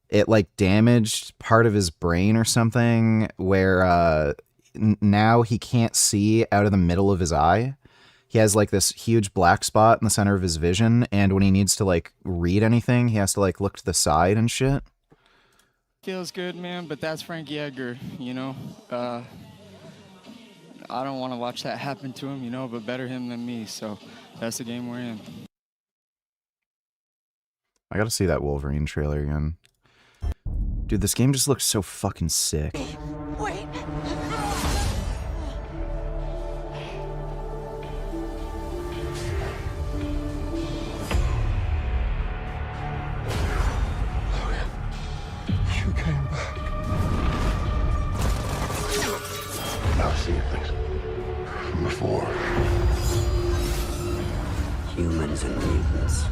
Speaker 1: it like damaged part of his brain or something, where now he can't see out of the middle of his eye. He has like this huge black spot in the center of his vision, and when he needs to like read anything, he has to like look to the side and shit.
Speaker 25: feels good, man, but that's Frankie Edgar, you know.
Speaker 2: I don't want to watch that happen to him, you know, but better him than me. So that's the game we're in.
Speaker 1: I gotta see that Wolverine trailer again. Dude, this game just looks so fucking sick.
Speaker 3: Wait.
Speaker 26: You came back. I've seen things from before.
Speaker 5: Humans and mutants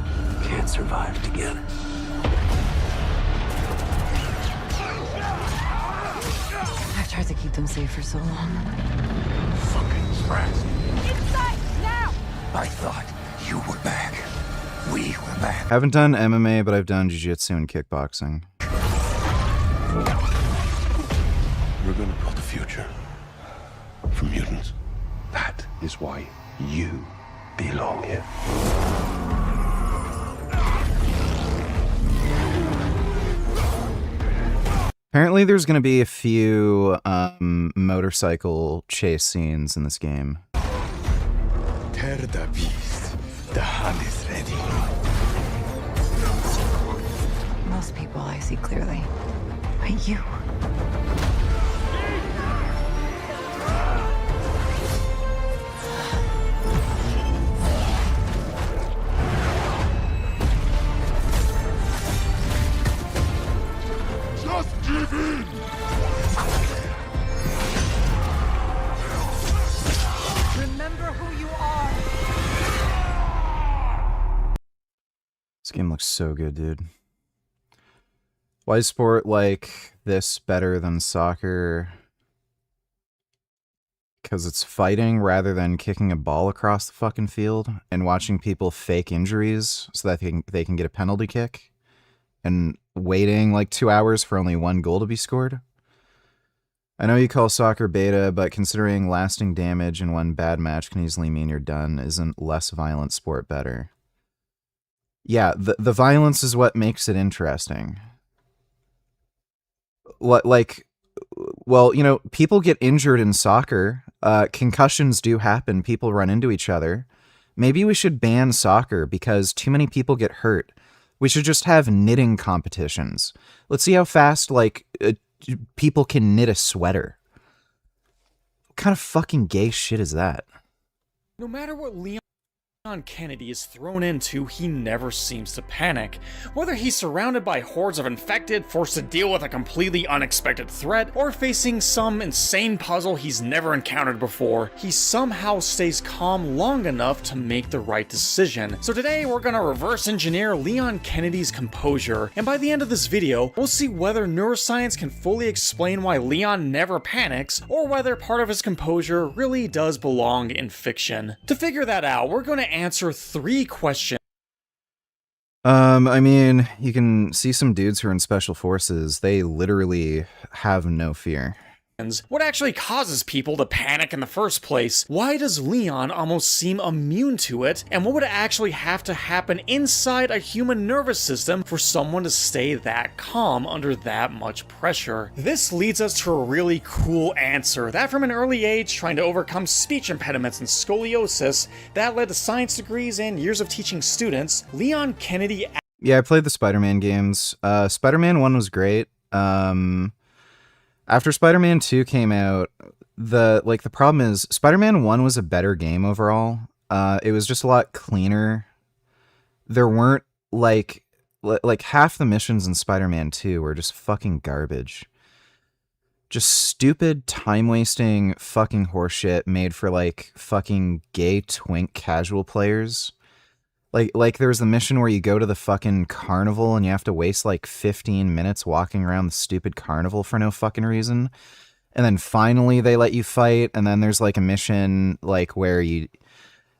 Speaker 5: can't survive together.
Speaker 3: I've tried to keep them safe for so long.
Speaker 26: Fucking stressed.
Speaker 3: Inside, now!
Speaker 26: I thought you were back. We were back.
Speaker 1: Haven't done MMA, but I've done jiu-jitsu and kickboxing.
Speaker 26: We're gonna build a future for mutants. That is why you belong here.
Speaker 1: Apparently there's going to be a few motorcycle chase scenes in this game.
Speaker 26: Tear the beast. The hunt is ready.
Speaker 3: Most people I see clearly. But you.
Speaker 26: Just give in!
Speaker 3: Remember who you are.
Speaker 1: This game looks so good, dude. Why is sport like this better than soccer? Because it's fighting rather than kicking a ball across the fucking field and watching people fake injuries so that they can get a penalty kick and waiting like 2 hours for only one goal to be scored. I know you call soccer beta, but considering lasting damage in one bad match can easily mean you're done, isn't less violent sport better? Yeah, the violence is what makes it interesting. Like, well, you know, people get injured in soccer. Concussions do happen. People run into each other. Maybe we should ban soccer because too many people get hurt. We should just have knitting competitions. Let's see how fast, like, people can knit a sweater. What kind of fucking gay shit is that?
Speaker 17: No matter what Leon Kennedy is thrown into, he never seems to panic. Whether he's surrounded by hordes of infected, forced to deal with a completely unexpected threat, or facing some insane puzzle he's never encountered before, he somehow stays calm long enough to make the right decision. So today we're gonna reverse engineer Leon Kennedy's composure, and by the end of this video, we'll see whether neuroscience can fully explain why Leon never panics, or whether part of his composure really does belong in fiction. To figure that out, we're gonna answer 3 questions.
Speaker 1: I mean, you can see some dudes who are in special forces. They literally have no fear.
Speaker 17: What actually causes people to panic in the first place? Why does Leon almost seem immune to it? And what would actually have to happen inside a human nervous system for someone to stay that calm under that much pressure? This leads us to a really cool answer that from an early age, trying to overcome speech impediments and scoliosis, that led to science degrees and years of teaching students, Leon Kennedy...
Speaker 1: Yeah, I played the Spider-Man games. Spider-Man 1 was great. After Spider-Man 2 came out, the problem is Spider-Man 1 was a better game overall. It was just a lot cleaner. There weren't like half the missions in Spider-Man 2 were just fucking garbage. Just stupid, time-wasting fucking horseshit made for like fucking gay twink casual players. Like there's the mission where you go to the fucking carnival and you have to waste like 15 minutes walking around the stupid carnival for no fucking reason. And then finally they let you fight. And then there's like a mission like where you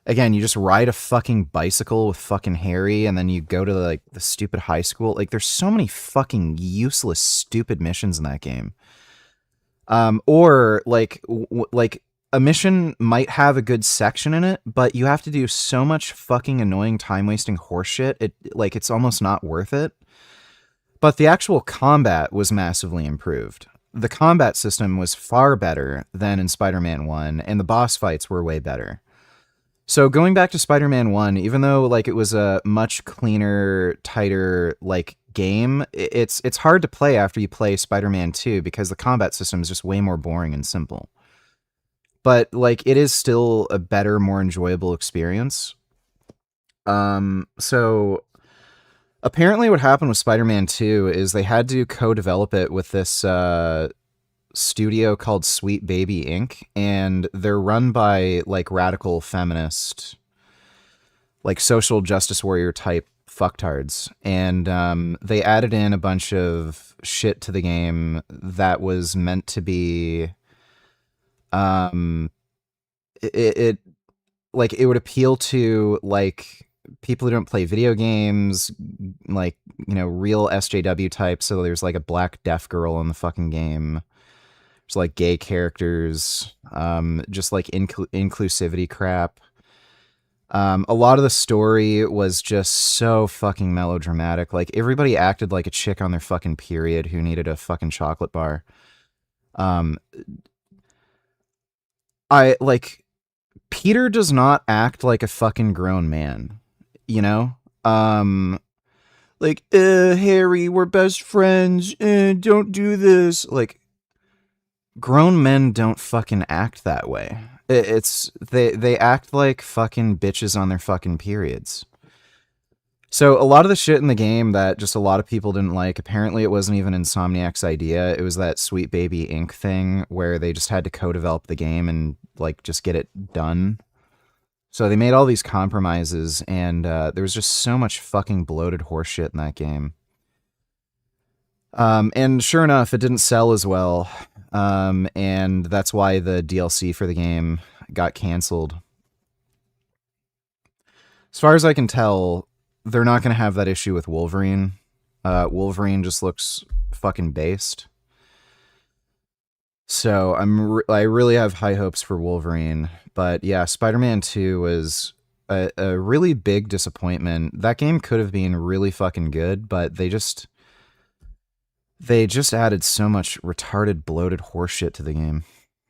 Speaker 1: just ride a fucking bicycle with fucking Harry and then you go to like the stupid high school. Like there's so many fucking useless, stupid missions in that game. Or like a mission might have a good section in it, but you have to do so much fucking annoying time-wasting horseshit, it's almost not worth it. But the actual combat was massively improved. the combat system was far better than in Spider-Man 1, and the boss fights were way better. So going back to Spider-Man 1, even though like it was a much cleaner, tighter like game, it's hard to play after you play Spider-Man 2 because the combat system is just way more boring and simple. But like it is still a better, more enjoyable experience. So apparently what happened with Spider-Man 2 is they had to co-develop it with this studio called Sweet Baby Inc. And they're run by like radical feminist, like social justice warrior type fucktards. And they added in a bunch of shit to the game that was meant to be it like it would appeal to like people who don't play video games, like, you know, real SJW types. So there's like a black deaf girl in the fucking game. There's like gay characters, just like inclusivity crap. A lot of the story was just so fucking melodramatic. Like everybody acted like a chick on their fucking period who needed a fucking chocolate bar. I like Peter does not act like a fucking grown man, you know? Like, Harry, we're best friends. Don't do this. Like, grown men don't fucking act that way. They act like fucking bitches on their fucking periods. So a lot of the shit in the game that just a lot of people didn't like, apparently it wasn't even Insomniac's idea. It was that Sweet Baby Inc. thing where they just had to co-develop the game and like just get it done. So they made all these compromises, and there was just so much fucking bloated horseshit in that game. And sure enough, it didn't sell as well. And that's why the DLC for the game got canceled. As far as I can tell, they're not going to have that issue with Wolverine. Wolverine just looks fucking based. So I really have high hopes for Wolverine. But yeah, Spider-Man 2 was a really big disappointment. That game could have been really fucking good, but they just added so much retarded, bloated horseshit to the game.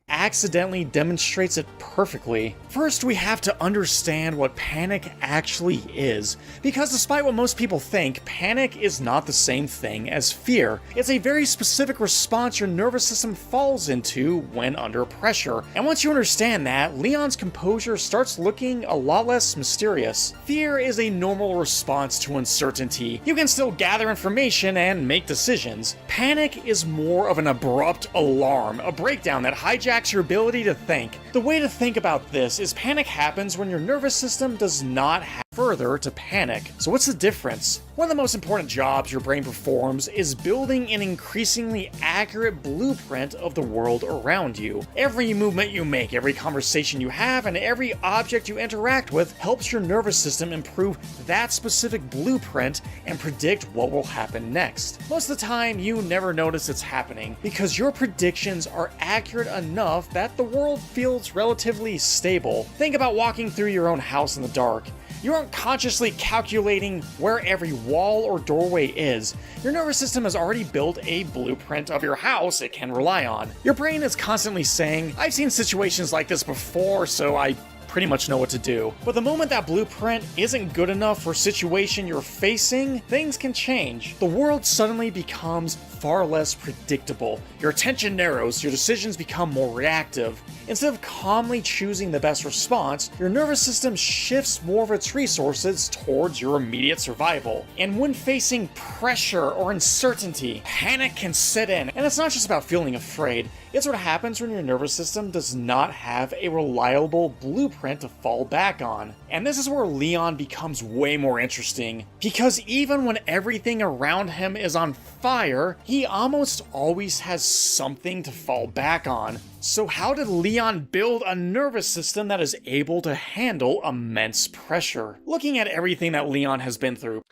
Speaker 17: Accidentally demonstrates it perfectly. First, we have to understand what panic actually is, because despite what most people think, panic is not the same thing as fear. It's a very specific response your nervous system falls into when under pressure, and once you understand that, Leon's composure starts looking a lot less mysterious. Fear is a normal response to uncertainty. You can still gather information and make decisions. Panic is more of an abrupt alarm, a breakdown that hijacks your ability to think. The way to think about this is panic happens when your nervous system does not have further to panic. So what's the difference? One of the most important jobs your brain performs is building an increasingly accurate blueprint of the world around you. Every movement you make, every conversation you have, and every object you interact with helps your nervous system improve that specific blueprint and predict what will happen next. Most of the time, you never notice it's happening because your predictions are accurate enough that the world feels relatively stable. Think about walking through your own house in the dark. You aren't consciously calculating where every wall or doorway is. Your nervous system has already built a blueprint of your house it can rely on. Your brain is constantly saying, I've seen situations like this before, so I pretty much know what to do. But the moment that blueprint isn't good enough for a situation you're facing, things can change. The world suddenly becomes far less predictable. Your attention narrows, your decisions become more reactive. Instead of calmly choosing the best response, your nervous system shifts more of its resources towards your immediate survival. And when facing pressure or uncertainty, panic can set in. And it's not just about feeling afraid. It's what happens when your nervous system does not have a reliable blueprint to fall back on. And this is where Leon becomes way more interesting, because even when everything around him is on fire, he almost always has something to fall back on. So how did Leon build a nervous system that is able to handle immense pressure? Looking at everything that Leon has been through.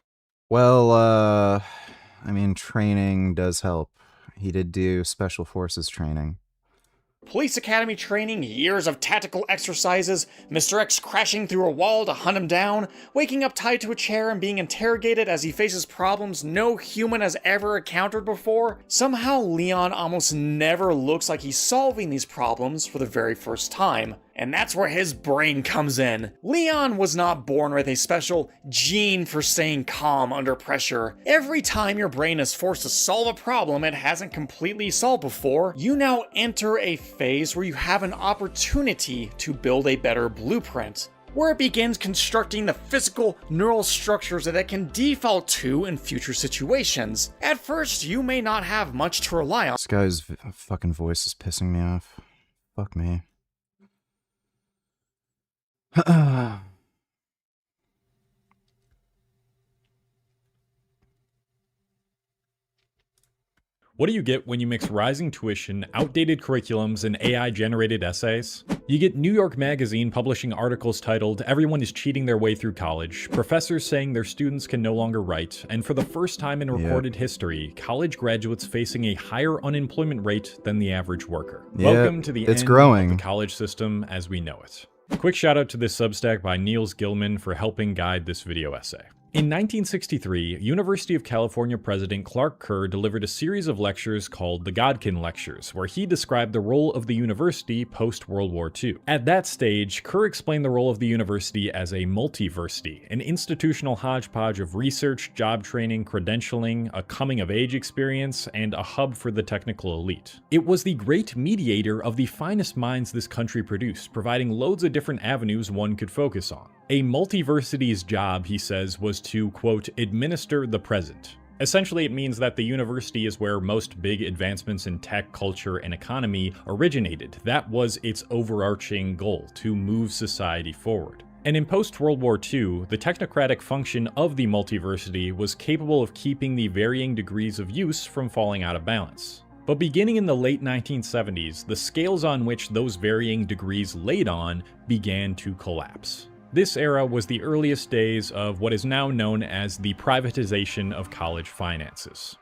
Speaker 1: Well, I mean, training does help. He did do special forces training.
Speaker 17: Police academy training, years of tactical exercises, Mr. X crashing through a wall to hunt him down, waking up tied to a chair and being interrogated as he faces problems no human has ever encountered before. Somehow Leon almost never looks like he's solving these problems for the very first time. And that's where his brain comes in. Leon was not born with a special gene for staying calm under pressure. Every time your brain is forced to solve a problem it hasn't completely solved before, you now enter a phase where you have an opportunity to build a better blueprint, where it begins constructing the physical neural structures that it can default to in future situations. At first, you may not have much to rely on.
Speaker 1: This guy's fucking voice is pissing me off. Fuck me.
Speaker 4: What do you get when you mix rising tuition, outdated curriculums, and AI-generated essays? You get New York Magazine publishing articles titled "Everyone is Cheating Their Way Through College," professors saying their students can no longer write, and for the first time in recorded history, college graduates facing a higher unemployment rate than the average worker. Welcome to the end of the college system as we know it. Quick shout out to this Substack by Niels Gilman for helping guide this video essay. In 1963, University of California President Clark Kerr delivered a series of lectures called the Godkin Lectures, where he described the role of the university post-World War II. At that stage, Kerr explained the role of the university as a multiversity, an institutional hodgepodge of research, job training, credentialing, a coming-of-age experience, and a hub for the technical elite. It was the great mediator of the finest minds this country produced, providing loads of different avenues one could focus on. A multiversity's job, he says, was to, quote, administer the present. Essentially, it means that the university is where most big advancements in tech, culture, and economy originated. That was its overarching goal, to move society forward. And in post-World War II, the technocratic function of the multiversity was capable of keeping the varying degrees of use from falling out of balance. But beginning in the late 1970s, the scales on which those varying degrees laid on began to collapse. This era was the earliest days of what is now known as the privatization of college finances.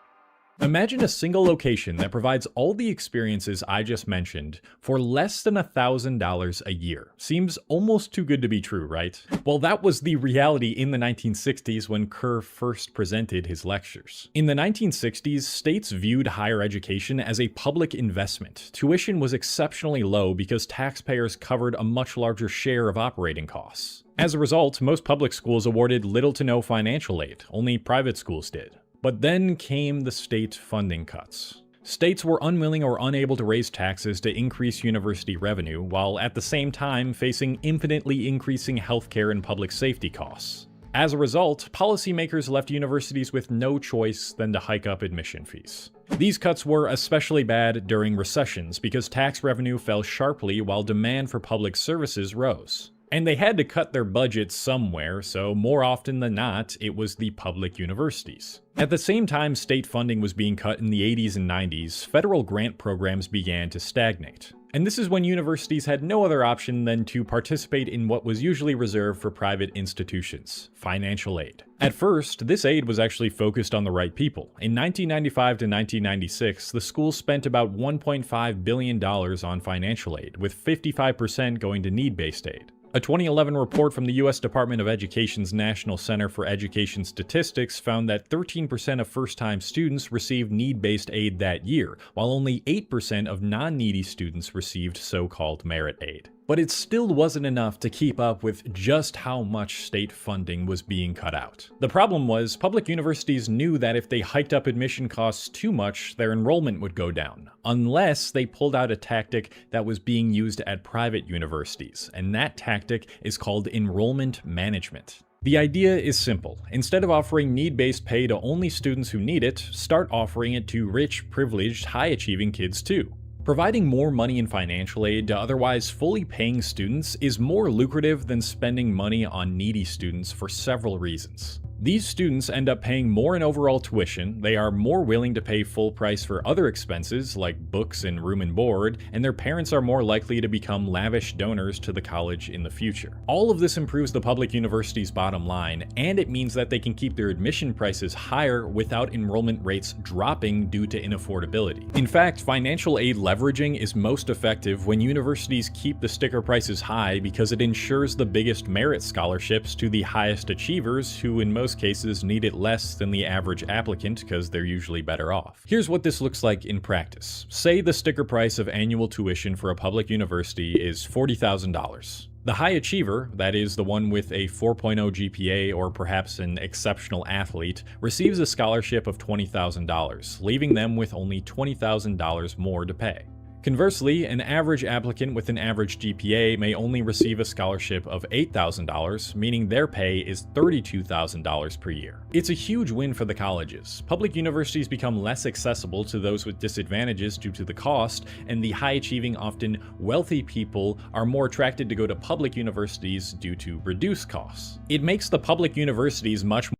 Speaker 4: Imagine a single location that provides all the experiences I just mentioned for less than $1,000 a year. Seems almost too good to be true, right? Well, that was the reality in the 1960s when Kerr first presented his lectures. In the 1960s, states viewed higher education as a public investment. Tuition was exceptionally low because taxpayers covered a much larger share of operating costs. As a result, most public schools awarded little to no financial aid, only private schools did. But then came the state funding cuts. States were unwilling or unable to raise taxes to increase university revenue, while at the same time facing infinitely increasing healthcare and public safety costs. As a result, policymakers left universities with no choice than to hike up admission fees. These cuts were especially bad during recessions because tax revenue fell sharply while demand for public services rose. And they had to cut their budgets somewhere, so more often than not, it was the public universities. At the same time state funding was being cut in the 80s and 90s, federal grant programs began to stagnate. And this is when universities had no other option than to participate in what was usually reserved for private institutions, financial aid. At first, this aid was actually focused on the right people. In 1995 to 1996, the school spent about $1.5 billion on financial aid, with 55% going to need-based aid. A 2011 report from the U.S. Department of Education's National Center for Education Statistics found that 13% of first-time students received need-based aid that year, while only 8% of non-needy students received so-called merit aid. But it still wasn't enough to keep up with just how much state funding was being cut out. The problem was, public universities knew that if they hiked up admission costs too much, their enrollment would go down, unless they pulled out a tactic that was being used at private universities, and that tactic is called enrollment management. The idea is simple. Instead of offering need-based pay to only students who need it, start offering it to rich, privileged, high-achieving kids too. Providing more money in financial aid to otherwise fully paying students is more lucrative than spending money on needy students for several reasons. These students end up paying more in overall tuition, they are more willing to pay full price for other expenses like books and room and board, and their parents are more likely to become lavish donors to the college in the future. All of this improves the public university's bottom line, and it means that they can keep their admission prices higher without enrollment rates dropping due to inaffordability. In fact, financial aid leveraging is most effective when universities keep the sticker prices high because it ensures the biggest merit scholarships to the highest achievers, who in most cases need it less than the average applicant because they're usually better off. Here's what this looks like in practice. Say the sticker price of annual tuition for a public university is $40,000. The high achiever, that is the one with a 4.0 GPA or perhaps an exceptional athlete, receives a scholarship of $20,000, leaving them with only $20,000 more to pay. Conversely, an average applicant with an average GPA may only receive a scholarship of $8,000, meaning their pay is $32,000 per year. It's a huge win for the colleges. Public universities become less accessible to those with disadvantages due to the cost, and the high-achieving, often wealthy people are more attracted to go to public universities due to reduced costs. It makes the public universities much more.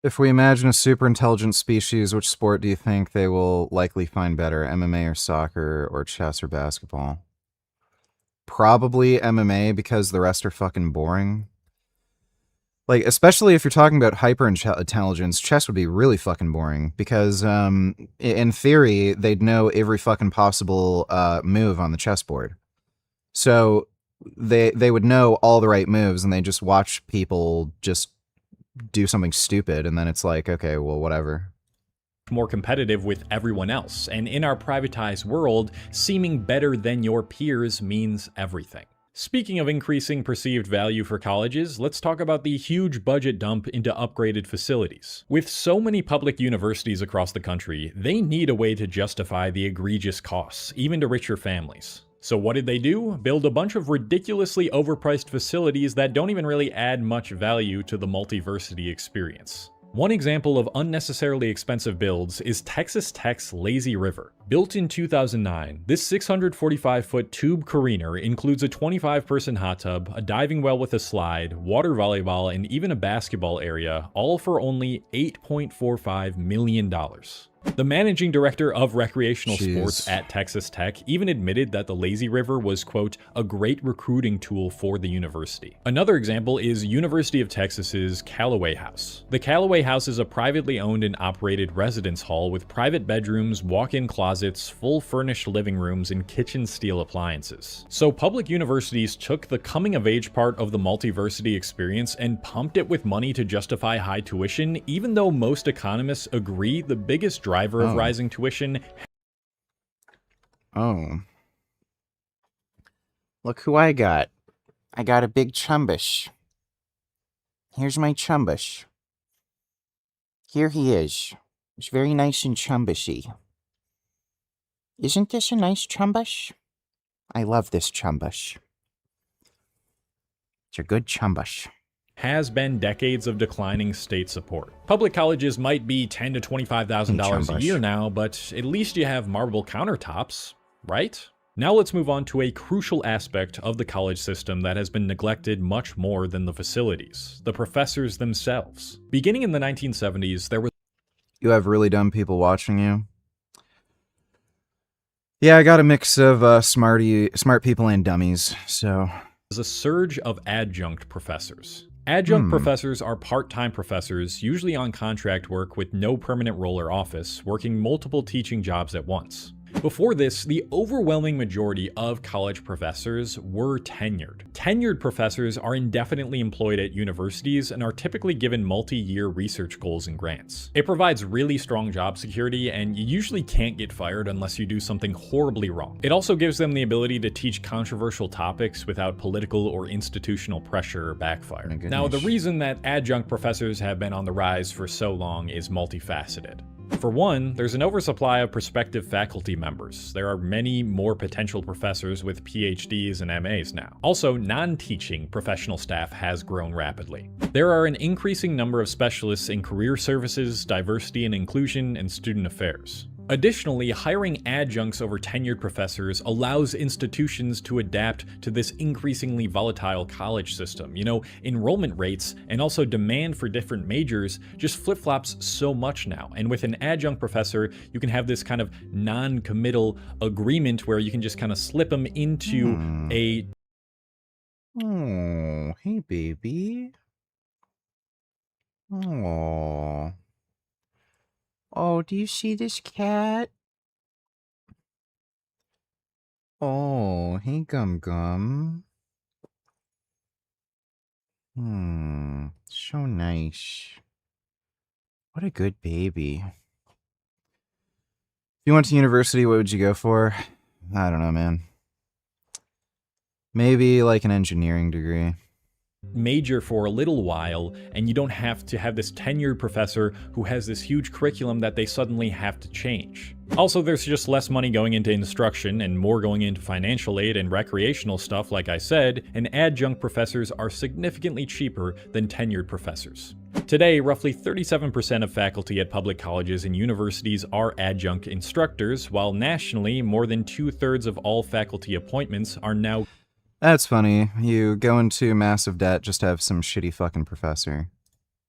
Speaker 1: If we imagine a super intelligent species, which sport do you think they will likely find better? MMA or soccer or chess or basketball? Probably MMA, because the rest are fucking boring. Like, especially if you're talking about hyper intelligence, chess would be really fucking boring because, in theory, they'd know every fucking possible move on the chessboard. So they would know all the right moves, and they just watch people just do something stupid, and then it's like, okay, well, whatever.
Speaker 4: More competitive with everyone else, and in our privatized world, seeming better than your peers means everything. Speaking of increasing perceived value for colleges, let's talk about the huge budget dump into upgraded facilities. With so many public universities across the country, they need a way to justify the egregious costs, even to richer families. So what did they do? Build a bunch of ridiculously overpriced facilities that don't even really add much value to the multiversity experience. One example of unnecessarily expensive builds is Texas Tech's Lazy River. Built in 2009, this 645-foot tube careener includes a 25-person hot tub, a diving well with a slide, water volleyball, and even a basketball area, all for only $8.45 million. The managing director of recreational sports at Texas Tech even admitted that the Lazy River was, quote, a great recruiting tool for the university. Another example is University of Texas's Callaway House. The Callaway House is a privately owned and operated residence hall with private bedrooms, walk-in closets, full furnished living rooms, and kitchen steel appliances. So public universities took the coming-of-age part of the multiversity experience and pumped it with money to justify high tuition, even though most economists agree the biggest driver of rising tuition.
Speaker 1: Oh. Look who I got. I got a big chumbush. Here's my chumbush. Here he is. It's very nice and chumbushy. Isn't this a nice chumbush? I love this chumbush. It's a good chumbush.
Speaker 4: Has been decades of declining state support. Public colleges might be $10,000 to $25,000 a year now, but at least you have marble countertops, right? Now let's move on to a crucial aspect of the college system that has been neglected much more than the facilities: the professors themselves. Beginning in the 1970s, there was—
Speaker 1: You have really dumb people watching you? Yeah, I got a mix of smart people and dummies, so...
Speaker 4: There's a surge of adjunct professors. Adjunct professors are part-time professors, usually on contract work with no permanent role or office, working multiple teaching jobs at once. Before this, the overwhelming majority of college professors were tenured. Tenured professors are indefinitely employed at universities and are typically given multi-year research goals and grants. It provides really strong job security, and you usually can't get fired unless you do something horribly wrong. It also gives them the ability to teach controversial topics without political or institutional pressure or backfire. Now, the reason that adjunct professors have been on the rise for so long is multifaceted. For one, there's an oversupply of prospective faculty members. There are many more potential professors with PhDs and MAs now. Also, non-teaching professional staff has grown rapidly. There are an increasing number of specialists in career services, diversity and inclusion, and student affairs. Additionally, hiring adjuncts over tenured professors allows institutions to adapt to this increasingly volatile college system. You know, enrollment rates and also demand for different majors just flip-flops so much now. And with an adjunct professor, you can have this kind of non-committal agreement where you can just kind of slip them into a...
Speaker 1: Oh, hey, baby. Oh. Oh, do you see this cat? Oh, hey, Gum Gum. So nice. What a good baby. If you went to university, what would you go for? I don't know, man. Maybe like an engineering degree.
Speaker 4: Major for a little while, and you don't have to have this tenured professor who has this huge curriculum that they suddenly have to change. Also, there's just less money going into instruction and more going into financial aid and recreational stuff, like I said, and adjunct professors are significantly cheaper than tenured professors. Today, roughly 37% of faculty at public colleges and universities are adjunct instructors, while nationally, more than 2/3 of all faculty appointments are now...
Speaker 1: That's funny. You go into massive debt just to have some shitty fucking professor.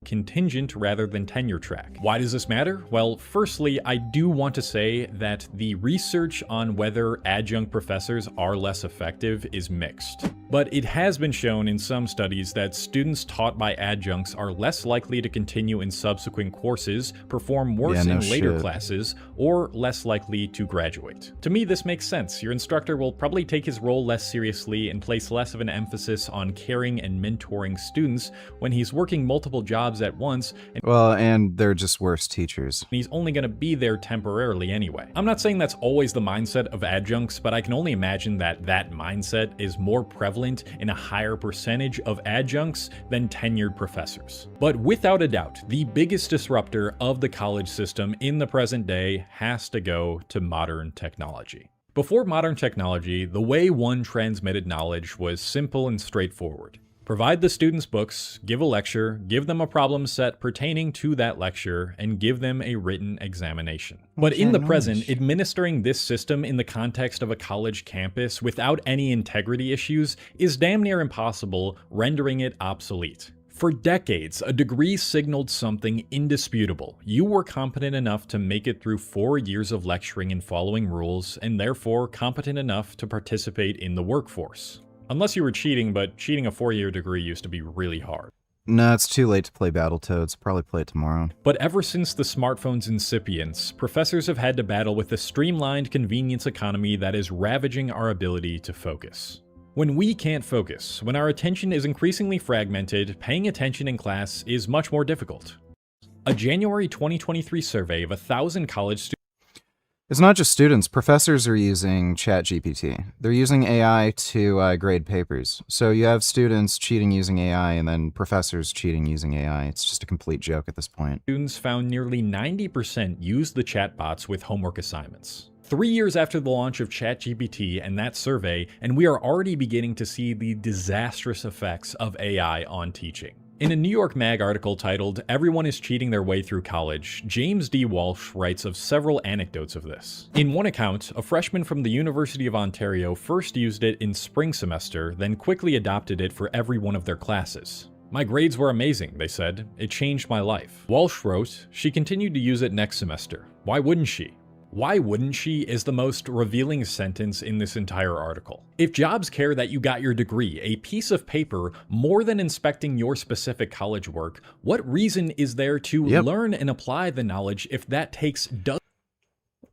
Speaker 4: Contingent rather than tenure track. Why does this matter? Well, firstly, I do want to say that the research on whether adjunct professors are less effective is mixed. But it has been shown in some studies that students taught by adjuncts are less likely to continue in subsequent courses, perform worse in later classes, or less likely to graduate. To me, this makes sense. Your instructor will probably take his role less seriously and place less of an emphasis on caring and mentoring students when he's working multiple jobs at once.
Speaker 1: And they're just worse teachers.
Speaker 4: He's only going to be there temporarily anyway. I'm not saying that's always the mindset of adjuncts, but I can only imagine that that mindset is more prevalent in a higher percentage of adjuncts than tenured professors. But without a doubt, the biggest disruptor of the college system in the present day has to go to modern technology. Before modern technology, the way one transmitted knowledge was simple and straightforward. Provide the students books, give a lecture, give them a problem set pertaining to that lecture, and give them a written examination. But in the present, administering this system in the context of a college campus without any integrity issues is damn near impossible, rendering it obsolete. For decades, a degree signaled something indisputable. You were competent enough to make it through 4 years of lecturing and following rules, and therefore competent enough to participate in the workforce. Unless you were cheating, but cheating a 4-year degree used to be really hard.
Speaker 1: No, it's too late to play Battletoads. Probably play it tomorrow.
Speaker 4: But ever since the smartphone's incipience, professors have had to battle with the streamlined convenience economy that is ravaging our ability to focus. When we can't focus, when our attention is increasingly fragmented, paying attention in class is much more difficult. A January 2023 survey of 1,000 college students...
Speaker 1: It's not just students. Professors are using ChatGPT. They're using AI to grade papers. So you have students cheating using AI and then professors cheating using AI. It's just a complete joke at this point.
Speaker 4: Students found nearly 90% used the chatbots with homework assignments. 3 years after the launch of ChatGPT and that survey, and we are already beginning to see the disastrous effects of AI on teaching. In a New York Mag article titled, "Everyone is Cheating Their Way Through College," James D. Walsh writes of several anecdotes of this. In one account, a freshman from the University of Ontario first used it in spring semester, then quickly adopted it for every one of their classes. "My grades were amazing," they said. "It changed my life." Walsh wrote, "She continued to use it next semester. Why wouldn't she?" "Why wouldn't she" is the most revealing sentence in this entire article. If jobs care that you got your degree, a piece of paper, more than inspecting your specific college work, what reason is there to learn and apply the knowledge if that takes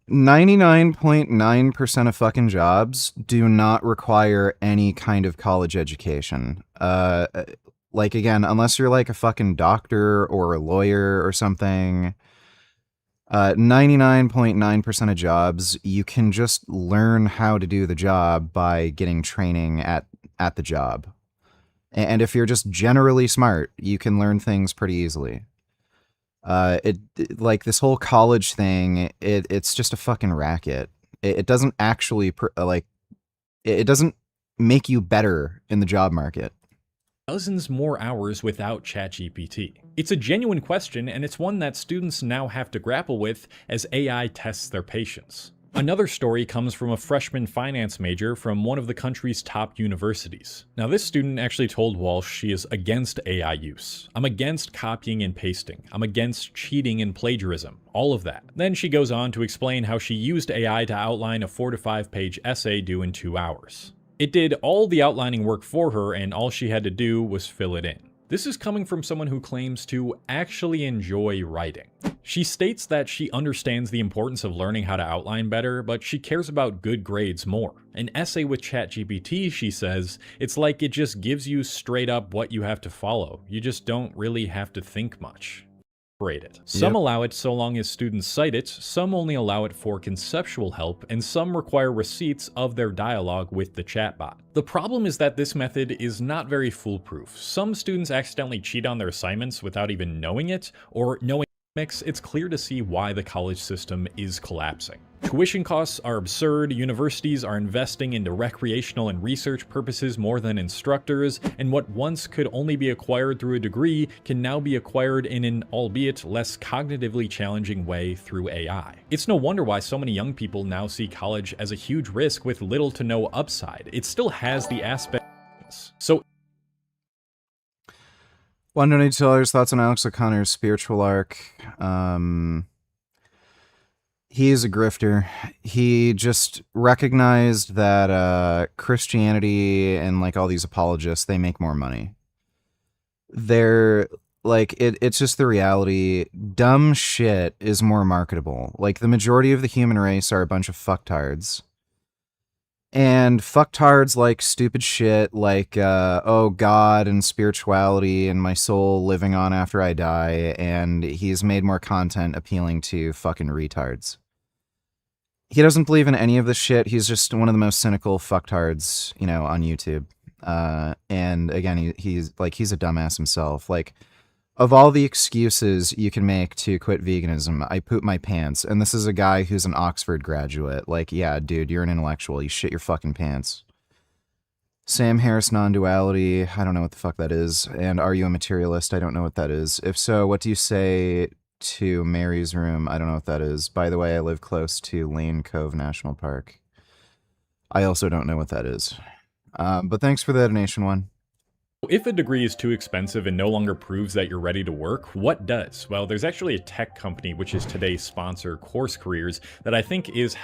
Speaker 1: 99.9% of fucking jobs do not require any kind of college education. Like, again, unless you're like a fucking doctor or a lawyer or something... 99.9% of jobs, you can just learn how to do the job by getting training at the job. And if you're just generally smart, you can learn things pretty easily. Like this whole college thing, it's just a fucking racket. It doesn't actually, it doesn't make you better in the job market.
Speaker 4: dozens more hours without ChatGPT? It's a genuine question, and it's one that students now have to grapple with as AI tests their patience. Another story comes from a freshman finance major from one of the country's top universities. Now, this student actually told Walsh she is against AI use. I'm against copying and pasting. I'm against cheating and plagiarism. All of that. Then she goes on to explain how she used AI to outline a 4 to 5 page essay due in 2 hours. It did all the outlining work for her, and all she had to do was fill it in. This is coming from someone who claims to actually enjoy writing. She states that she understands the importance of learning how to outline better, but she cares about good grades more. An essay with ChatGPT, she says, it's like it just gives you straight up what you have to follow. You just don't really have to think much. It. Some allow it so long as students cite it, some only allow it for conceptual help, and some require receipts of their dialogue with the chatbot. The problem is that this method is not very foolproof. Some students accidentally cheat on their assignments without even knowing it, or knowing it's clear to see why the college system is collapsing. Tuition costs are absurd, universities are investing into recreational and research purposes more than instructors, and what once could only be acquired through a degree can now be acquired in an albeit less cognitively challenging way through AI. It's no wonder why so many young people now see college as a huge risk with little to no upside. It still has the aspect. So
Speaker 1: $192 thoughts on Alex O'Connor's spiritual arc. He is a grifter. He just recognized that Christianity and like all these apologists, they make more money. They're like, it's just the reality. Dumb shit is more marketable. Like the majority of the human race are a bunch of fucktards. And fucktards like stupid shit like, oh, God and spirituality and my soul living on after I die, and he's made more content appealing to fucking retards. He doesn't believe in any of this shit. He's just one of the most cynical fucktards, you know, on YouTube. And again, he's a dumbass himself. Like, of all the excuses you can make to quit veganism, I poop my pants. And this is a guy who's an Oxford graduate. Like, yeah, dude, you're an intellectual. You shit your fucking pants. Sam Harris non-duality. I don't know what the fuck that is. And are you a materialist? I don't know what that is. If so, what do you say to Mary's Room? I don't know what that is. By the way, I live close to Lane Cove National Park. I also don't know what that is. But thanks for the donation one.
Speaker 4: If a degree is too expensive and no longer proves that you're ready to work, what does? Well, there's actually a tech company, which is today's sponsor, Course Careers, that I think is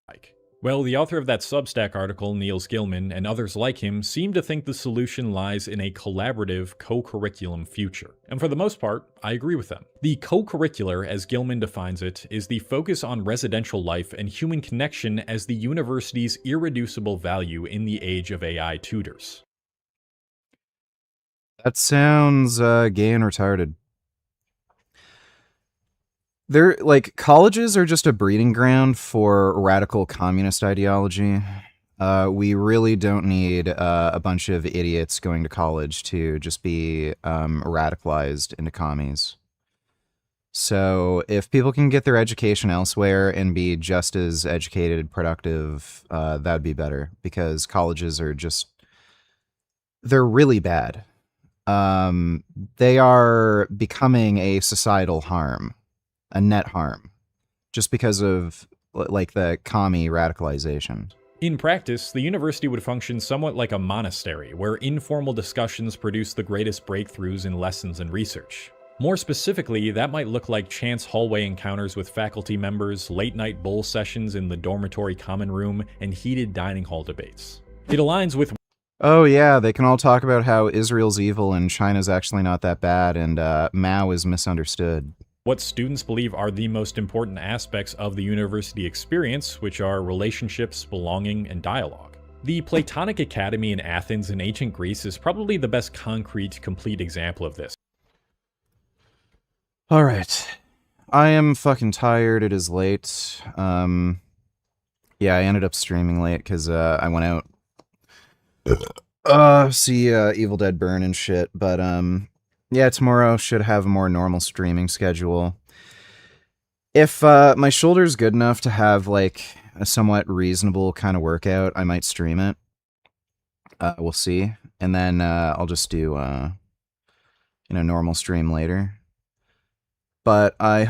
Speaker 4: like. Well, the author of that Substack article, Niels Gilman, and others like him seem to think the solution lies in a collaborative co-curriculum future. And for the most part, I agree with them. The co-curricular, as Gilman defines it, is the focus on residential life and human connection as the university's irreducible value in the age of AI tutors.
Speaker 1: That sounds gay and retarded. They're like, colleges are just a breeding ground for radical communist ideology. We really don't need a bunch of idiots going to college to just be radicalized into commies. So if people can get their education elsewhere and be just as educated, productive, that'd be better, because colleges are just, they're really bad. They are becoming a societal harm, a net harm, just because of like the commie radicalization.
Speaker 4: In practice, the university would function somewhat like a monastery, where informal discussions produce the greatest breakthroughs in lessons and research. More specifically, that might look like chance hallway encounters with faculty members, late-night bull sessions in the dormitory common room, and heated dining hall debates. It aligns with
Speaker 1: Oh yeah, they can all talk about how Israel's evil and China's actually not that bad, and Mao is misunderstood.
Speaker 4: What students believe are the most important aspects of the university experience, which are relationships, belonging, and dialogue. The Platonic Academy in Athens in ancient Greece is probably the best concrete, complete example of this.
Speaker 1: Alright. I am fucking tired, it is late. Yeah, I ended up streaming late because I went out see Evil Dead Burn and shit, but yeah, tomorrow should have a more normal streaming schedule. If my shoulder's good enough to have like a somewhat reasonable kind of workout, I might stream it. We'll see. and then I'll just do normal stream later. But I hope